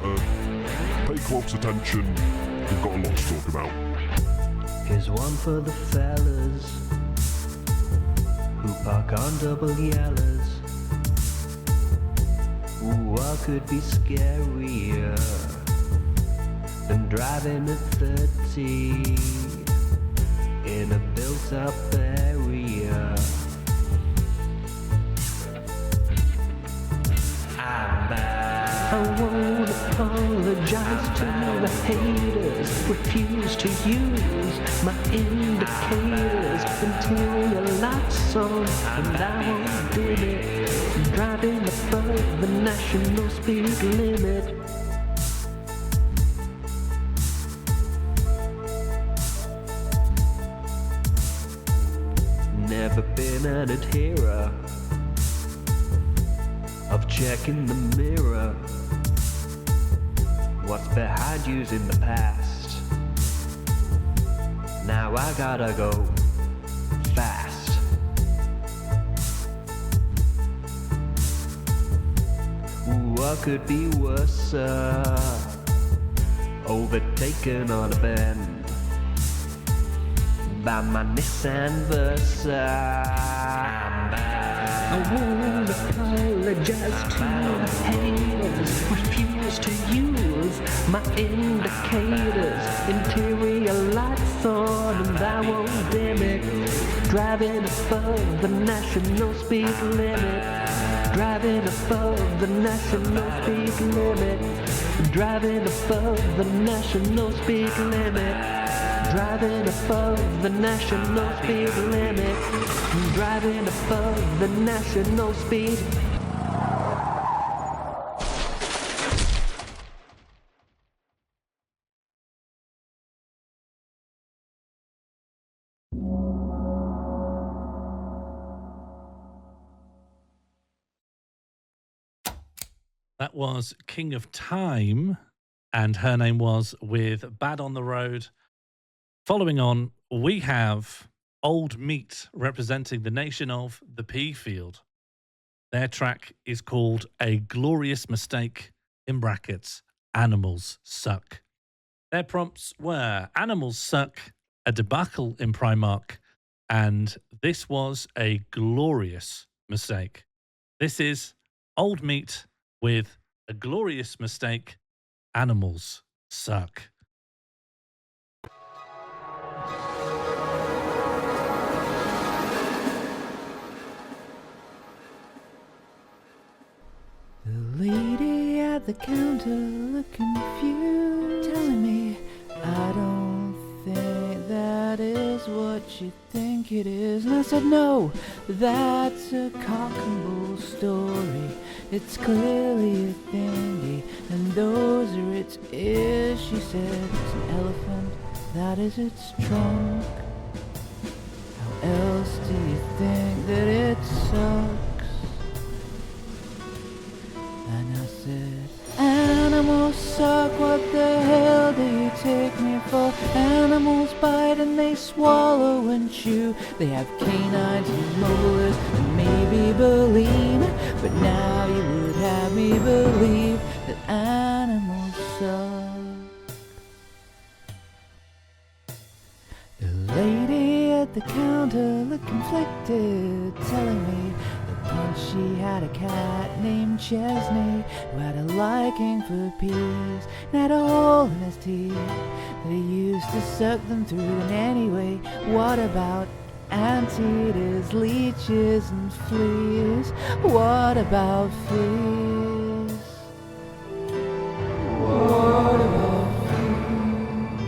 pay close attention. We've got a lot to talk about. Here's one for the fellas who park on double yellows. Ooh, what could be scarier than driving at 30 in a built-up area? I'm bad. I won't apologize to the haters. Refuse to use my indicators until your lights on, and I won't dim it. Driving above the national speed limit. Never been an adherer of checking the mirror. What's behind you's in the past. Now I gotta go fast. What could be worse? Overtaken on a bend by my Nissan Versa. I won't apologize to haters, refuse to use my indicators. Interior lights on and I won't dim it. Driving above the national speed limit. Driving above the national speed limit. Driving above the national speed limit. Driving above the national speed limit. Driving above the national speed. That was King of Time, and her name was with Bad on the Road. Following on, we have Old Meat representing the nation of the pea field. Their track is called A Glorious Mistake, in brackets, Animals Suck. Their prompts were Animals Suck, a debacle in Primarch, and this was a glorious mistake. This is Old Meat with A Glorious Mistake, Animals Suck. The lady at the counter looked confused, telling me I don't think that is what you think it is. And I said no, that's a cock and bull story. It's clearly a thingy, and those are its ears. She said it's an elephant, that is its trunk. How else do you think that it sucks? And I said, animals suck, what the hell do you take me for? Animals bite and they swallow and chew. They have canines and molars and maybe baleen, but now you would have me believe that animals suck. The lady at the counter looked conflicted, telling me once she had a cat named Chesney who had a liking for peas and had a hole in his teeth that he used to suck them through. And anyway, what about anteaters, leeches and fleas? What about fleas? What about fleas?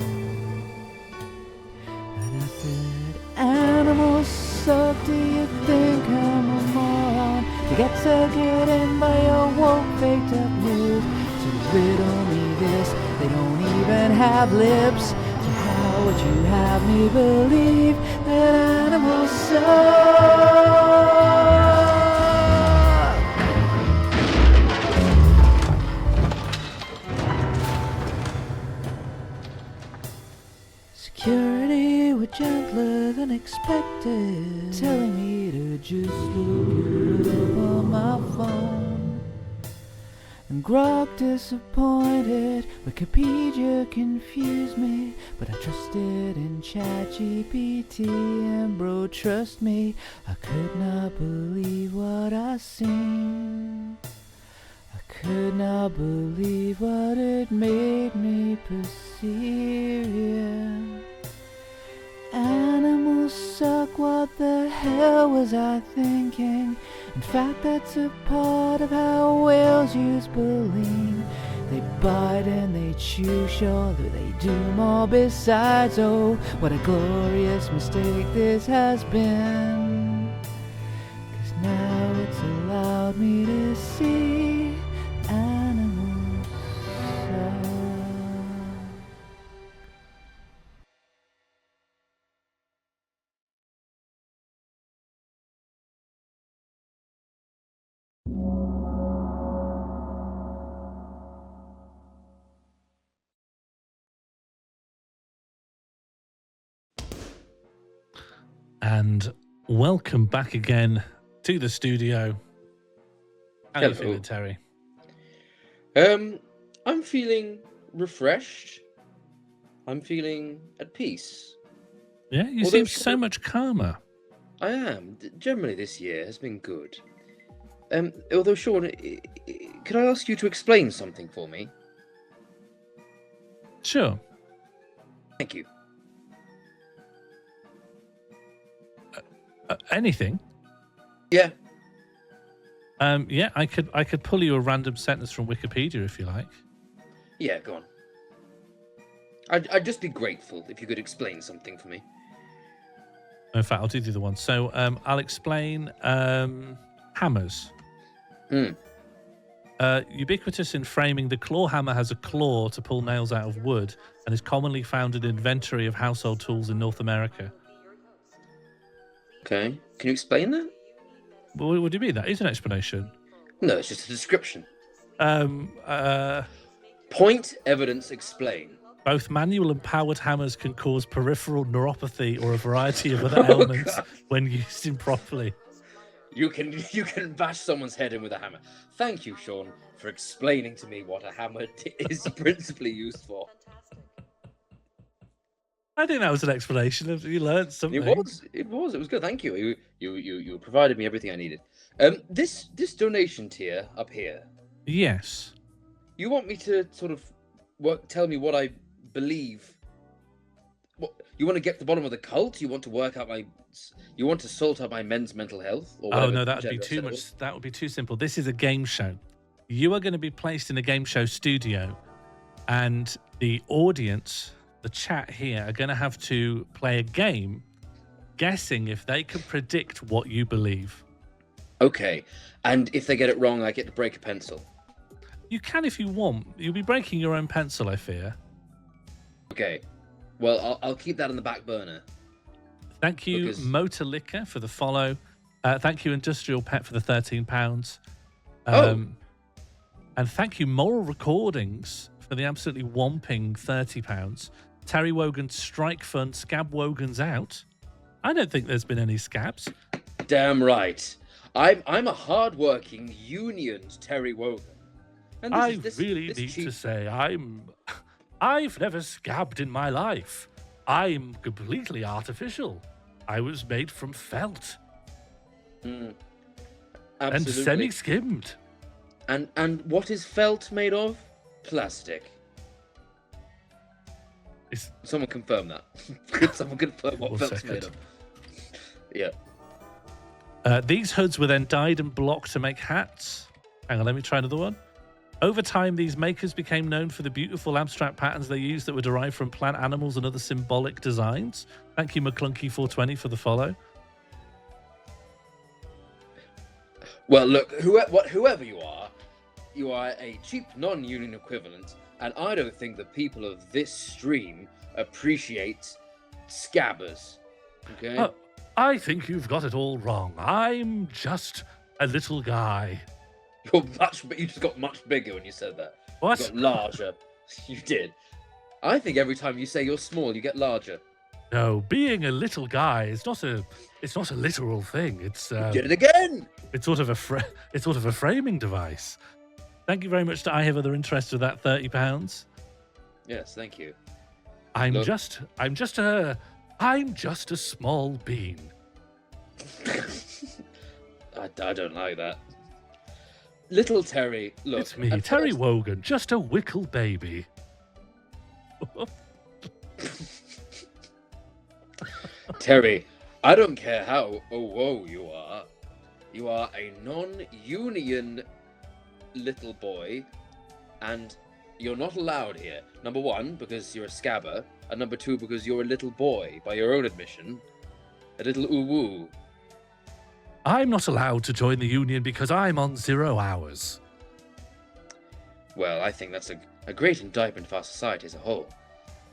And I said, animals suck, do you think I'm a moron to get suckered in by your woke faked up news? So riddle me this, they don't even have lips. So how would you have me believe that animals suck? Security were gentler than expected, telling me to just look it up on my phone. And Grok disappointed, Wikipedia confused me, but I trusted in ChatGPT, and bro, trust me, I could not believe what I seen. I could not believe what it made me perceive, yeah. Animals suck, what the hell was I thinking? In fact, that's a part of how whales use baleen. They bite and they chew, sure that they do more besides. Oh, what a glorious mistake this has been. And welcome back again to the studio. How are you feeling, Terry? I'm feeling refreshed. I'm feeling at peace. Yeah, you seem so much calmer. I am. Generally, this year has been good. Although, Sean, could I ask you to explain something for me? Sure. Thank you. Anything? Yeah. Yeah, I could pull you a random sentence from Wikipedia if you like. Yeah, go on. I'd just be grateful if you could explain something for me. In fact, I'll do the other one. So I'll explain hammers. Ubiquitous in framing, the claw hammer has a claw to pull nails out of wood and is commonly found in inventory of household tools in North America. Okay. Can you explain that? Well, what do you mean? That is an explanation. No, it's just a description. Point, evidence, explain. Both manual and powered hammers can cause peripheral neuropathy or a variety of other ailments when used improperly. You can bash someone's head in with a hammer. Thank you, Sean, for explaining to me what a hammer is principally used for. I think that was an explanation. You learned something. It was good. Thank you. You provided me everything I needed. This donation tier up here. Yes. You want me to sort of tell me what I believe? What you want to get to the bottom of the cult? You want to work out you want to sort out my men's mental health? Or oh no, that would be too much. That would be too simple. This is a game show. You are going to be placed in a game show studio, and the audience, the chat here, are going to have to play a game, guessing if they can predict what you believe. Okay, and if they get it wrong, I get to break a pencil. You can if you want. You'll be breaking your own pencil, I fear. Okay. Well, I'll keep that on the back burner. Thank you, Motor Liquor, for the follow. Thank you, Industrial Pet, for the £13. And thank you, Moral Recordings, for the absolutely whomping £30. Terry Wogan, Strike Fund, Scab Wogan's out. I don't think there's been any scabs. Damn right. I'm a hard-working, unioned Terry Wogan. And I really need to say I've never scabbed in my life. I'm completely artificial. I was made from felt. And semi-skimmed. And what is felt made of? Plastic. Someone confirm that. Could someone confirm what felt's made of? Yeah. These hoods were then dyed and blocked to make hats. Hang on, let me try another one. Over time, these makers became known for the beautiful abstract patterns they used that were derived from plant animals and other symbolic designs. Thank you, McClunky420, for the follow. Well, look, whoever you are a cheap non-union equivalent, and I don't think the people of this stream appreciate scabbers. Okay? I think you've got it all wrong. I'm just a little guy. You just got much bigger when you said that. What? You got larger. You did. I think every time you say you're small, you get larger. No, being a little guy is not a literal thing. It's you did it again. It's sort of a framing device. Thank you very much to I Have Other Interests with that £30. Yes, thank you. I'm just a small bean. I don't like that. Little Terry, look. It's me, Terry Wogan, just a wickle baby. Terry, I don't care how you are. You are a non-union little boy, and you're not allowed here. Number one, because you're a scabber, and number two, because you're a little boy, by your own admission. A little uwu. I'm not allowed to join the union because I'm on 0 hours. Well, I think that's a great indictment for our society as a whole.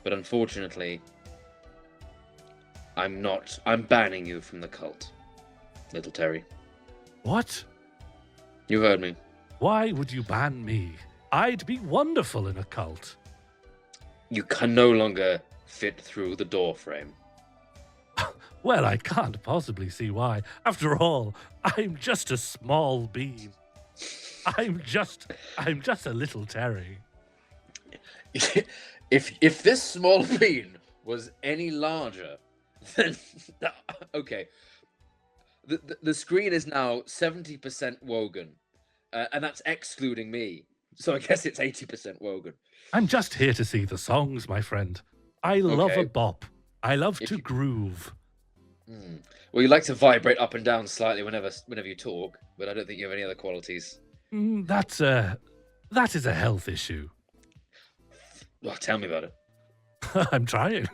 But unfortunately, I'm banning you from the cult, little Terry. What? You heard me. Why would you ban me? I'd be wonderful in a cult. You can no longer fit through the door frame. Well, I can't possibly see why. After all, I'm just a small bean. I'm just a little Terry. If this small bean was any larger, then okay. The screen is now 70% Wogan, and that's excluding me. So I guess it's 80% Wogan. I'm just here to see the songs, my friend. I love a bop. I love to groove. Well, you like to vibrate up and down slightly whenever you talk, but I don't think you have any other qualities. That is a health issue. Well, tell me about it. I'm trying.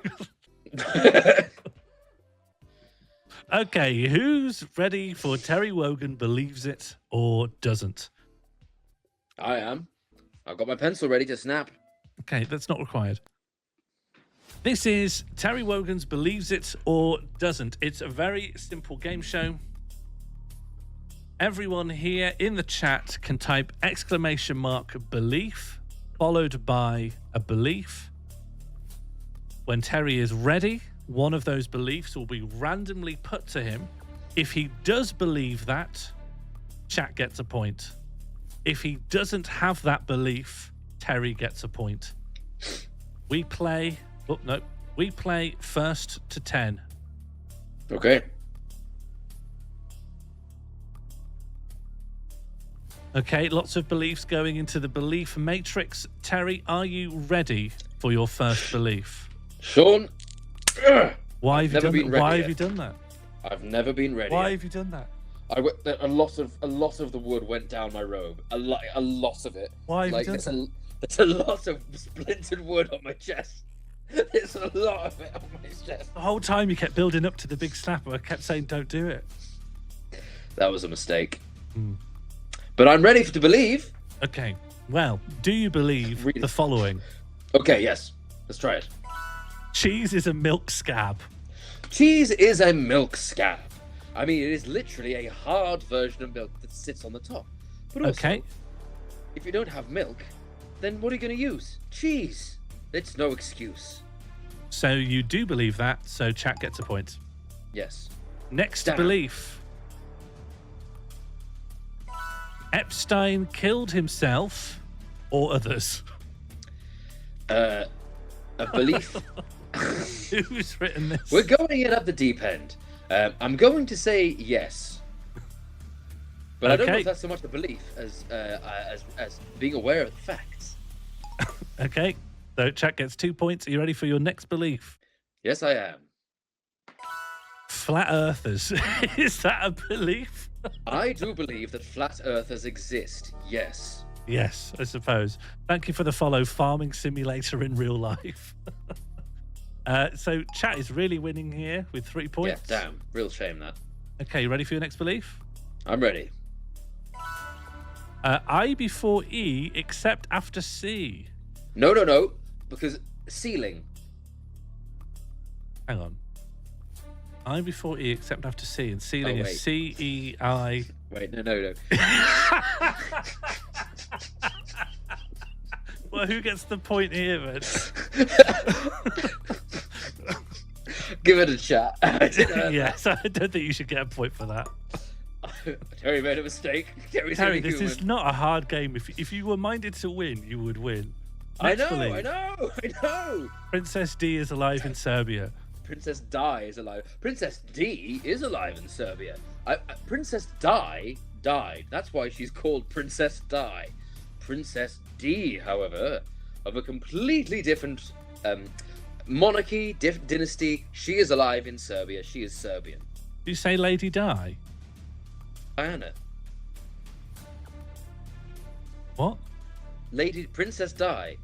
Okay, who's ready for Terry Wogan believes it or doesn't? I am. I've got my pencil ready to snap. Okay, that's not required. This is Terry Wogan's Believes It or Doesn't. It's a very simple game show. Everyone here in the chat can type !belief followed by a belief. When Terry is ready, one of those beliefs will be randomly put to him. If he does believe that, chat gets a point. If he doesn't have that belief, Terry gets a point. We play first to 10. Okay. Okay, lots of beliefs going into the belief matrix. Terry, are you ready for your first belief? Sean, why have you done that? I've never been ready. Why yet. have you done that? A lot of the wood went down my robe. A lot of it. Why have you done that? There's a lot of splintered wood on my chest. There's a lot of it on my chest. The whole time you kept building up to the big snapper. I kept saying, don't do it. That was a mistake. But I'm ready to believe. Okay. Well, do you believe the following? Okay, yes. Let's try it. Cheese is a milk scab. Cheese is a milk scab. I mean, it is literally a hard version of milk that sits on the top. But also, if you don't have milk, then what are you going to use? Cheese. It's no excuse. So you do believe that, so chat gets a point. Yes. Next belief. Epstein killed himself or others? A belief. Who's written this? We're going in at the deep end. I'm going to say yes. But I don't know if that's so much a belief as being aware of the facts. Okay. So chat gets 2 points. Are you ready for your next belief? Yes, I am. Flat earthers. Is that a belief? I do believe that flat earthers exist. Yes. Yes, I suppose. Thank you for the follow. Farming simulator in real life. So chat is really winning here with 3 points. Yeah, damn. Real shame that. Okay, you ready for your next belief? I'm ready. I before E except after C. No. Because ceiling. Hang on. I before E except after C, and ceiling is C-E-I. Wait, no. Well, who gets the point here, man? Give it a shot. Yes, I don't think you should get a point for that. Terry made a mistake. Terry, this is not a hard game. If you were minded to win, you would win. I know. Princess D is alive in Serbia. Princess Di is alive. Princess D is alive in Serbia. Princess Di died. That's why she's called Princess Di. Princess D, however, of a completely different monarchy, dynasty. She is alive in Serbia. She is Serbian. Do you say Lady Di? Diana. What? Princess Di.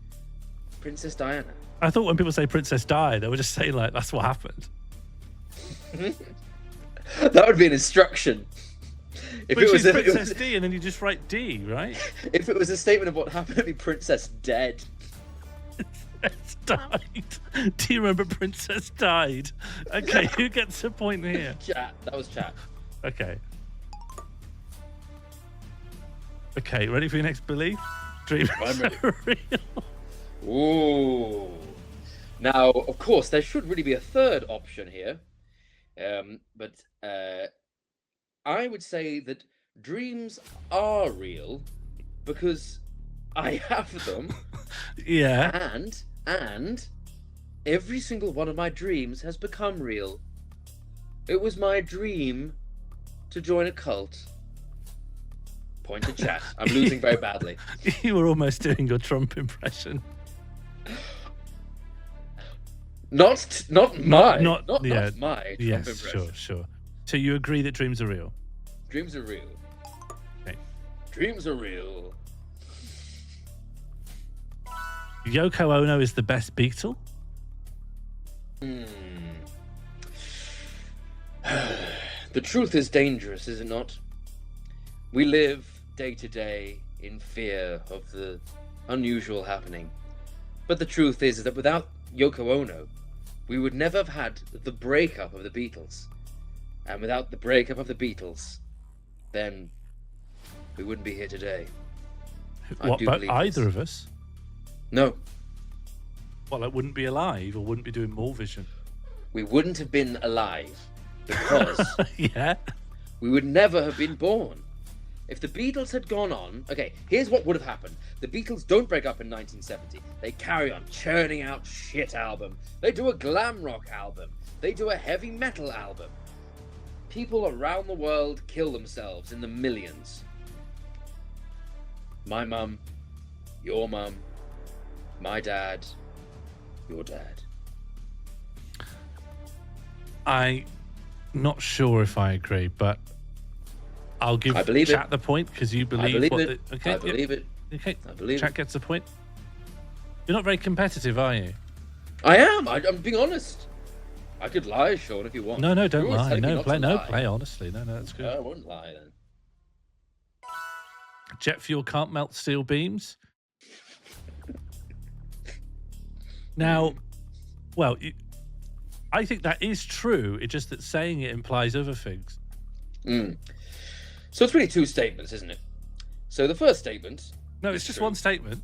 Princess Diana. I thought when people say Princess Di, they would just say, like, that's what happened. That would be an instruction. But she's Princess D, and then you just write D, right? If it was a statement of what happened, it'd be Princess Dead. Princess died. Do you remember Princess Died? Okay, who gets a point here? Chat. That was chat. Okay. Okay, ready for your next belief? Dreams I'm ready. are real. Ooh. Now, of course, there should really be a third option here. But I would say that dreams are real because I have them. Yeah. And every single one of my dreams has become real. It was my dream to join a cult. Point to chat. I'm losing very badly. You were almost doing your Trump impression. Not my Not Trump Yes, impression. sure. So you agree that dreams are real? Dreams are real. Okay. Dreams are real. Yoko Ono is the best Beatle? The truth is dangerous, is it not? We live day to day in fear of the unusual happening. But the truth is that without Yoko Ono, we would never have had the breakup of the Beatles. And without the breakup of the Beatles, then we wouldn't be here today. What about either of us? No. Well, I wouldn't be alive or wouldn't be doing Morlvision. We wouldn't have been alive because Yeah. we would never have been born. If the Beatles had gone on... Okay, here's what would have happened. The Beatles don't break up in 1970. They carry on churning out shit album. They do a glam rock album. They do a heavy metal album. People around the world kill themselves in the millions. My mum, your mum, my dad, your dad. I'm not sure if I agree, but I'll give I believe chat it. the point because you believe, I believe what it. Okay, I believe it. Okay, I believe chat it. gets the point. You're not very competitive, are you? I am. I'm being honest. I could lie, Sean, if you want. No, don't You're always lie. telling me No, not play, to no, lie. play honestly. No, that's good. I won't lie then. Jet fuel can't melt steel beams. Now, well, I think that is true. It's just that saying it implies other things. So it's really two statements, isn't it? So the first statement. No, is it's just true. one statement.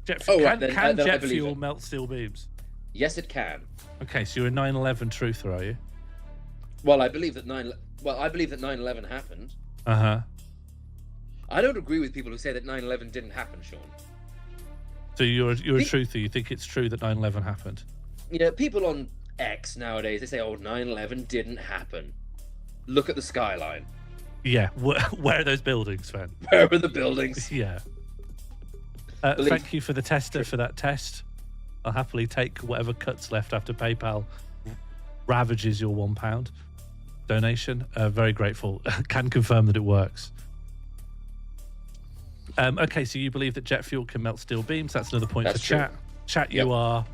Jet Oh, fuel, right, then I jet believe fuel it. melt steel beams? Yes, it can. Okay, so you're a 9/11 truther, are you? Well, I believe that 9/11 happened. Uh-huh. I don't agree with people who say that 9/11 didn't happen, Sean. So you're a truther. You think it's true that 9/11 happened? Yeah, people on X nowadays, they say, "Oh, 9/11 didn't happen. Look at the skyline. Yeah. Where are those buildings, man? Where are the buildings?" Yeah. Thank you for the tester for that test. I'll happily take whatever cuts left after PayPal ravages your £1 donation. Very grateful. Can confirm that it works. Okay, so you believe that jet fuel can melt steel beams. That's another point That's for true. chat. Chat, you are...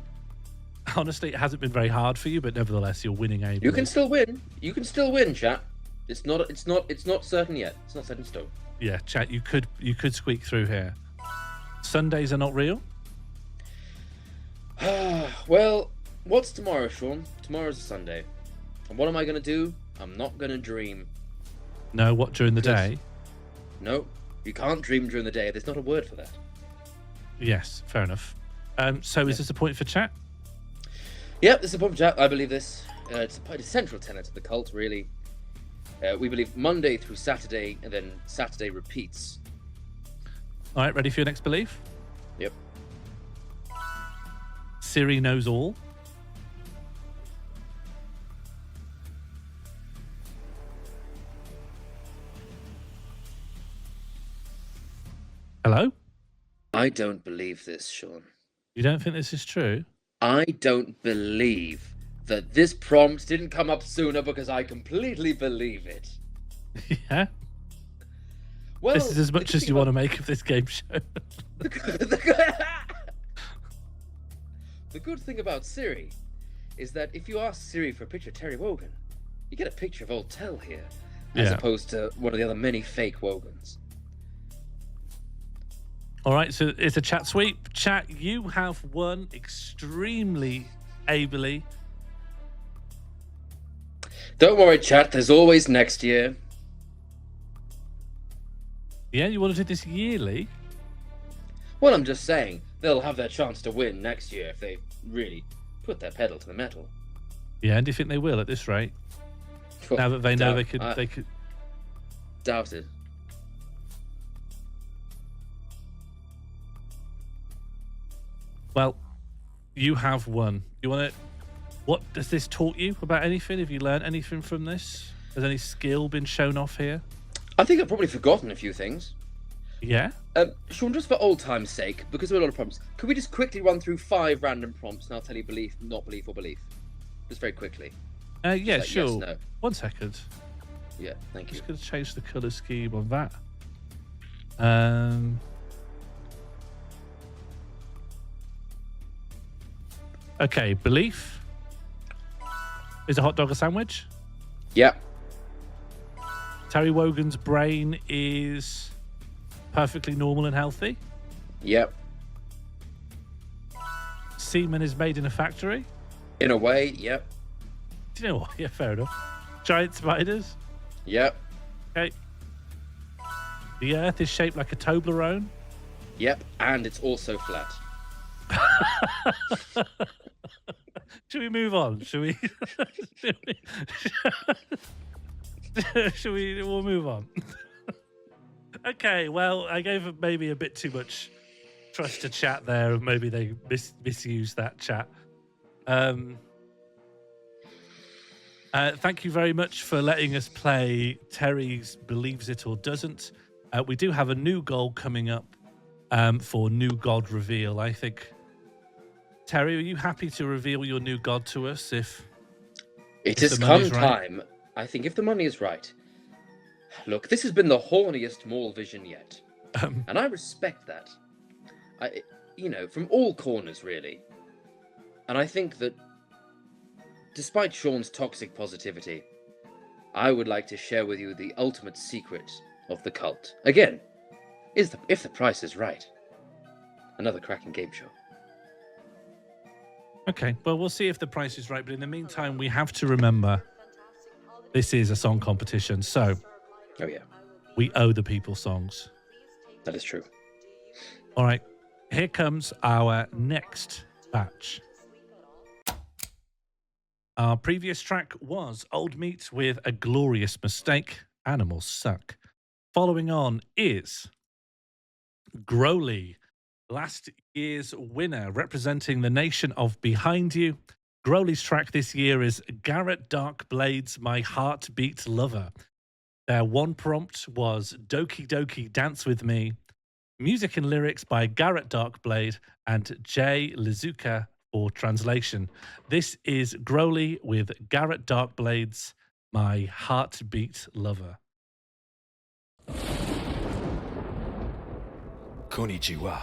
Honestly, it hasn't been very hard for you, but nevertheless, you're winning ably. You can still win. You can still win, chat. It's not certain yet. It's not set in stone. Yeah, chat, you could squeak through here. Sundays are not real? Well, what's tomorrow, Sean? Tomorrow's a Sunday. And what am I going to do? I'm not going to dream. No, what, during the day? No, you can't dream during the day. There's not a word for that. Yes, fair enough. So is this a point for chat? Yep, this is a point for chat. I believe this. It's a central tenet of the cult, really. We believe Monday through Saturday, and then Saturday repeats. All right, ready for your next belief? Yep. Siri knows all. Hello? I don't believe this, Sean. You don't think this is true? I don't believe that this prompt didn't come up sooner because I completely believe it. Yeah? Well, this is as much as you want to make of this game show. The good thing about Siri is that if you ask Siri for a picture of Terry Wogan, you get a picture of old Tell here, as Yeah. opposed to one of the other many fake Wogans. All right, so it's a chat sweep. Chat, you have won extremely ably. Don't worry, chat. There's always next year. Yeah, you want to do this yearly? Well, I'm just saying, they'll have their chance to win next year if they really put their pedal to the metal. Yeah, and do you think they will at this rate? Well, Now that they know doubt- they could. Doubt it. Well, you have won. You want to? What does this taught you about anything? Have you learned anything from this? Has any skill been shown off here? I think I've probably forgotten a few things. Yeah. Sean, just for old time's sake, because there are a lot of prompts, could we just quickly run through 5 random prompts and I'll tell you belief, not belief, or belief? Just very quickly. Yeah, Like sure. yes, no. 1 second. Yeah, thank you. Just going to change the colour scheme on that. Okay, belief. Is a hot dog a sandwich? Yeah. Terry Wogan's brain is perfectly normal and healthy? Yep. Semen is made in a factory? In a way, yep. Do you know what? Yeah, fair enough. Giant spiders? Yep. Okay. The Earth is shaped like a Toblerone? Yep, and it's also flat. Should we move on? Should we? Should we? We'll move on. Okay, well, I gave them maybe a bit too much trust to chat there. Maybe they misused that chat. Thank you very much for letting us play Terry's Believes It or Doesn't. We do have a new goal coming up for New God Reveal. I think, Terry, are you happy to reveal your new god to us if It if has the come money's right? time, I think, if the money is right. Look, this has been the horniest Morlvision yet. And I respect that. From all corners, really. And I think that, despite Sean's toxic positivity, I would like to share with you the ultimate secret of the cult. Again, if the price is right. Another cracking game show. Okay, well, we'll see if the price is right. But in the meantime, we have to remember this is a song competition. So, oh yeah, we owe the people songs. That is true. All right, here comes our next batch. Our previous track was Old Meat with A Glorious Mistake, Animals Suck. Following on is Growly, last year's winner, representing the nation of Behind You. Growly's track this year is Garrett Darkblade's My Heartbeat Lover. Their one prompt was Doki Doki Dance With Me. Music and lyrics by Garrett Darkblade and Jay Lizuka for translation. This is Growly with Garrett Darkblade's My Heartbeat Lover. Konnichiwa.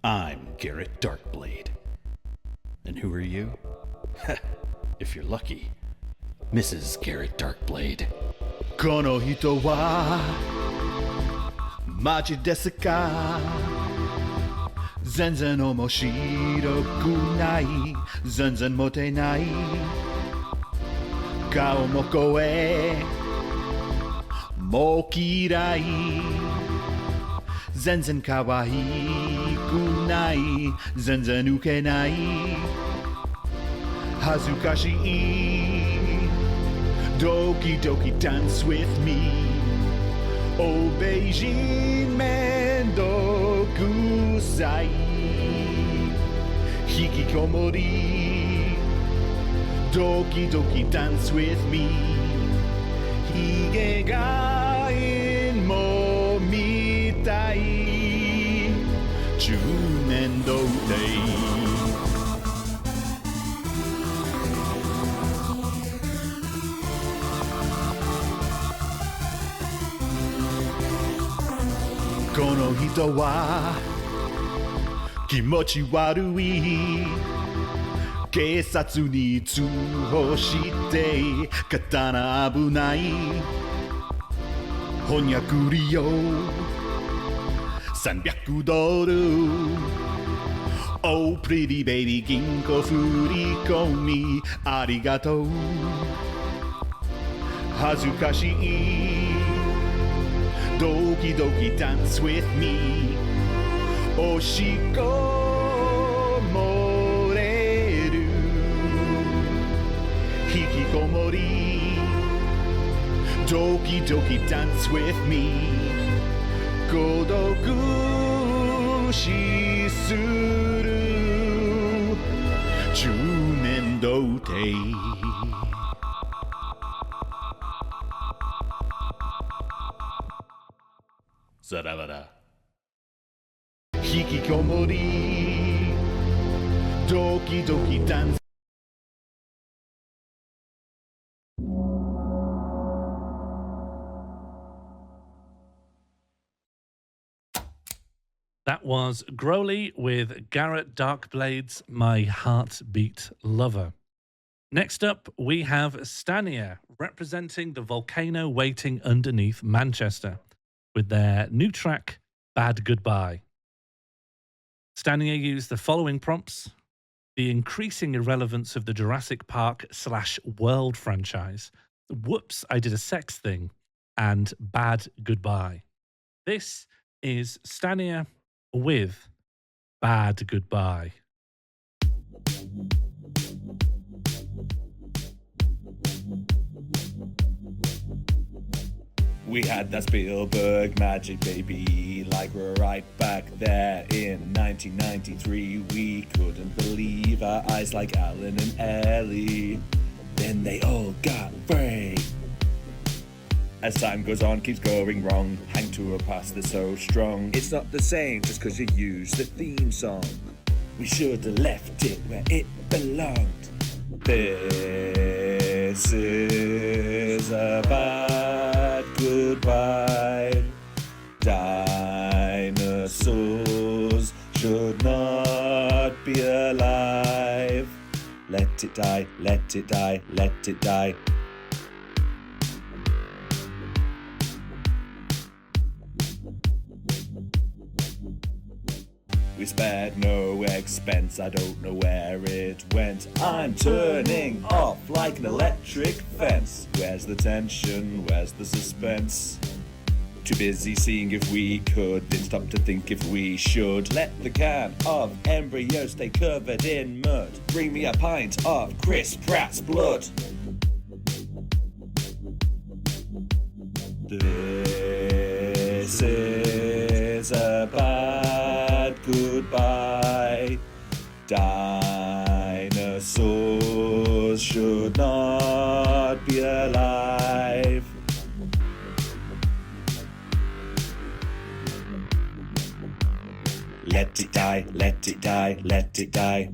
I'm Garrett Darkblade. And who are you? If you're lucky, Mrs. Garrett Darkblade. Kono hito wa machi desu ka? Zenzen omoshiroku nai, zenzen motenai. Kao mo koe mo kirai. Zenzen kawaiiku nai, zenzen ukenai. Hazukashi. Doki Doki dance with me. Oh Beijing Mendokusai. Hikikomori. Doki Doki dance with me. Hige ga in mo mitai. Chunen dotei. Kono hito wa kimochi warui. Keisatsu ni tsuho shite katana abunai. Honyaku ryo 300 ドル Oh pretty baby 銀行振り込みありがとう恥ずかしい Doki doki dance with me. Oshikomoreru. Hikikomori. Doki doki dance with me. Godoku shisuru. Junen dote. Zadavada. Hikikomori. Doki doki dance. That was Growly with Garrett Darkblade's My Heartbeat Lover. Next up, we have Stania representing the volcano waiting underneath Manchester with their new track, Bad Goodbye. Stania used the following prompts: the increasing irrelevance of the Jurassic Park / World franchise, whoops, I did a sex thing, and Bad Goodbye. This is Stania with Bad Goodbye. We had that Spielberg magic, baby, like we're right back there in 1993. We couldn't believe our eyes like Alan and Ellie. Then they all got free. As time goes on, keeps going wrong. Hang to a past that's so strong. It's not the same just because you use the theme song. We should have left it where it belonged. This is a bad goodbye. Dinosaurs should not be alive. Let it die, let it die, let it die. We spared no expense, I don't know where it went. I'm turning off like an electric fence. Where's the tension, where's the suspense? Too busy seeing if we could, didn't stop to think if we should. Let the can of embryo stay covered in mud. Bring me a pint of Chris Pratt's blood. This is a bad goodbye. Dinosaurs should not be alive. Let it die, let it die, let it die.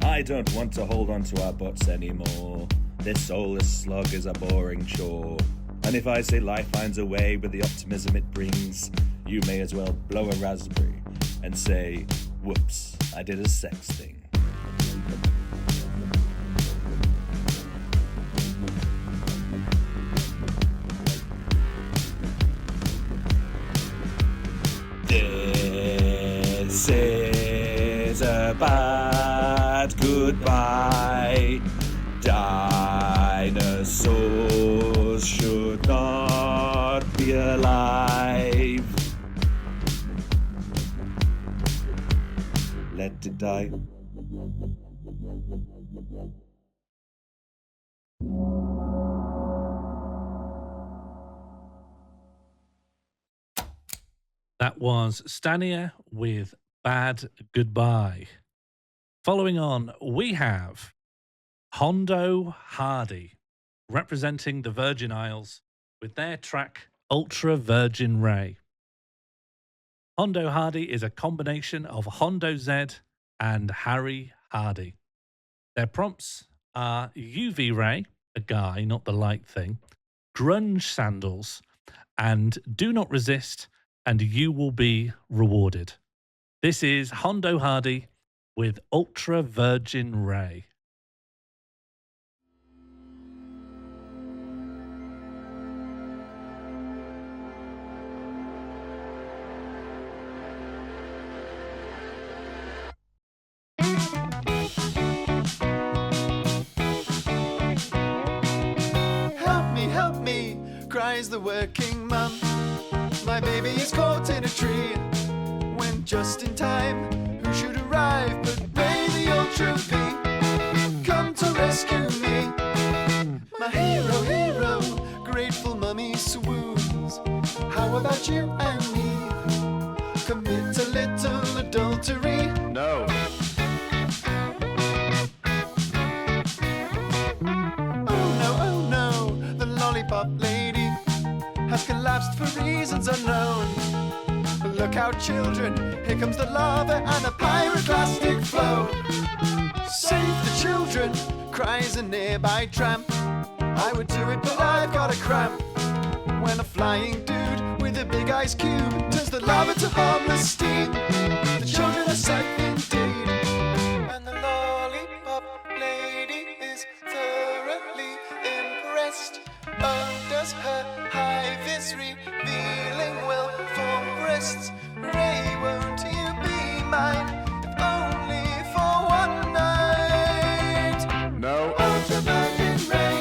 I don't want to hold on to our butts anymore. This soulless slug is a boring chore. And if I say life finds a way with the optimism it brings, you may as well blow a raspberry and say, whoops, I did a sex thing. This is a bad goodbye. Dinosaurs should not be alive. Let it die. That was Stania with Bad Goodbye. Following on, we have Hondo Hardy representing the Virgin Isles with their track Ultra Virgin Ray. Hondo Hardy is a combination of Hondo Z and Harry Hardy. Their prompts are UV Ray, a guy, not the light thing, grunge sandals, and do not resist, and you will be rewarded. This is Hondo Hardy with Ultra Virgin Ray. cries the working mum. My baby is caught in a tree. When just in time, who should arrive but Ray the Ultra V? Come to rescue me. My hero, hero, grateful mummy swoons. How about you and me? Commit a little adultery? No. Oh no, the lollipop lady has collapsed for reasons unknown. Look out, children, here comes the lava and a pyroclastic flow. Save the children, cries a nearby tramp. I would do it, but I've got a cramp. When a flying dude with a big ice cube turns the lava to harmless steam, the children are safe indeed. And the lollipop lady is thoroughly impressed. Oh, does her hive is revealing well-formed breasts. Ray, won't you be mine, if only for one night? No. Ultra Virgin Ray,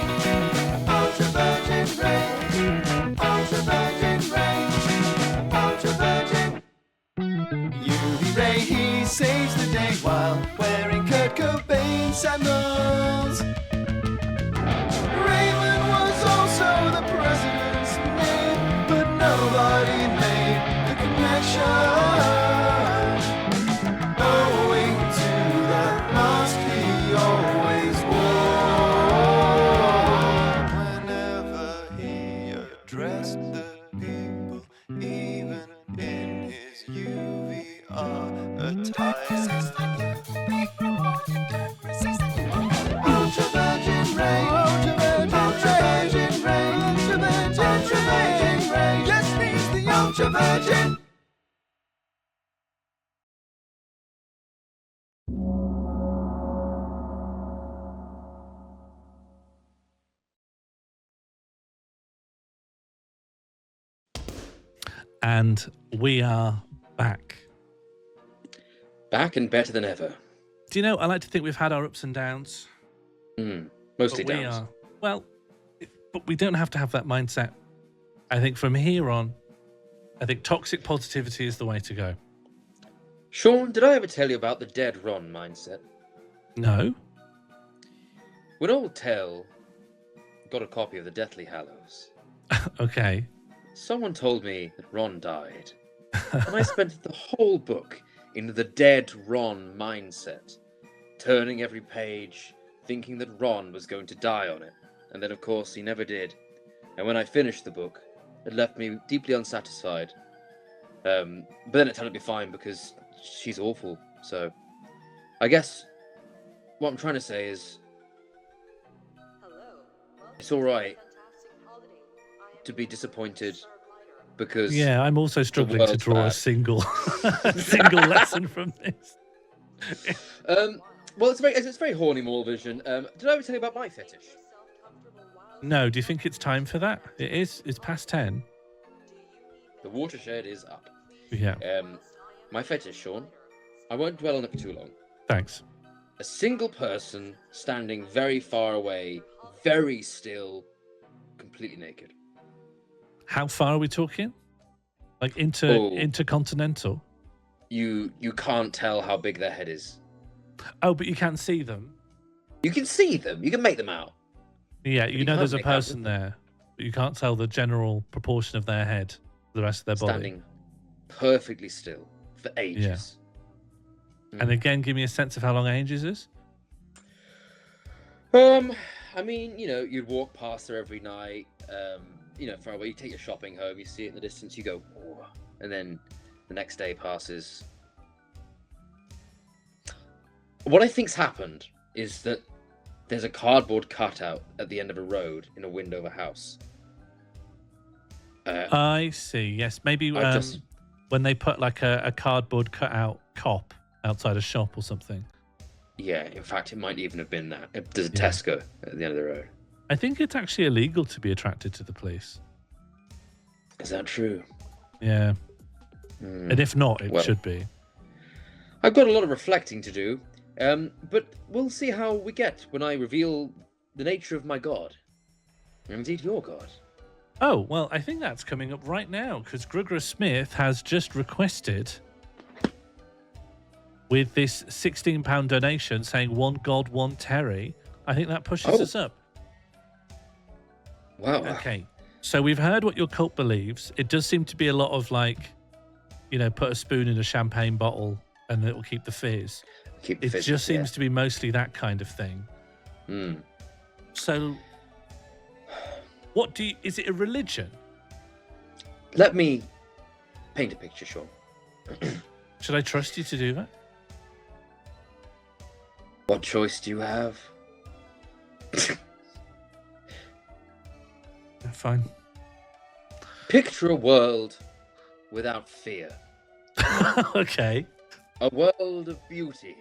Ultra Virgin Ray, Ultra Virgin Ray, Ultra Virgin. UV Ray, he saves the day while wearing Kurt Cobain sandals. Raven was also the president's name, but nobody made the connection. Owing to that mask he always wore. Whenever he addressed the people, even in his UVR attire. Ultra Virgin Ray, Ultra Virgin Ray, Ultra Virgin Ray, yes, he's the Ultra Virgin. And we are back. Back and better than ever. Do you know, I like to think we've had our ups and downs. Mostly but we downs. are, well, but we don't have to have that mindset. I think from here on, I think toxic positivity is the way to go. Sean, did I ever tell you about the dead Ron mindset? No. When old Tell got a copy of the Deathly Hallows, Okay. someone told me that Ron died. And I spent the whole book in the dead Ron mindset, turning every page, thinking that Ron was going to die on it. And then, of course, he never did. And when I finished the book, it left me deeply unsatisfied. But then it turned out to be fine because she's awful. So I guess what I'm trying to say is it's all right to be disappointed because Yeah, I'm also struggling to draw a single lesson from this. Well, it's very horny Morlvision. Did I ever tell you about my fetish? No, do you think it's time for that? It is. It's past 10. The watershed is up. Yeah. My fetish, Sean. I won't dwell on it for too long. Thanks. A single person standing very far away, very still, completely naked. How far are we talking? Like intercontinental? You can't tell how big their head is. Oh, but you can't see them. You can see them. You can make them out. Yeah, you know can't there's a make out person there, but you can't tell the general proportion of their head, the rest of their body. Standing perfectly still for ages. And again, give me a sense of how long ages is. I mean, you'd walk past her every night. Far away. You take your shopping home. You see it in the distance. You go, oh, and then the next day passes. What I think's happened is that there's a cardboard cutout at the end of a road in a window of a house. I see. Yes, maybe when they put like a cardboard cutout cop outside a shop or something. Yeah, in fact, it might even have been that. There's a Tesco at the end of the road. I think it's actually illegal to be attracted to the police. Is that true? Yeah. And if not, it should be. I've got a lot of reflecting to do, but we'll see how we get when I reveal the nature of my god. And indeed, your god. Oh, well, I think that's coming up right now because Grugra Smith has just requested with this £16 donation saying one God, one Terry. I think that pushes us up. Wow. Okay. So we've heard what your cult believes. It does seem to be a lot of like, you know, put a spoon in a champagne bottle and it will keep the fizz. It just seems to be mostly that kind of thing. So is it a religion? Let me paint a picture, Sean. Should I trust you to do that? What choice do you have? Fine. Picture a world without fear. Okay. A world of beauty.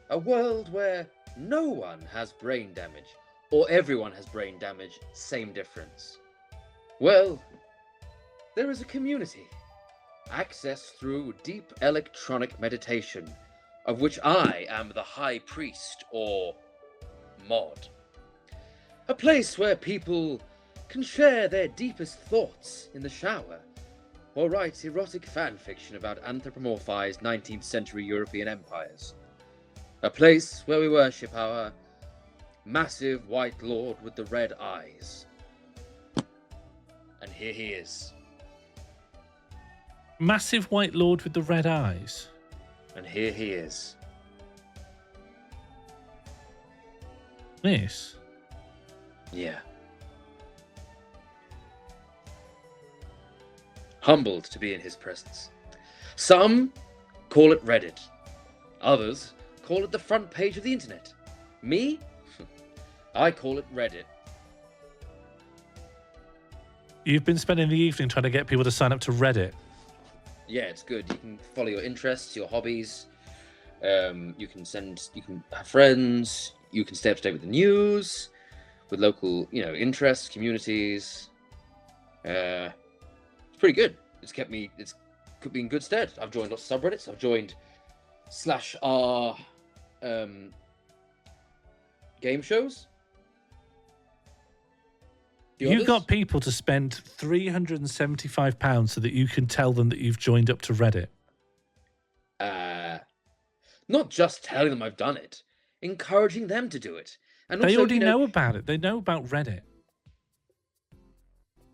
A world where no one has brain damage, or everyone has brain damage, same difference. Well, there is a community, accessed through deep electronic meditation, of which I am the high priest, or mod. A place where people can share their deepest thoughts in the shower, or write erotic fan fiction about anthropomorphized 19th century European empires. A place where we worship our massive white lord with the red eyes. And here he is. Massive white lord with the red eyes. And here he is. Yes. Yeah. Humbled to be in his presence. Some call it Reddit. Others call it the front page of the internet. Me? I call it Reddit. You've been spending the evening trying to get people to sign up to Reddit. Yeah, it's good. You can follow your interests, your hobbies. You can have friends. You can stay up to date with the news, with local, interests, communities. It's pretty good. It's put me in good stead. I've joined lots of subreddits. I've joined /r game shows. You've got people to spend £375 so that you can tell them that you've joined up to Reddit. Not just telling them I've done it, encouraging them to do it. And they also, already know about it. They know about Reddit.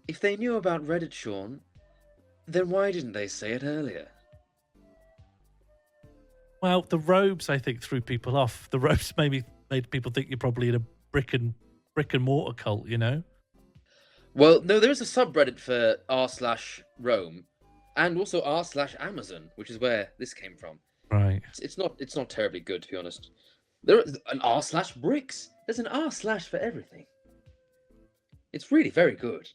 If they knew about Reddit, Sean, then why didn't they say it earlier? Well, the robes, I think, threw people off. The robes maybe made people think you're probably in a brick and mortar cult, you know? Well, no, there is a subreddit for r/Rome, and also r/Amazon, which is where this came from. Right. It's not terribly good, to be honest. There is an r/Bricks. There's an r/ for everything. It's really very good.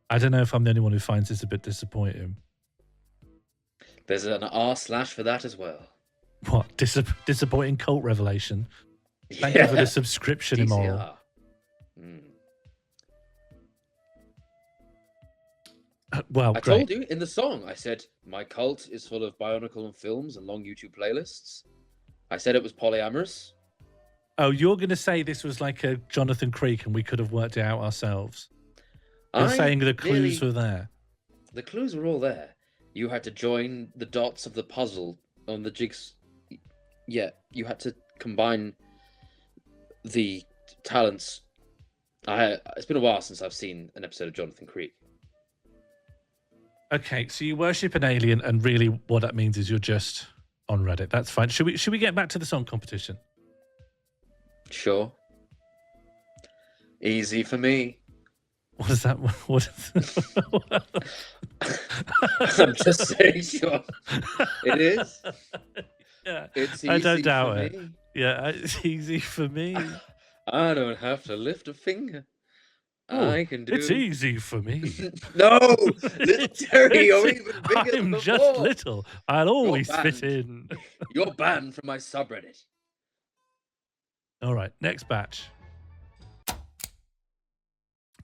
I don't know if I'm the only one who finds this a bit disappointing. There's an r/ for that as well. What? Disappointing cult revelation? Thank you for the subscription, DCR. Immoral. Well, I great. told you in the song, I said, my cult is full of Bionicle and films and long YouTube playlists. I said it was polyamorous. Oh, you're going to say this was like a Jonathan Creek and we could have worked it out ourselves. You're saying the clues were there. The clues were all there. You had to join the dots of the puzzle on the jigs. Yeah, you had to combine the talents. It's been a while since I've seen an episode of Jonathan Creek. Okay, so you worship an alien, and really what that means is you're just on Reddit. That's fine. Should we get back to the song competition? Sure. Easy for me. What is that? What is I'm just saying, sure. It is. Yeah, it's easy I don't doubt for it. me. Yeah, it's easy for me. I don't have to lift a finger. Oh, I can do. It's easy for me. No, little Terry, you're even bigger than I'm before. just little. I'll always fit in. You're banned from my subreddit. All right, next batch.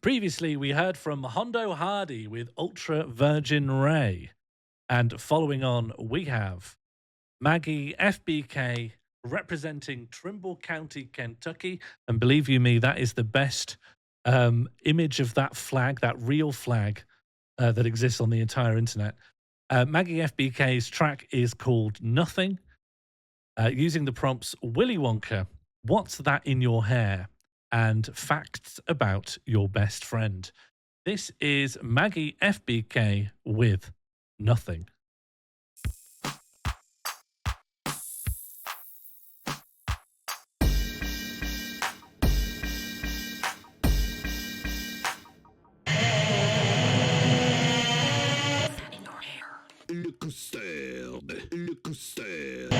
Previously, we heard from Hondo Hardy with Ultra Virgin Ray. And following on, we have Maggie, FBK, representing Trimble County, Kentucky. And believe you me, that is the best image of that flag, that real flag that exists on the entire internet. Maggie FBK's track is called Nothing. Using the prompts Willy Wonka, what's that in your hair? And facts about your best friend. This is Maggie FBK with Nothing. Le concert.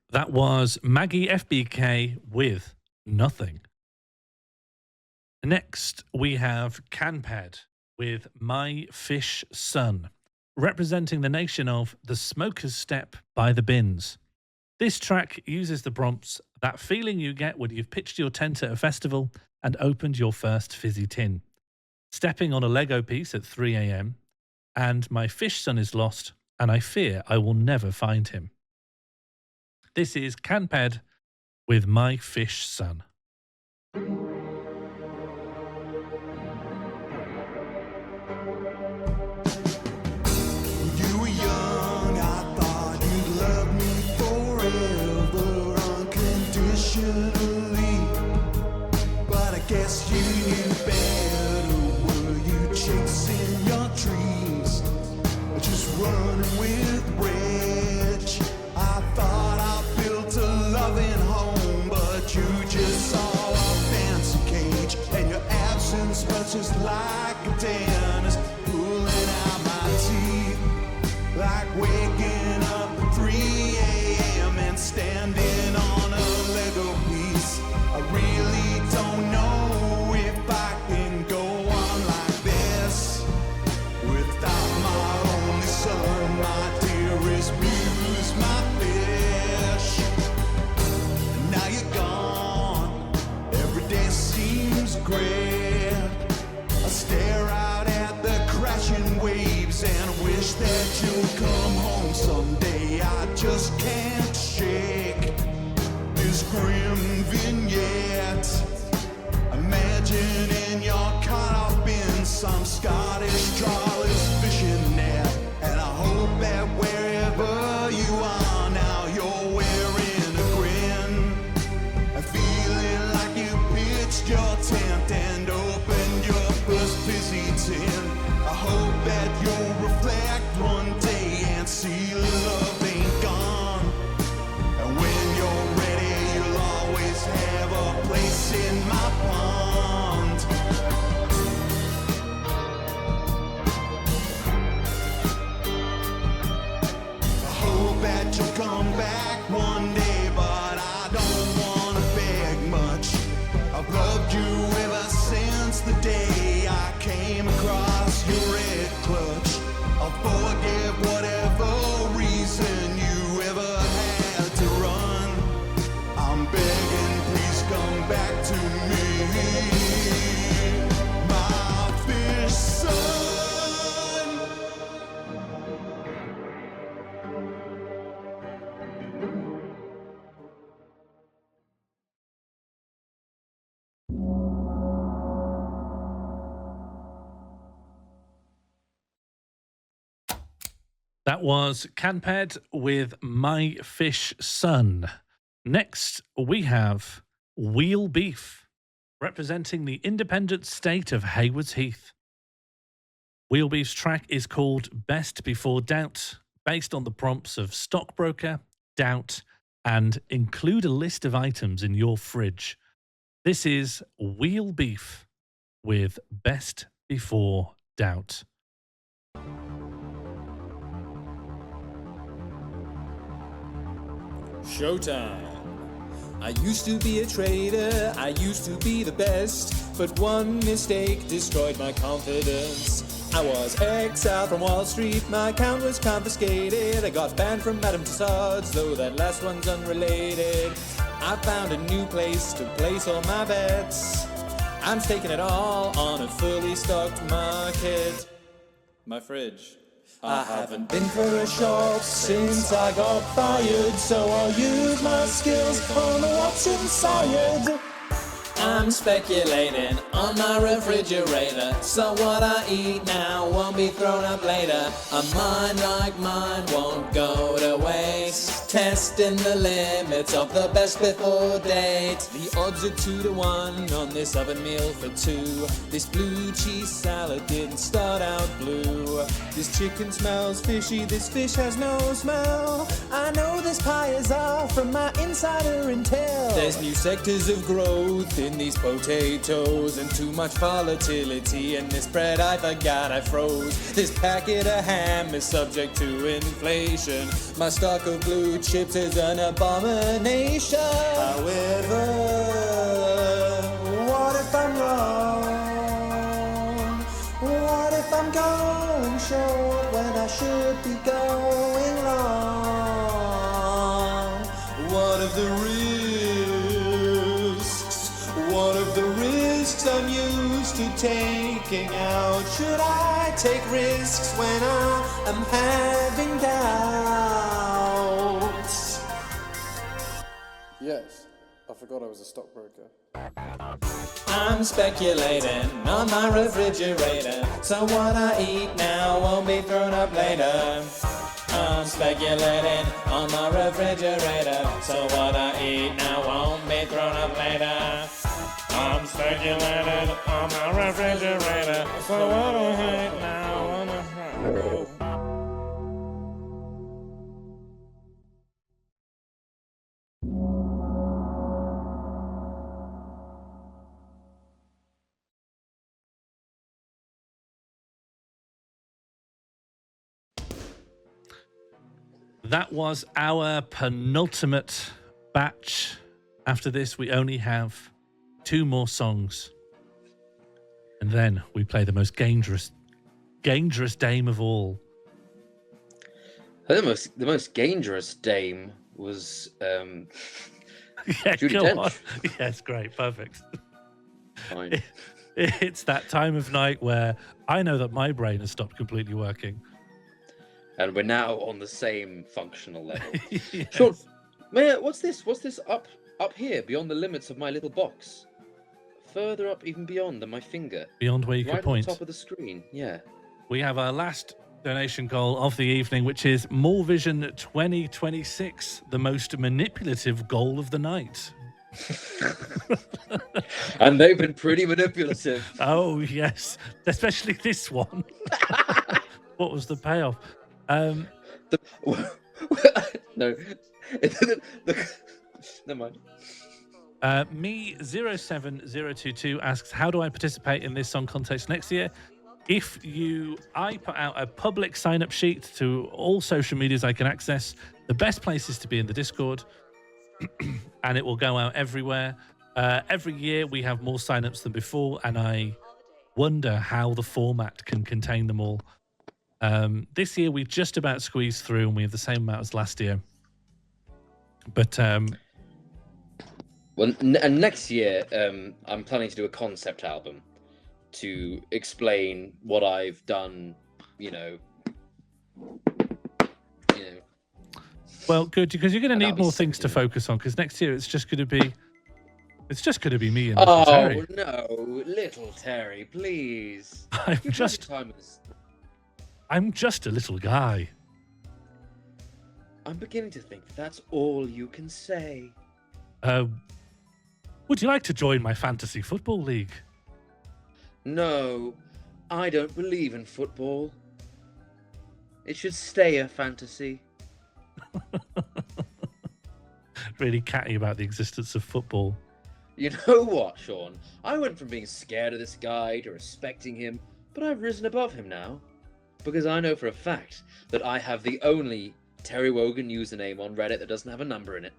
That was Maggie FBK with Nothing. Next, we have Canpad with My Fish Son, representing the nation of The Smoker's Step by the Bins. This track uses the prompts, that feeling you get when you've pitched your tent at a festival and opened your first fizzy tin, stepping on a Lego piece at 3 a.m, and my fish son is lost, and I fear I will never find him. This is Canpad with My Fish Son. Guess you knew better. Were you chasing your dreams or just running with rage? I thought I built a loving home, but you just saw a fancy cage, and your absence was just like a dentist pulling out my teeth, like waking up at 3 a.m. and standing on a Lego piece. I really don't know if I can go on like this without my only son, my dearest muse, my fish. Now you're gone, every day seems great. I stare out at the crashing waves and wish that you'll come home someday. I just can't shake this grim vignette. Imagining you're caught up in some Scottish trawler's fishing net, and I hope that wherever you are now, you're wearing a grin and feeling like you pitched your tent and opened your first fizzy tin. I hope that you'll reflect one day and see love ain't gone, and when you're ready, you'll always have a place in my pond. I hope that you'll come back one day, but I don't want to beg much. I've loved you ever since the day I came across your red clutch. I'll forgive whatever reason you ever had to run. I'm That was Canped with My Fish Son. Next, we have Wheel Beef, representing the independent state of Haywards Heath. Wheel Beef's track is called Best Before Doubt, based on the prompts of Stockbroker, Doubt, and Include a List of Items in Your Fridge. This is Wheel Beef with Best Before Doubt. Showtime. I used to be a trader, I used to be the best, but one mistake destroyed my confidence. I was exiled from Wall Street, my account was confiscated, I got banned from Madame Tussauds, though that last one's unrelated. I found a new place to place all my bets. I'm staking it all on a fully stocked market. My fridge. I haven't been for a shop since I got fired, so I'll use my skills on what's inside. I'm speculating on my refrigerator, so what I eat now won't be thrown up later. A mind like mine won't go to waste, testing the limits of the best before date. The odds are 2-1 on this oven meal for 2. This blue cheese salad didn't start out blue. This chicken smells fishy, this fish has no smell. I know this pie is off from my insider intel. There's new sectors of growth in these potatoes, and too much volatility in this bread I forgot I froze. This packet of ham is subject to inflation. My stock of blue chips is an abomination. However, what if I'm wrong? What if I'm going short when I should be going long? What if the What of the risks I'm used to taking out? Should I take risks when I am having doubts? Yes, I forgot I was a stockbroker. I'm speculating on my refrigerator, so what I eat now won't be thrown up later. I'm speculating on my refrigerator, so what I eat now won't be thrown up later. I'm speculating on my refrigerator, so what I eat now won't be thrown up later. That was our penultimate batch. After this, we only have 2 more songs. And then we play the most dangerous dame of all. I think the most dangerous dame was Yeah, Judy go Dench. on. Yes, great, perfect. Fine. It's that time of night where I know that my brain has stopped completely working. And we're now on the same functional level. Yes. Sean, Mayor, what's this? What's this up here beyond the limits of my little box? Further up, even beyond than my finger. Beyond where you right could point. on top of the screen. Yeah. We have our last donation goal of the evening, which is Morlvision 2026, the most manipulative goal of the night. And they've been pretty manipulative. Oh, yes. Especially this one. What was the payoff? No. Never mind. Me07022 asks, how do I participate in this song contest next year? I put out a public sign-up sheet to all social medias I can access. The best place is to be in the Discord, and it will go out everywhere. Every year we have more sign-ups than before, and I wonder how the format can contain them all. This year we just about squeezed through, and we have the same amount as last year. But well, and next year I'm planning to do a concept album to explain what I've done. Well, good, because you're going to need more things to focus on. Because next year it's just going to be me and little Terry. Oh no, little Terry, please. I'm just a little guy. I'm beginning to think that's all you can say. Would you like to join my fantasy football league? No, I don't believe in football. It should stay a fantasy. Really catty about the existence of football. You know what, Sean? I went from being scared of this guy to respecting him, but I've risen above him now. Because I know for a fact that I have the only Terry Wogan username on Reddit that doesn't have a number in it.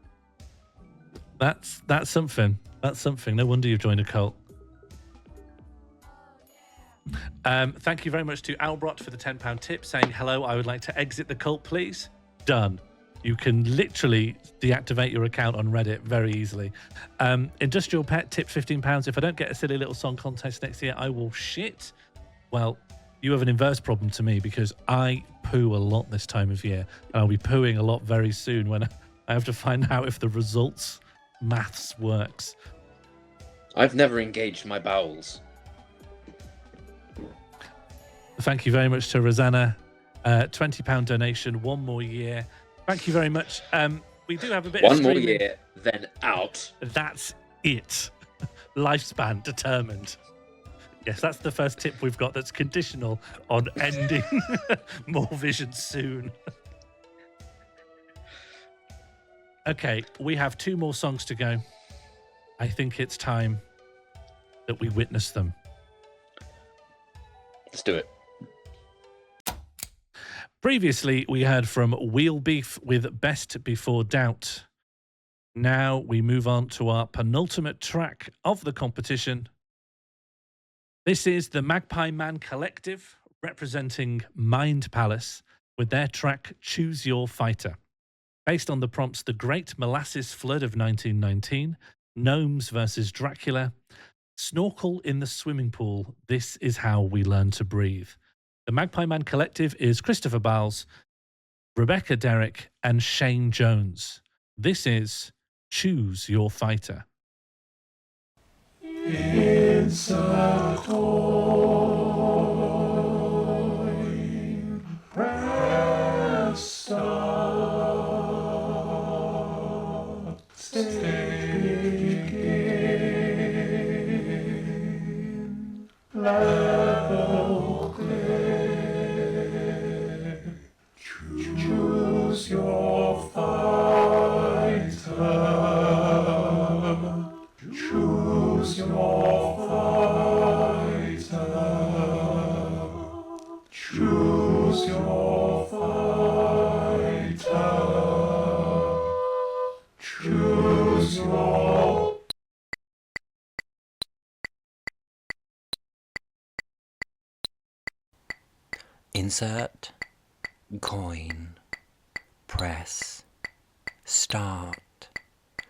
That's something. That's something. No wonder you've joined a cult. Thank you very much to Albrough for the £10 tip, saying, hello, I would like to exit the cult, please. Done. You can literally deactivate your account on Reddit very easily. Industrial Pet tip £15. If I don't get a silly little song contest next year, I will shit. Well, you have an inverse problem to me because I poo a lot this time of year, and I'll be pooing a lot very soon when I have to find out if the results maths works. I've never engaged my bowels. Thank you very much to Rosanna. £20 donation, one more year. Thank you very much. We do have a bit of one more streaming. year, then out. That's it. Lifespan determined. Yes, that's the first tip we've got that's conditional on ending Morlvision soon. Okay, we have 2 more songs to go. I think it's time that we witness them. Let's do it. Previously, we heard from Wheel Beef with Best Before Doubt. Now we move on to our penultimate track of the competition. This is the Magpie Man Collective, representing Mind Palace, with their track Choose Your Fighter. Based on the prompts The Great Molasses Flood of 1919, Gnomes versus Dracula, Snorkel in the Swimming Pool, This Is How We Learn to Breathe. The Magpie Man Collective is Christopher Bowles, Rebecca Derrick, and Shane Jones. This is Choose Your Fighter. It's a coin. Press start. Stake in. Level clear. Choose your fighter. Choose your fighter. Choose your fighter. Choose your... Insert coin. Press start.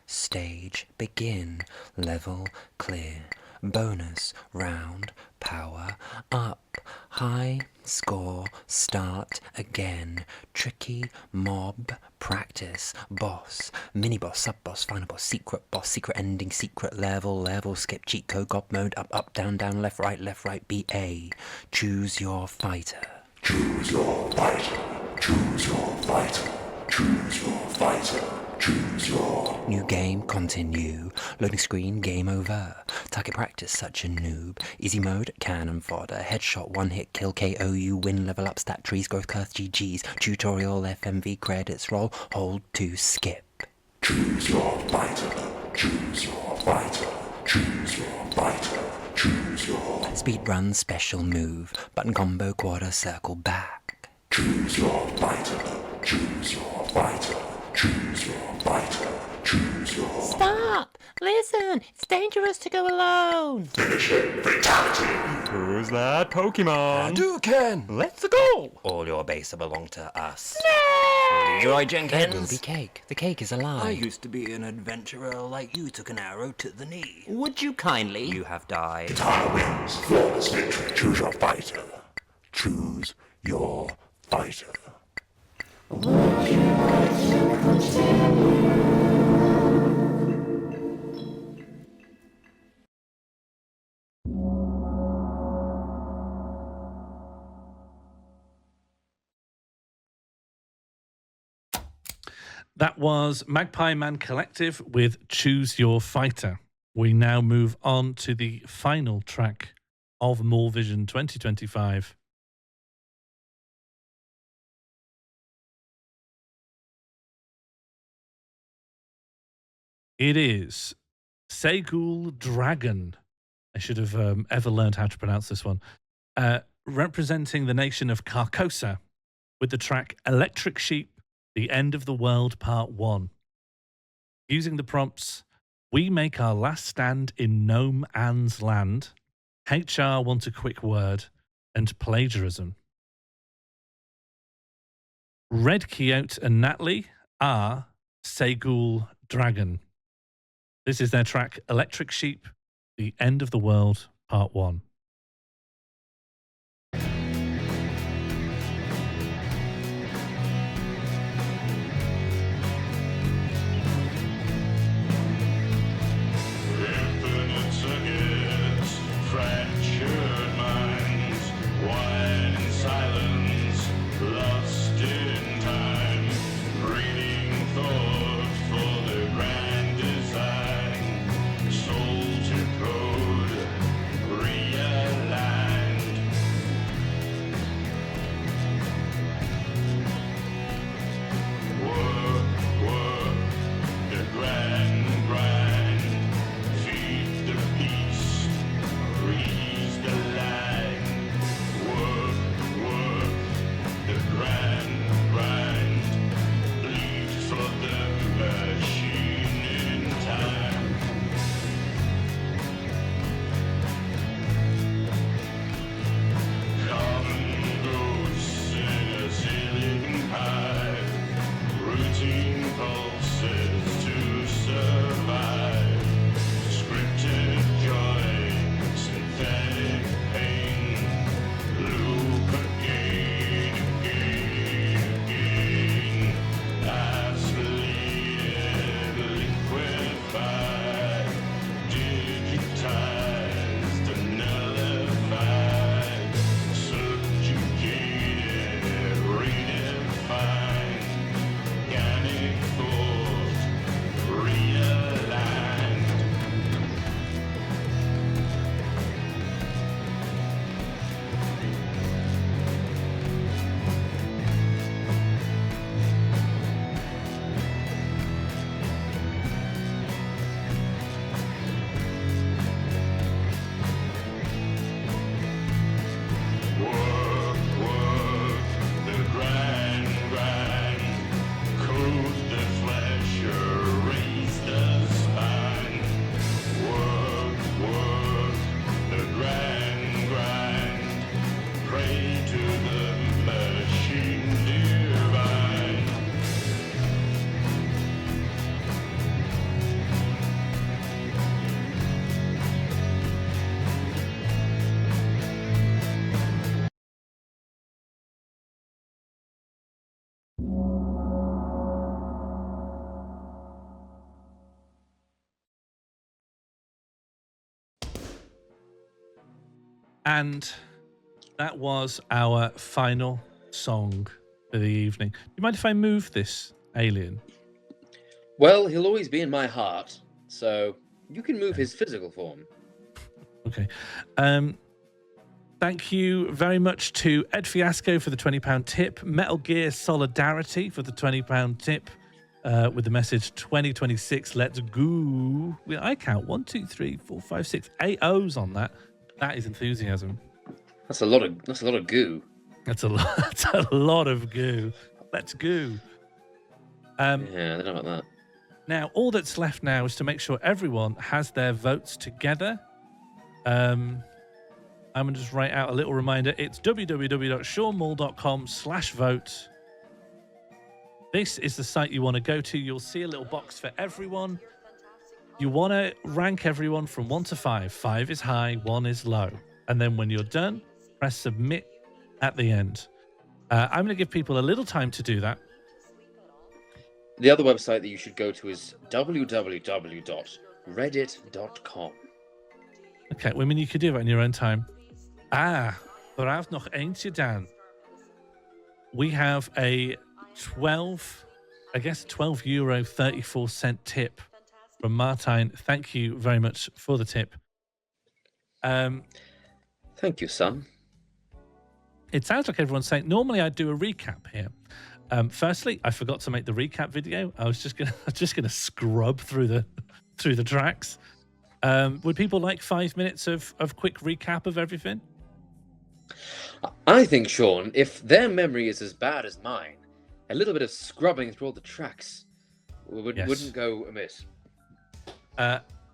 Stage begin, level clear, bonus round, power up, high score, start again, tricky mob, practice, boss, mini boss, sub boss, final boss, secret ending, secret level, skip, cheat code, god mode, up, down, left, right, BA. Choose your fighter. Choose your fighter. Choose your fighter. Choose your fighter. Choose your... New game, continue. Loading screen, game over. Target practice, such a noob. Easy mode, cannon fodder. Headshot, one hit, kill, KO, you win, level up, stat trees, growth curve, GG's. Tutorial, FMV, credits, roll, hold to skip. Choose your fighter. Choose your fighter. Choose your fighter. Choose your... Speed run, special move. Button combo, quarter, circle, back. Choose your fighter. Choose your fighter. Choose your fighter. Choose your... Stop! Listen! It's dangerous to go alone! Finishing fatality. Who's that Pokemon? Hadouken! Let's go! All your base belong to us. No! Leroy Jenkins! There will be cake. The cake is alive. I used to be an adventurer like you took an arrow to the knee. Would you kindly? You have died. Katana wins. Flawless victory. Choose your fighter. Choose your fighter. Would you like to continue? That was Magpie Man Collective with Choose Your Fighter. We now move on to the final track of Morlvision 2025. It is Segul Dragon. I should have ever learned how to pronounce this one. Representing the nation of Carcosa with the track Electric Sheep, The End of the World Part 1. Using the prompts, we make our last stand in Gnome Anne's land, HR want a quick word, and plagiarism. Red Quixote and Natalie are Segul Dragon. This is their track Electric Sheep, The End of the World Part 1. Fractured minds, wide in silence, lost in time, reading thought for the grand design, soul to code, realigned. Work, the grand grind, feed the beast. Freeze the line, work, the grind, bleed for the machine in time. Common ghosts in a ceiling hive, routine pulses to survive, scripted joy. Synthetic pain, loop again, isolated, liquefied, digitized, nullified, subjugated, redefined, organic thought, realigned. Work, the grind, code the flesh, erase the spine. Work, the grind, pray to the machine divine. And that was our final song for the evening. Do you mind if I move this, Alien? Well, he'll always be in my heart, so you can move his physical form. Okay. Thank you very much to Ed Fiasco for the £20 tip, Metal Gear Solidarity for the £20 tip, with the message 2026, let's go. I count 1, 2, 3, 4, 5, 6, 8 O's on that. That is enthusiasm. That's a lot of goo. That's a lot of goo. Let's go. Yeah, I don't know about that. Now, all that's left now is to make sure everyone has their votes together. I'm going to just write out a little reminder. It's www.seanmull.com/vote. This is the site you want to go to. You'll see a little box for everyone. You want to rank everyone from 1 to 5. 5 is high, 1 is low. And then when you're done, press submit at the end. I'm going to give people a little time to do that. The other website that you should go to is www.reddit.com. Okay, I mean, you could do that in your own time. Vooraf nog eentje, Dan. We have a 12 I guess, €12.34 tip from Martijn. Thank you very much for the tip. Thank you, son. It sounds like everyone's saying, normally I do a recap here. Firstly, I forgot to make the recap video. I was just gonna scrub through the tracks. Would people like 5 minutes of quick recap of everything? I think, Sean, if their memory is as bad as mine, a little bit of scrubbing through all the tracks wouldn't go amiss.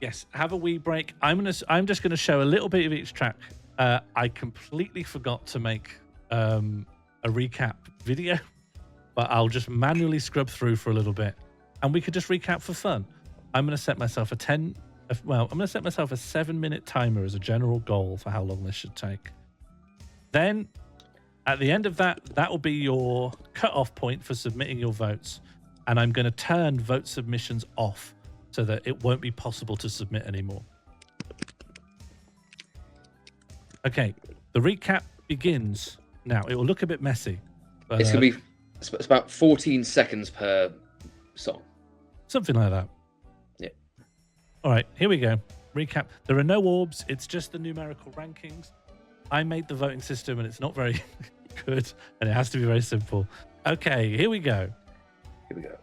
Yes, have a wee break. I'm just gonna show a little bit of each track. I completely forgot to make a recap video, but I'll just manually scrub through for a little bit, and we could just recap for fun. I'm gonna set myself a 7-minute timer as a general goal for how long this should take. Then, at the end of that will be your cut-off point for submitting your votes, and I'm going to turn vote submissions off so that it won't be possible to submit anymore. Okay, the recap begins now. It will look a bit messy. But, it's about 14 seconds per song. Something like that. Yeah. All right, here we go. Recap. There are no orbs. It's just the numerical rankings. I made the voting system and it's not very good, and it has to be very simple. Okay, here we go. Here we go.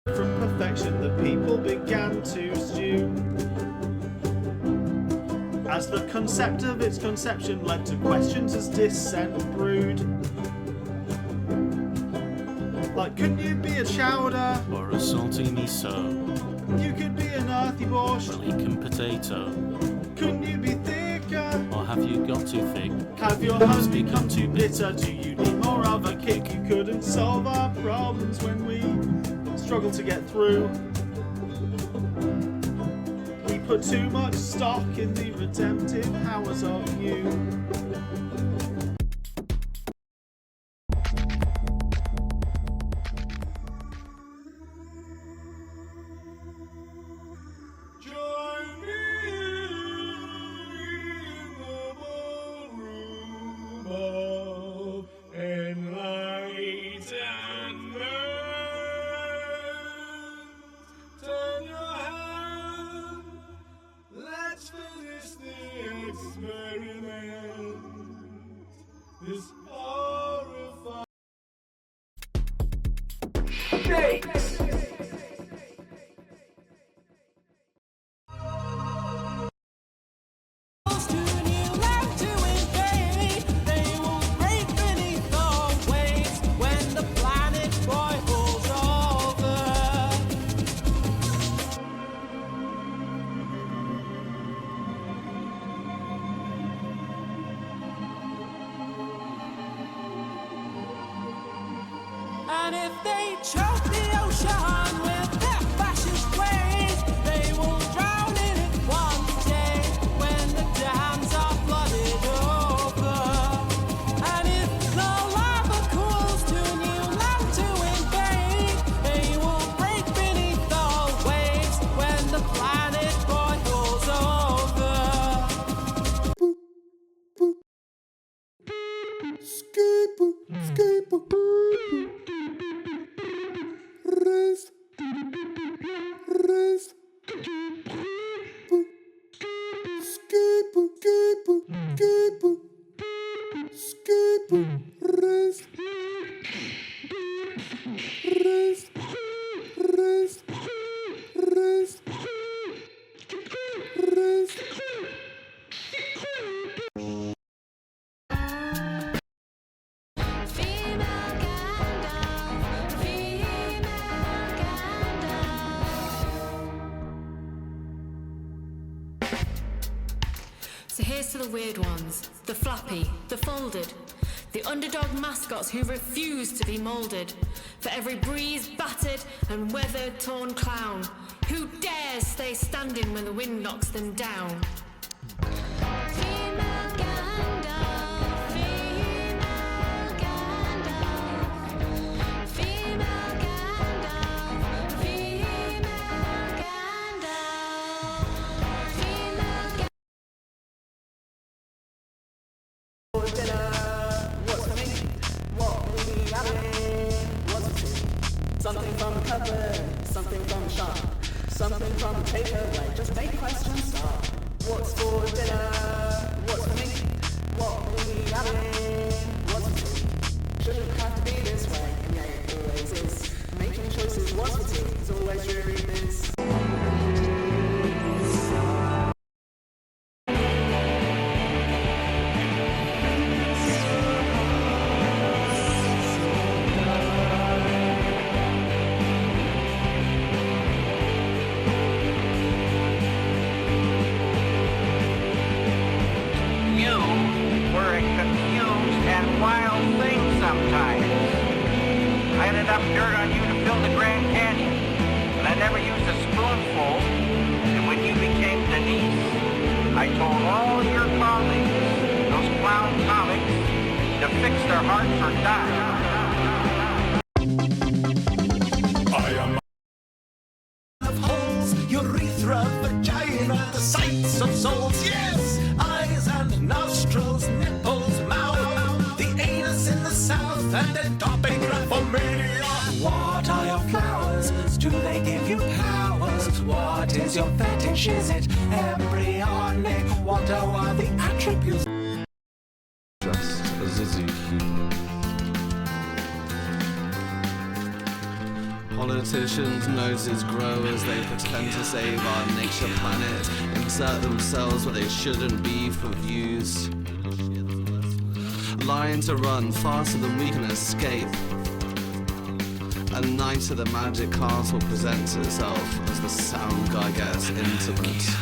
From perfection, the people began to stew. As the concept of its conception led to questions as dissent brewed. Like, couldn't you be a chowder? Or a salty miso. You could be an earthy borscht. Or a leeking potato. Couldn't you be thicker? Or have you got too thick? Have your homes become too bitter? Do you need more of a kick? You couldn't solve our problems when we struggle to get through. We put too much stock in the redemptive powers of you. ocean with their fascist ways. They will drown in it one day when the dams are flooded over. And if the lava cools to new land to invade, they will break beneath the waves when the planet boils over. Raise. So here's to the weird ones, the flappy, the folded, the underdog mascots who refuse to be moulded. For every breeze battered and weather-torn clown who dares stay standing when the wind knocks them down. Female Gandalf, female Gandalf, female Gandalf, female Gandalf, female Gandalf. For dinner, what's for me? What will be happening? What's for tea? Something from the cupboard, something from the shop, something from the takeaway. Just make the question start. What's for dinner? What's for me? What will be happening? What's for tea? Shouldn't have to be this way, and yeah, it always is. Making choices, what's for tea? It's always dreary biz. You were a confused and wild thing sometimes. I ended up dirt on you to fill the Grand Canyon, but I never used a spoonful. And when you became Denise, I told all your colleagues, those clown comics, to fix their hearts or die. I am of holes, urethra, vagina, the sights of souls, yes! Eyes and nostrils, nipples, mouth, the anus in the south, and ectopic graphomania. What are your flowers? Do they give you powers? What is your fetish? Is it embryonic? What are the attributes? Just as a zookeeper. Politicians' noses grow as they pretend to save our nature planet, insert themselves where they shouldn't be for views. Lying to run faster than we can escape. A night at the Magic Castle presents itself as the sound guy gets intimate.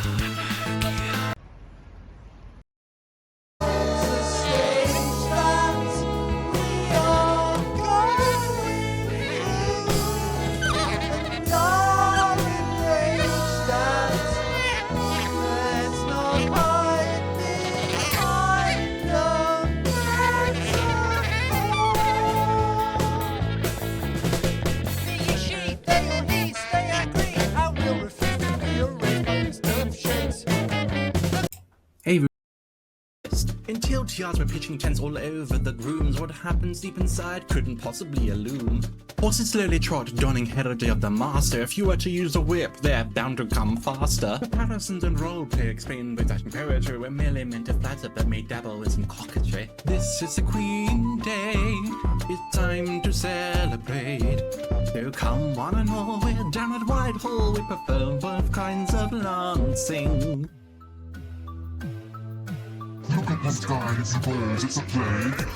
Until tiaras were pitching tents all over the grooms, what happens deep inside couldn't possibly illume. Horses slowly trot, donning heraldry of the master. If you were to use a whip, they're bound to come faster. Comparisons and roleplay explained with Dutch poetry were merely meant to flatter, but may dabble with some coquetry. This is the Queen Day, it's time to celebrate. So come one and all, we're down at Whitehall, we prefer both kinds of lancing. Look at the sky, it's a bird, it's a plague.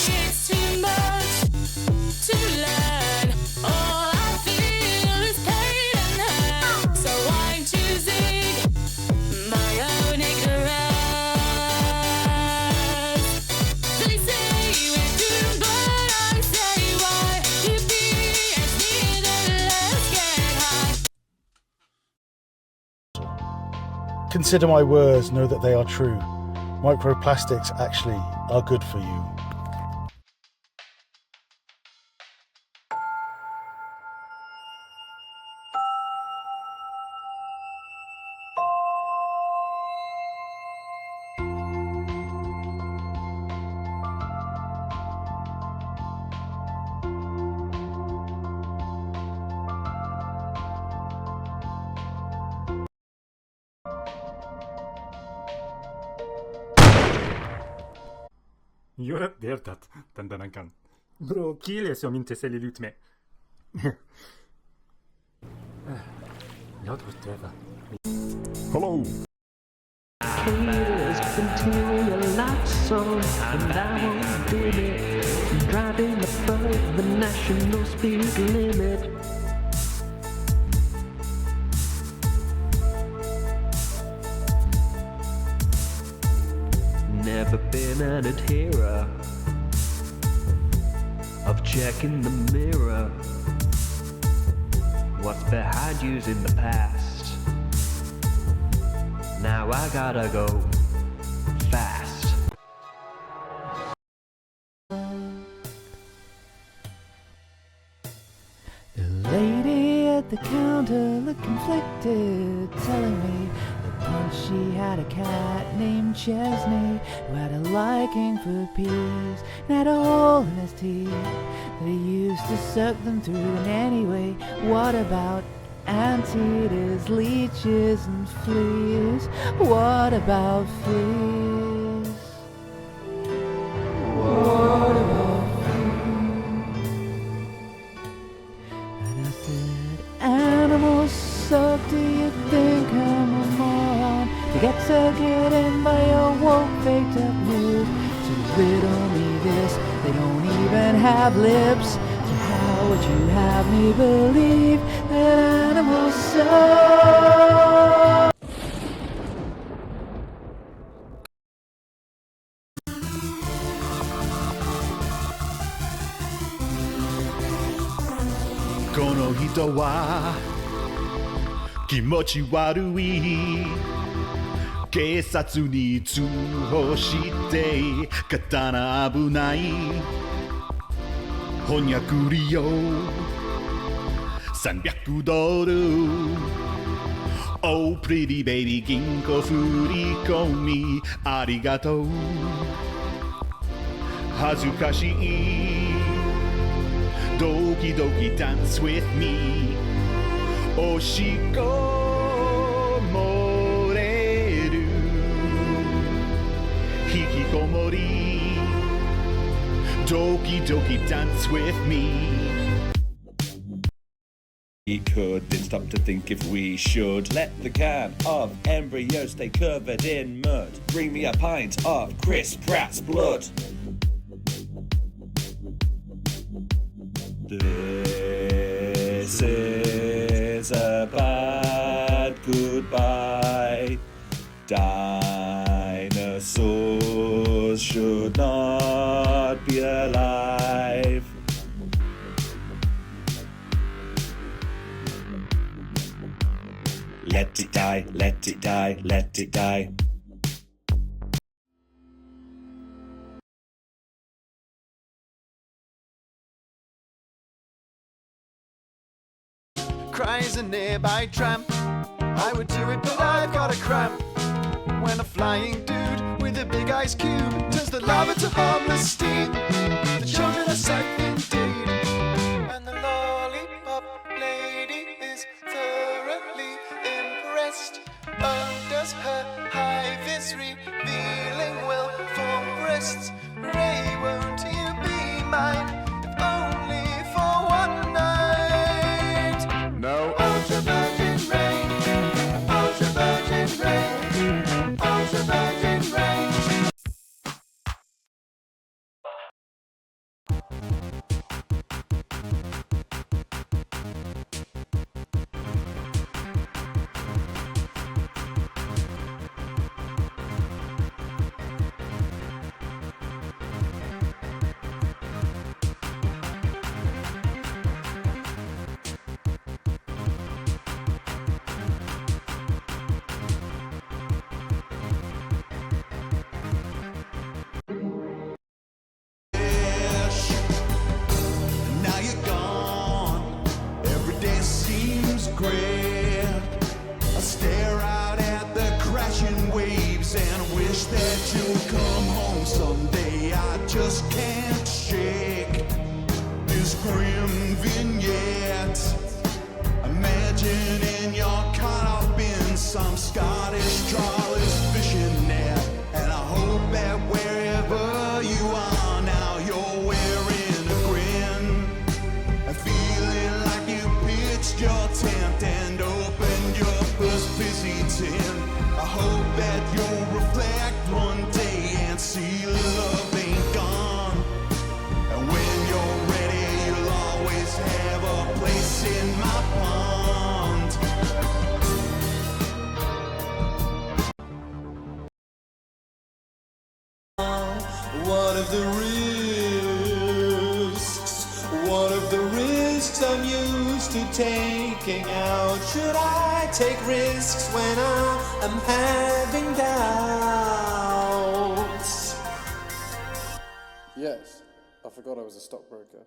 It's too much. Consider my words, know that they are true. Microplastics actually are good for you. You're dertat, tandanakan. Bro, kiles om inte säljer ut mig. Jag tror döva. Hello. Haters continue your life song, and I won't do it. Driving above the national speed limit. Never been an adherer of checking the mirror. What's behind you's in the past. Now I gotta go fast. The lady at the counter looked conflicted, telling me that once she had a cat named Chesney who had a liking for peas and had a hole in his teeth that he used to suck them through. And anyway, what about anteaters, leeches and fleas? What about fleas? What about fleas? And I said, animals suck, do you think I'm a moron to get sucked in by your woke faked up news? To riddle me this, they don't even have lips. So how would you have me believe that animals suck? Kono hito wa kimochi warui. Keisatsu ni tsuhou shite katana abunai. Honyakuri yo 300 ドル Oh pretty baby 銀行振り込みありがとう恥ずかしいドキドキ dance with me おしこもれる引きこもりドキドキ dance with me We couldn't stop to think if we should let the can of embryo stay covered in mud. Bring me a pint of Chris Pratt's blood. This is a bad goodbye. Dinosaurs should not be alive. Let it die, let it die, let it die. Cries a nearby tramp. I would do it, but I've got a cramp. When a flying dude with a big ice cube turns the lava to harmless steam. The children are safe indeed. And the lollipop lady is thoroughly impressed. Oh, does her hive is revealing well-formed breasts. Ray, won't you be mine, if only for one night? No. Ultra Virgin Ray, Ultra Virgin Ray, Ultra Virgin Ray. vignette. Imagining you're caught up in some Scottish trawler's fishing net. And I hope that wherever you are now, you're wearing a grin. And feeling like you pitched your tent and opened your first fizzy tin. I hope that you'll reflect one day and see love ain't gone. And when you're ready, you'll always have a place in my pond. What of the risks? What of the risks I'm used to taking out? Should I take risks when I am having doubts? Yes, I forgot I was a stockbroker.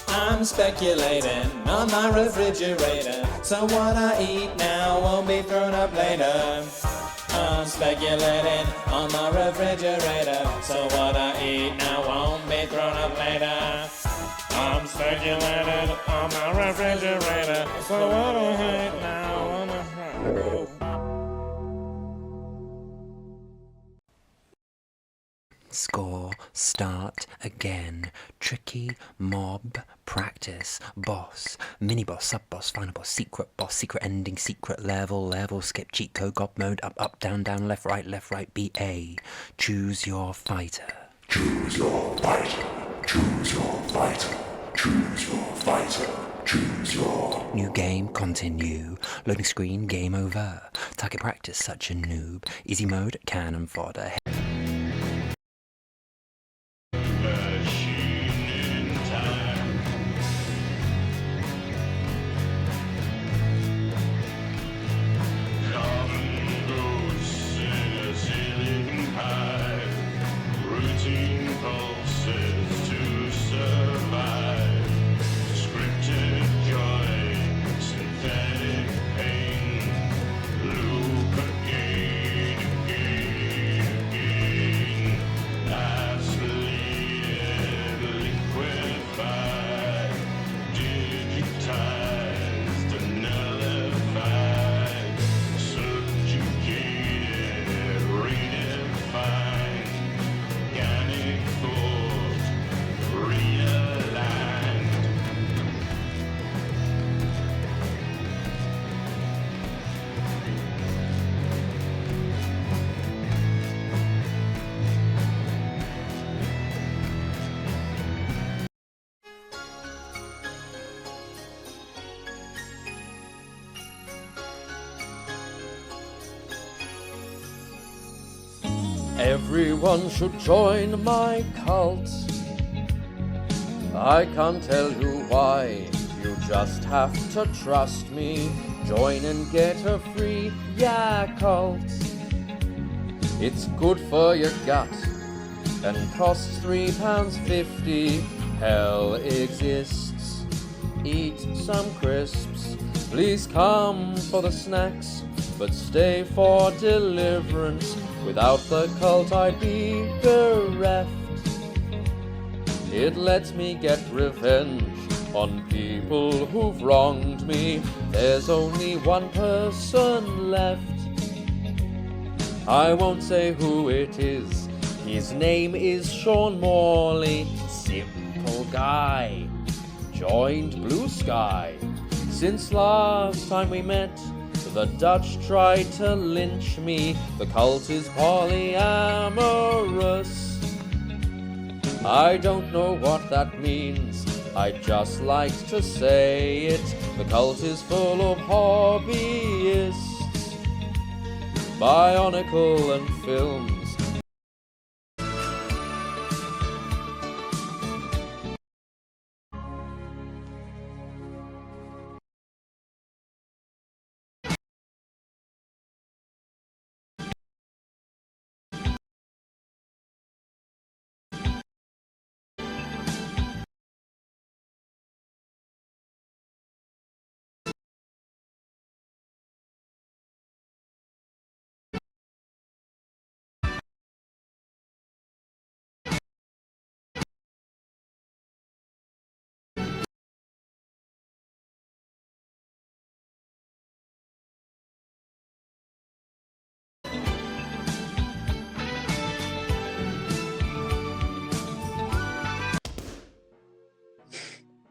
I'm speculating on my refrigerator, so what I eat now won't be thrown up later. I'm speculating on my refrigerator, so what I eat now won't be thrown up later. I'm speculating on my refrigerator, so what I eat now won't be thrown up. Score, start, again, tricky, mob, practice, boss, mini-boss, sub-boss, final boss, secret ending, secret level, skip, cheat code, god mode, up, down, left, right, BA. Choose your fighter. Choose your fighter. Choose your fighter. Choose your fighter. Choose your... New game, continue. Loading screen, game over. Target practice, such a noob. Easy mode, cannon fodder. Everyone should join my cult. I can't tell you why, you just have to trust me. Join and get a free Yakult. It's good for your gut and costs £3.50. Hell exists, eat some crisps. Please come for the snacks, but stay for deliverance. Without the cult I'd be bereft. It lets me get revenge on people who've wronged me. There's only one person left. I won't say who it is. His name is Sean Morley. Simple guy. Joined Blue Sky. Since last time we met, the Dutch tried to lynch me. The cult is polyamorous. I don't know what that means, I'd just like to say it. The cult is full of hobbyists, Bionicle and films.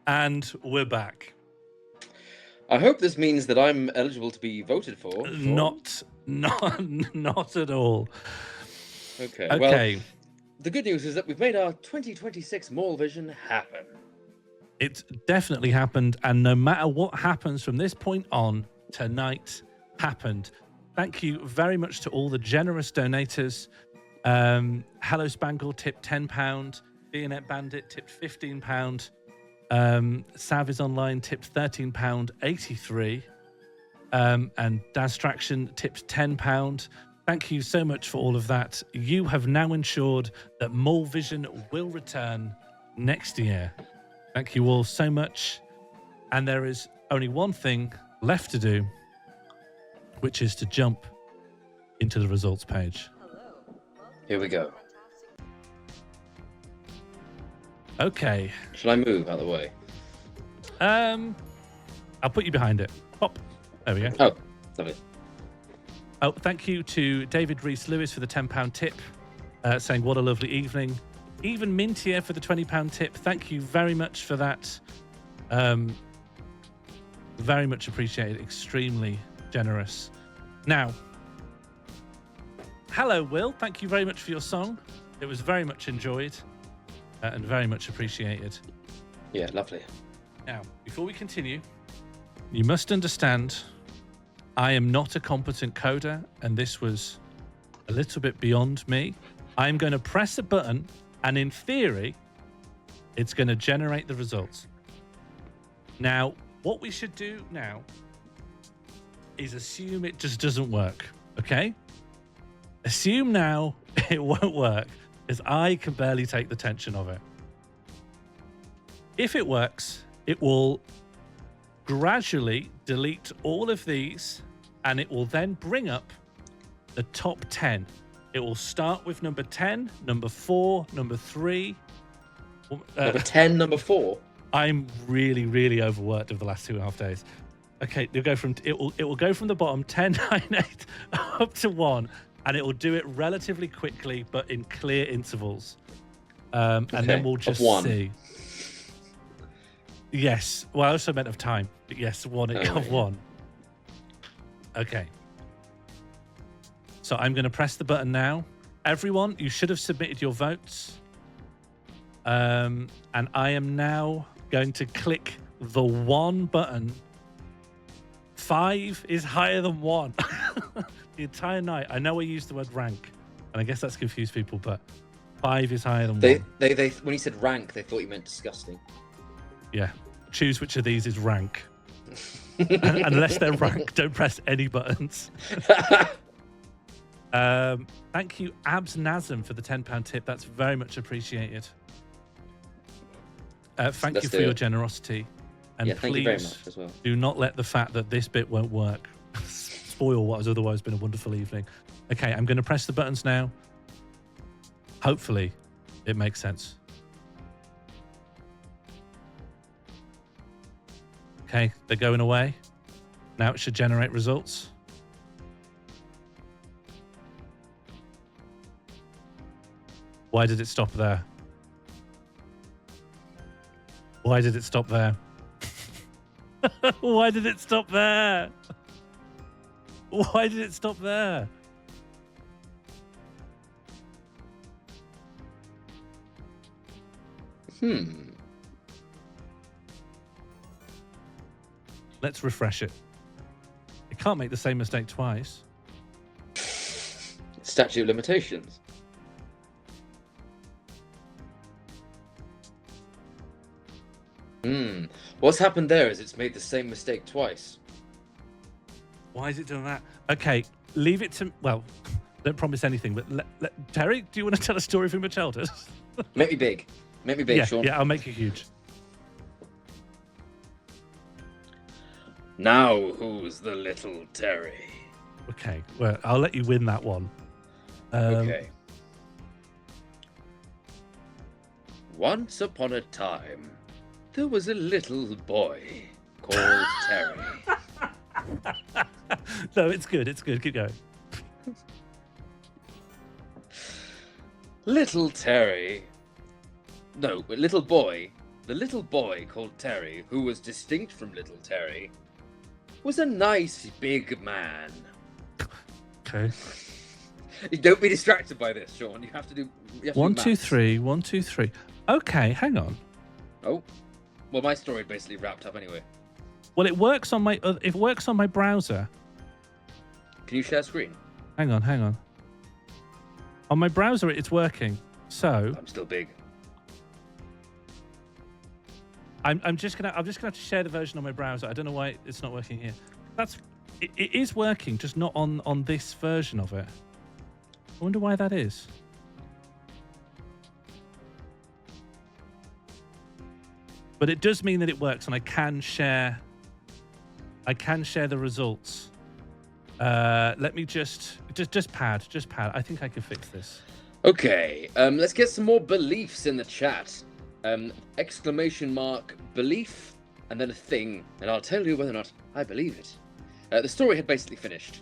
And we're back. I hope this means that I'm eligible to be voted for. Not at all. Okay. Well, the good news is that we've made our 2026 Morlvision happen. It's definitely happened, and no matter what happens from this point on, tonight happened. Thank you very much to all the generous donators. Hello Spangle tipped £10. Bayonet Bandit tipped £15. Sav is Online tipped £13.83. And Dastraction tipped £10. Thank you so much for all of that. You have now ensured that Morlvision will return next year. Thank you all so much. And there is only one thing left to do, which is to jump into the results page. Here we go. Okay. Shall I move out of the way? I'll put you behind it. Pop. There we go. Oh, lovely. Oh, thank you to David Rees-Lewis for the £10 tip, saying what a lovely evening. Even Mintier for the £20 tip. Thank you very much for that. Very much appreciated. Extremely generous. Now, hello, Will. Thank you very much for your song. It was very much enjoyed and very much appreciated. Yeah, lovely. Now, before we continue, you must understand I am not a competent coder, and this was a little bit beyond me. I'm going to press a button, and in theory, it's going to generate the results. Now, what we should do now is assume it just doesn't work, okay? Assume now it won't work, because I can barely take the tension of it. If it works, it will gradually delete all of these, and it will then bring up the top 10. It will start with number 10, number 4, number 3. Number 10, number 4? I'm really, really overworked over the last 2.5 days. Okay, it will go from the bottom 10, 9, 8 up to 1, and it will do it relatively quickly, but in clear intervals. And then we'll just see. Yes. Well, I also meant of time, but yes, of 1. Okay. So I'm going to press the button now. Everyone, you should have submitted your votes. And I am now going to click the 1 button. 5 is higher than 1. The entire night. I know I used the word rank, and I guess that's confused people, but 5 is higher than 1. They when you said rank, they thought you meant disgusting. Yeah. Choose which of these is rank. Unless they're rank, don't press any buttons. Thank you, Abs Nazem, for the £10 tip. That's very much appreciated. Thank you for your generosity. And thank you very much as well. Do not let the fact that this bit won't work spoil what has otherwise been a wonderful evening. Okay, I'm going to press the buttons now. Hopefully, it makes sense. Okay, they're going away. Now it should generate results. Why did it stop there? Why did it stop there? Why did it stop there? Why did it stop there? Let's refresh it. It can't make the same mistake twice. Statute of limitations. What's happened there is it's made the same mistake twice. Why is it doing that? Okay, leave it to... Well, don't promise anything, but Terry, do you want to tell a story from your childhood? Make me big. Make me big, Sean. Yeah, I'll make you huge. Now who's the little Terry? Okay, well, I'll let you win that one. Okay. Once upon a time, there was a little boy called Terry. No, it's good. It's good. Keep going. Little Terry. No, little boy the little boy called Terry, who was distinct from little Terry, was a nice big man. Okay. Don't be distracted by this, Sean. You have to do. You have to 1, do 2, maths. 3. 1, 2, 3. Okay, hang on. Oh, well, my story basically wrapped up anyway. Well, it works on my browser. Can you share screen? Hang on. On my browser, it's working. So I'm still big. I'm just gonna have to share the version on my browser. I don't know why it's not working here. It is working, just not on this version of it. I wonder why that is. But it does mean that it works, and I can share the results. Let me just pad. I think I can fix this. Okay, let's get some more beliefs in the chat. Exclamation mark belief, and then a thing, and I'll tell you whether or not I believe it. The story had basically finished,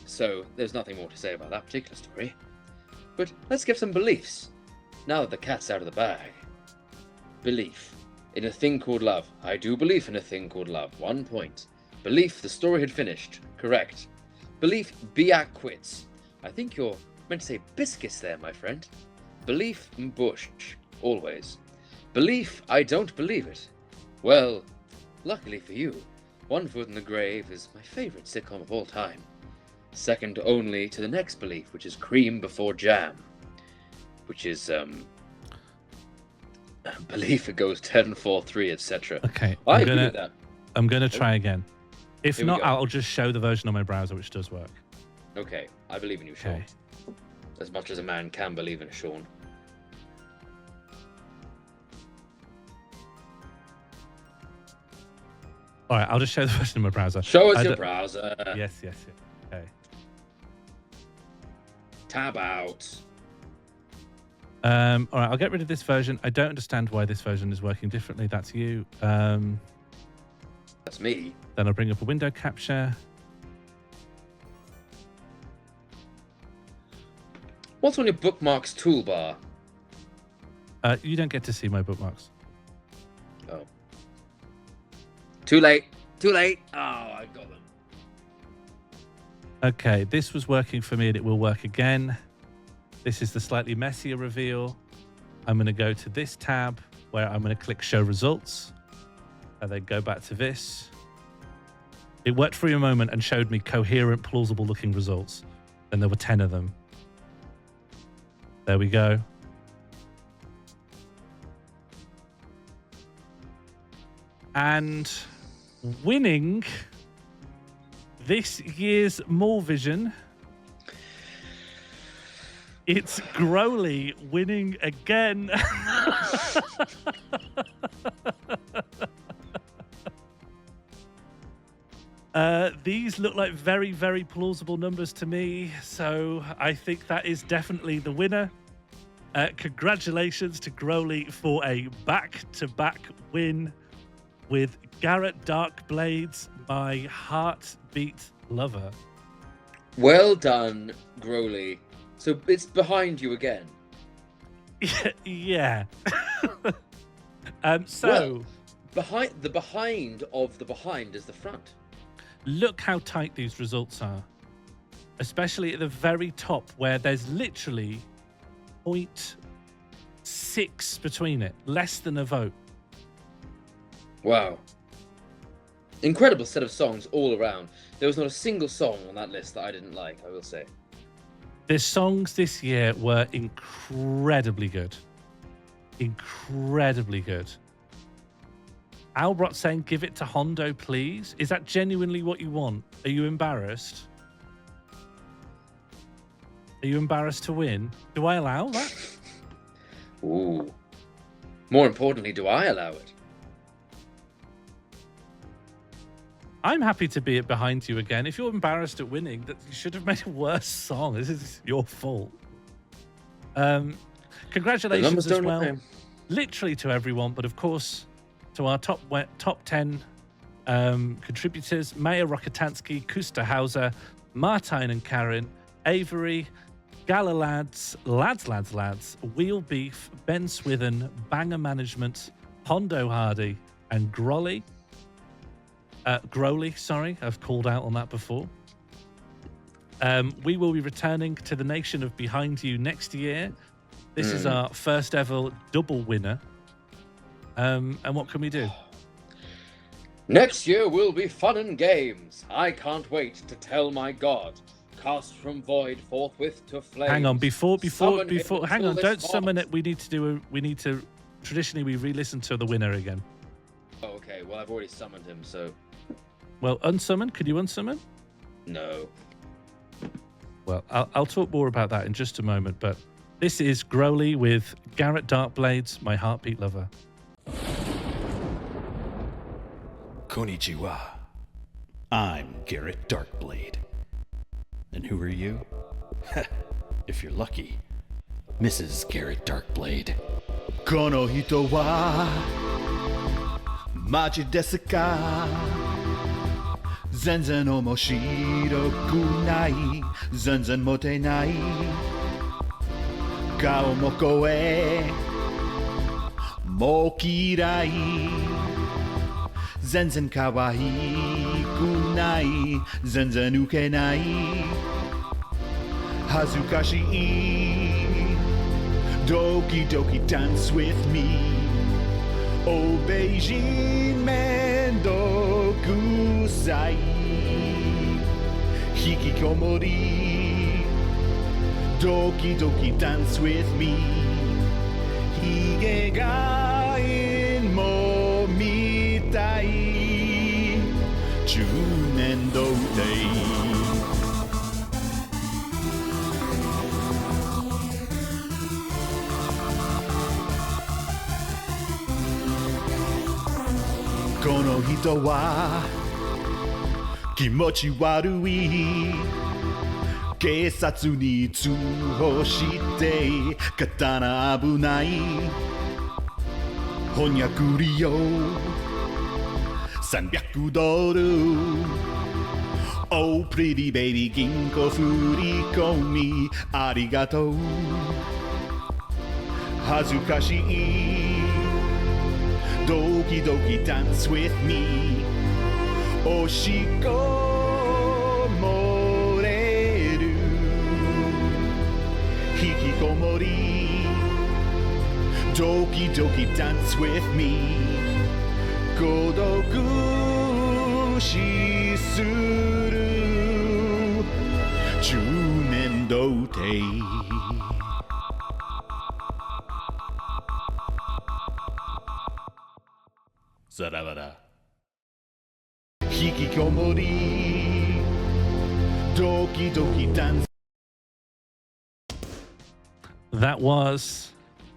so there's nothing more to say about that particular story. But let's get some beliefs, now that the cat's out of the bag. Belief in a thing called love. I do believe in a thing called love. 1 point. Belief the story had finished. Correct. Belief be at quits. I think you're meant to say biscuits there, my friend. Belief bush. Always. Belief I don't believe it. Well, luckily for you, One Foot in the Grave is my favourite sitcom of all time. Second only to the next belief, which is cream before jam. Which is, belief it goes 10, 4, 3, etc. Okay, I agree with that. I'm gonna try again. If Here we not, go. I'll just show the version on my browser, which does work. Okay, I believe in you, Sean. Okay. As much as a man can believe in Sean. All right, I'll just show the version on my browser. Show us I your don't- browser. Yes. Okay. Tab out. All right, I'll get rid of this version. I don't understand why this version is working differently. That's you. That's me. Then I'll bring up a window capture. What's on your bookmarks toolbar? You don't get to see my bookmarks. Oh. Too late. Too late. Oh, I got them. Okay, this was working for me and it will work again. This is the slightly messier reveal. I'm going to go to this tab where I'm going to click show results. And then go back to this. It worked for a moment and showed me coherent, plausible looking results. And there were 10 of them. There we go. And winning this year's Morlvision, it's Growly winning again. These look like very, very plausible numbers to me, so I think that is definitely the winner. Congratulations to Growly for a back-to-back win with Garrett Darkblades, my heartbeat lover. Well done, Growly. So it's behind you again. Yeah. Well, behind of the behind is the front. Look how tight these results are. Especially at the very top where there's literally 0.6 between it. Less than a vote. Wow. Incredible set of songs all around. There was not a single song on that list that I didn't like, I will say. The songs this year were incredibly good. Incredibly good. Albrough saying, give it to Hondo, please. Is that genuinely what you want? Are you embarrassed? Are you embarrassed to win? Do I allow that? Ooh. More importantly, do I allow it? I'm happy to be behind you again. If you're embarrassed at winning, that you should have made a worse song. This is your fault. Congratulations as well. Lie. Literally to everyone, but of course to our top 10 contributors: Maya Rokitansky, Kusta Hauser, Martijn and Karin, Avery, Galalads, Lads, Wheel Beef, Ben Swithen, Banger Management, Pondo Hardy, and Growly. Growly, sorry, I've called out on that before. We will be returning to the nation of Behind You next year. This is our first ever double winner. And what can we do? Next year will be fun and games. I can't wait to tell my god. Cast from void forthwith to flame. Hang on, before, Summon him hang on, until don't this summon falls. it. We need to, traditionally we re-listen to the winner again. Oh, okay, well I've already summoned him, so Well, unsummon, could you unsummon? no. Well, I'll talk more about that in just a moment, but this is Growly with Garrett Darkblades, My Heartbeat Lover. Konnichiwa. I'm Garrett Darkblade. And who are you? If you're lucky, Mrs. Garrett Darkblade. Kono hito wa machi desu ka? Zenzen omoshiroku nai, zenzen motenai. Kao mo koe mo kirai. Zenzen kawaiiku nai, zenzen ukenai. Hazukashii, doki doki dance with me. Oh Beijing mendokusai. Hikikomori, doki doki dance with me. Hige ga in mo mitai. Junen dotei. Kono hito wa kimochi warui. Keisatsu ni tsuho shite katana abunai. Honnyaku yo 300 ドル Oh pretty baby 銀行振り込みありがとう恥ずかしいドキドキ dance with me おしこもれる引きこもりドキドキ dance with me 孤独死する中年童貞ザラバラ引きこもりドキドキダンス That was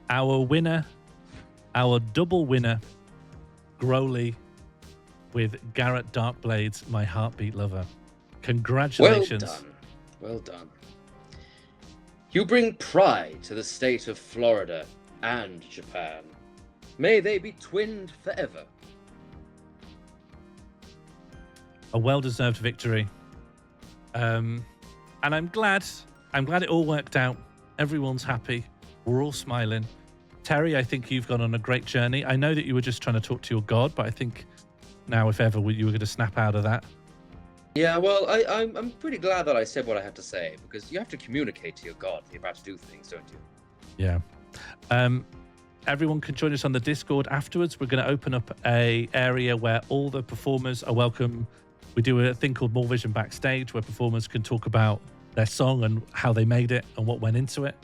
our winner, our double winner, Growly with Garrett Darkblades, My Heartbeat Lover. Congratulations. Well done. You bring pride to the state of Florida and Japan. May they be twinned forever. A well-deserved victory. And I'm glad it all worked out. Everyone's happy. We're all smiling. Terry, I think you've gone on a great journey. I know that you were just trying to talk to your god, but I think now, if ever, you were going to snap out of that. Yeah, well, I'm pretty glad that I said what I had to say, because you have to communicate to your god if you're about to do things, don't you? Yeah. Everyone can join us on the Discord afterwards. We're going to open up a area where all the performers are welcome. We do a thing called Morlvision Backstage, where performers can talk about their song and how they made it and what went into it.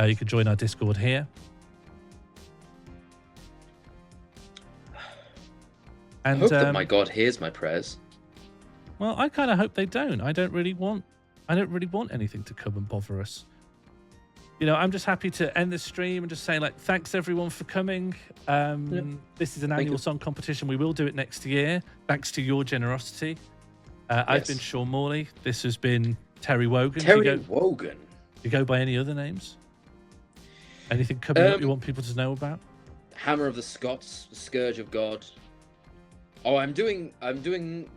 You can join our Discord here. And, I hope that my god hears my prayers. Well, I kind of hope they don't. I don't really want anything to come and bother us. You know, I'm just happy to end this stream and just say, like, thanks everyone for coming. This is an annual song competition. We will do it next year, thanks to your generosity. I've been Sean Morley. This has been Terry Wogan. Wogan. Do you go by any other names? Anything coming up you want people to know about? Hammer of the Scots, the Scourge of God. Oh, I'm doing. What am I doing?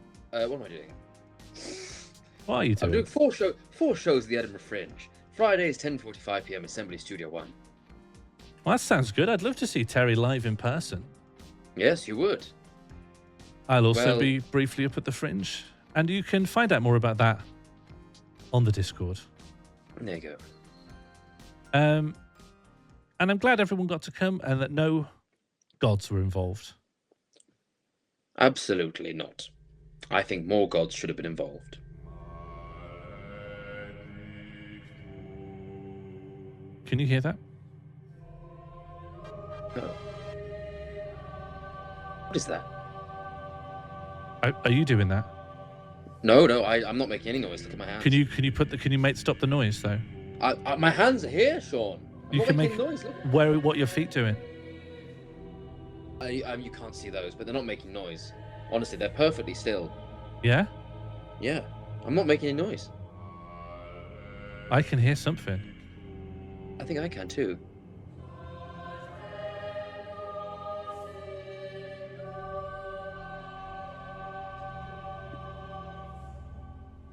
What are you doing? I'm doing four shows at the Edinburgh Fringe. Fridays, 10:45 p.m. Assembly Studio 1. Well, that sounds good. I'd love to see Terry live in person. Yes, you would. I'll also Well- be briefly up at the Fringe, and you can find out more about that on the Discord. There you go. And I'm glad everyone got to come and that no gods were involved. Absolutely not. I think more gods should have been involved. Can you hear that? Oh. What is that? Are you doing that? No, I'm not making any noise. Look at my hands. Can you stop the noise though? My hands are here, Sean. I'm You not can making make noise. Look. what are your feet doing? You can't see those, but they're not making noise. Honestly, they're perfectly still. Yeah? Yeah, I'm not making any noise. I can hear something. I think I can too.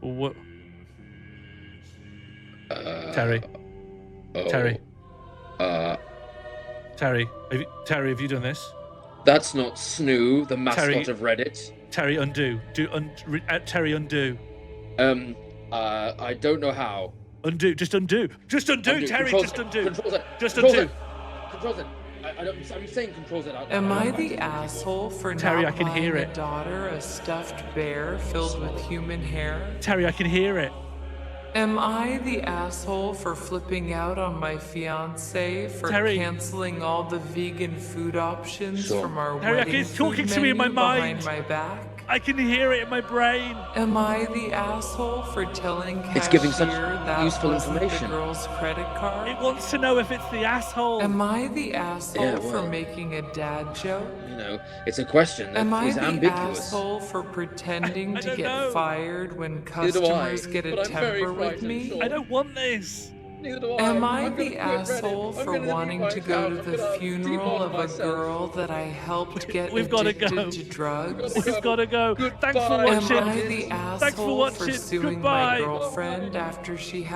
What? Terry. Oh. Terry. Terry. Have you done this? That's not Snoo, the mascot Terry- of Reddit. Terry, undo. Terry, undo. I don't know how. Undo. Just undo. Just undo, Terry. Control Just Z. undo. Control Z. Just Control undo. Z. Control Z. I'm saying Control Z. Am I the asshole for Terry, not I can buying hear a it. daughter a stuffed bear filled with human hair? Terry, I can hear it. Am I the asshole for flipping out on my fiance for Terry. canceling all the vegan food options Sure. from our Terry, wedding it's talking food to me in my menu mind. behind my back? I can hear it in my brain. Am I the asshole for telling cashier It's giving such that useful wasn't information. the girl's credit card? It wants to know if it's the asshole. Am I the asshole Yeah, for well. making a dad joke? You know, it's a question that Am I is the ambiguous. asshole for pretending I to don't get know. fired when Neither do customers I, get a but I'm very temper with frightened, me? Sean. I don't want this. Neither do Am I I'm gonna the quit Reddit. asshole I'm for gonna leave wanting my to go account. to I'm the gonna funeral demonet of a myself. girl that I helped get We've gotta addicted go. to drugs? We've got to go. Thanks for Goodbye. Am watching. I the Thanks for asshole watching. for suing Goodbye. my girlfriend after she had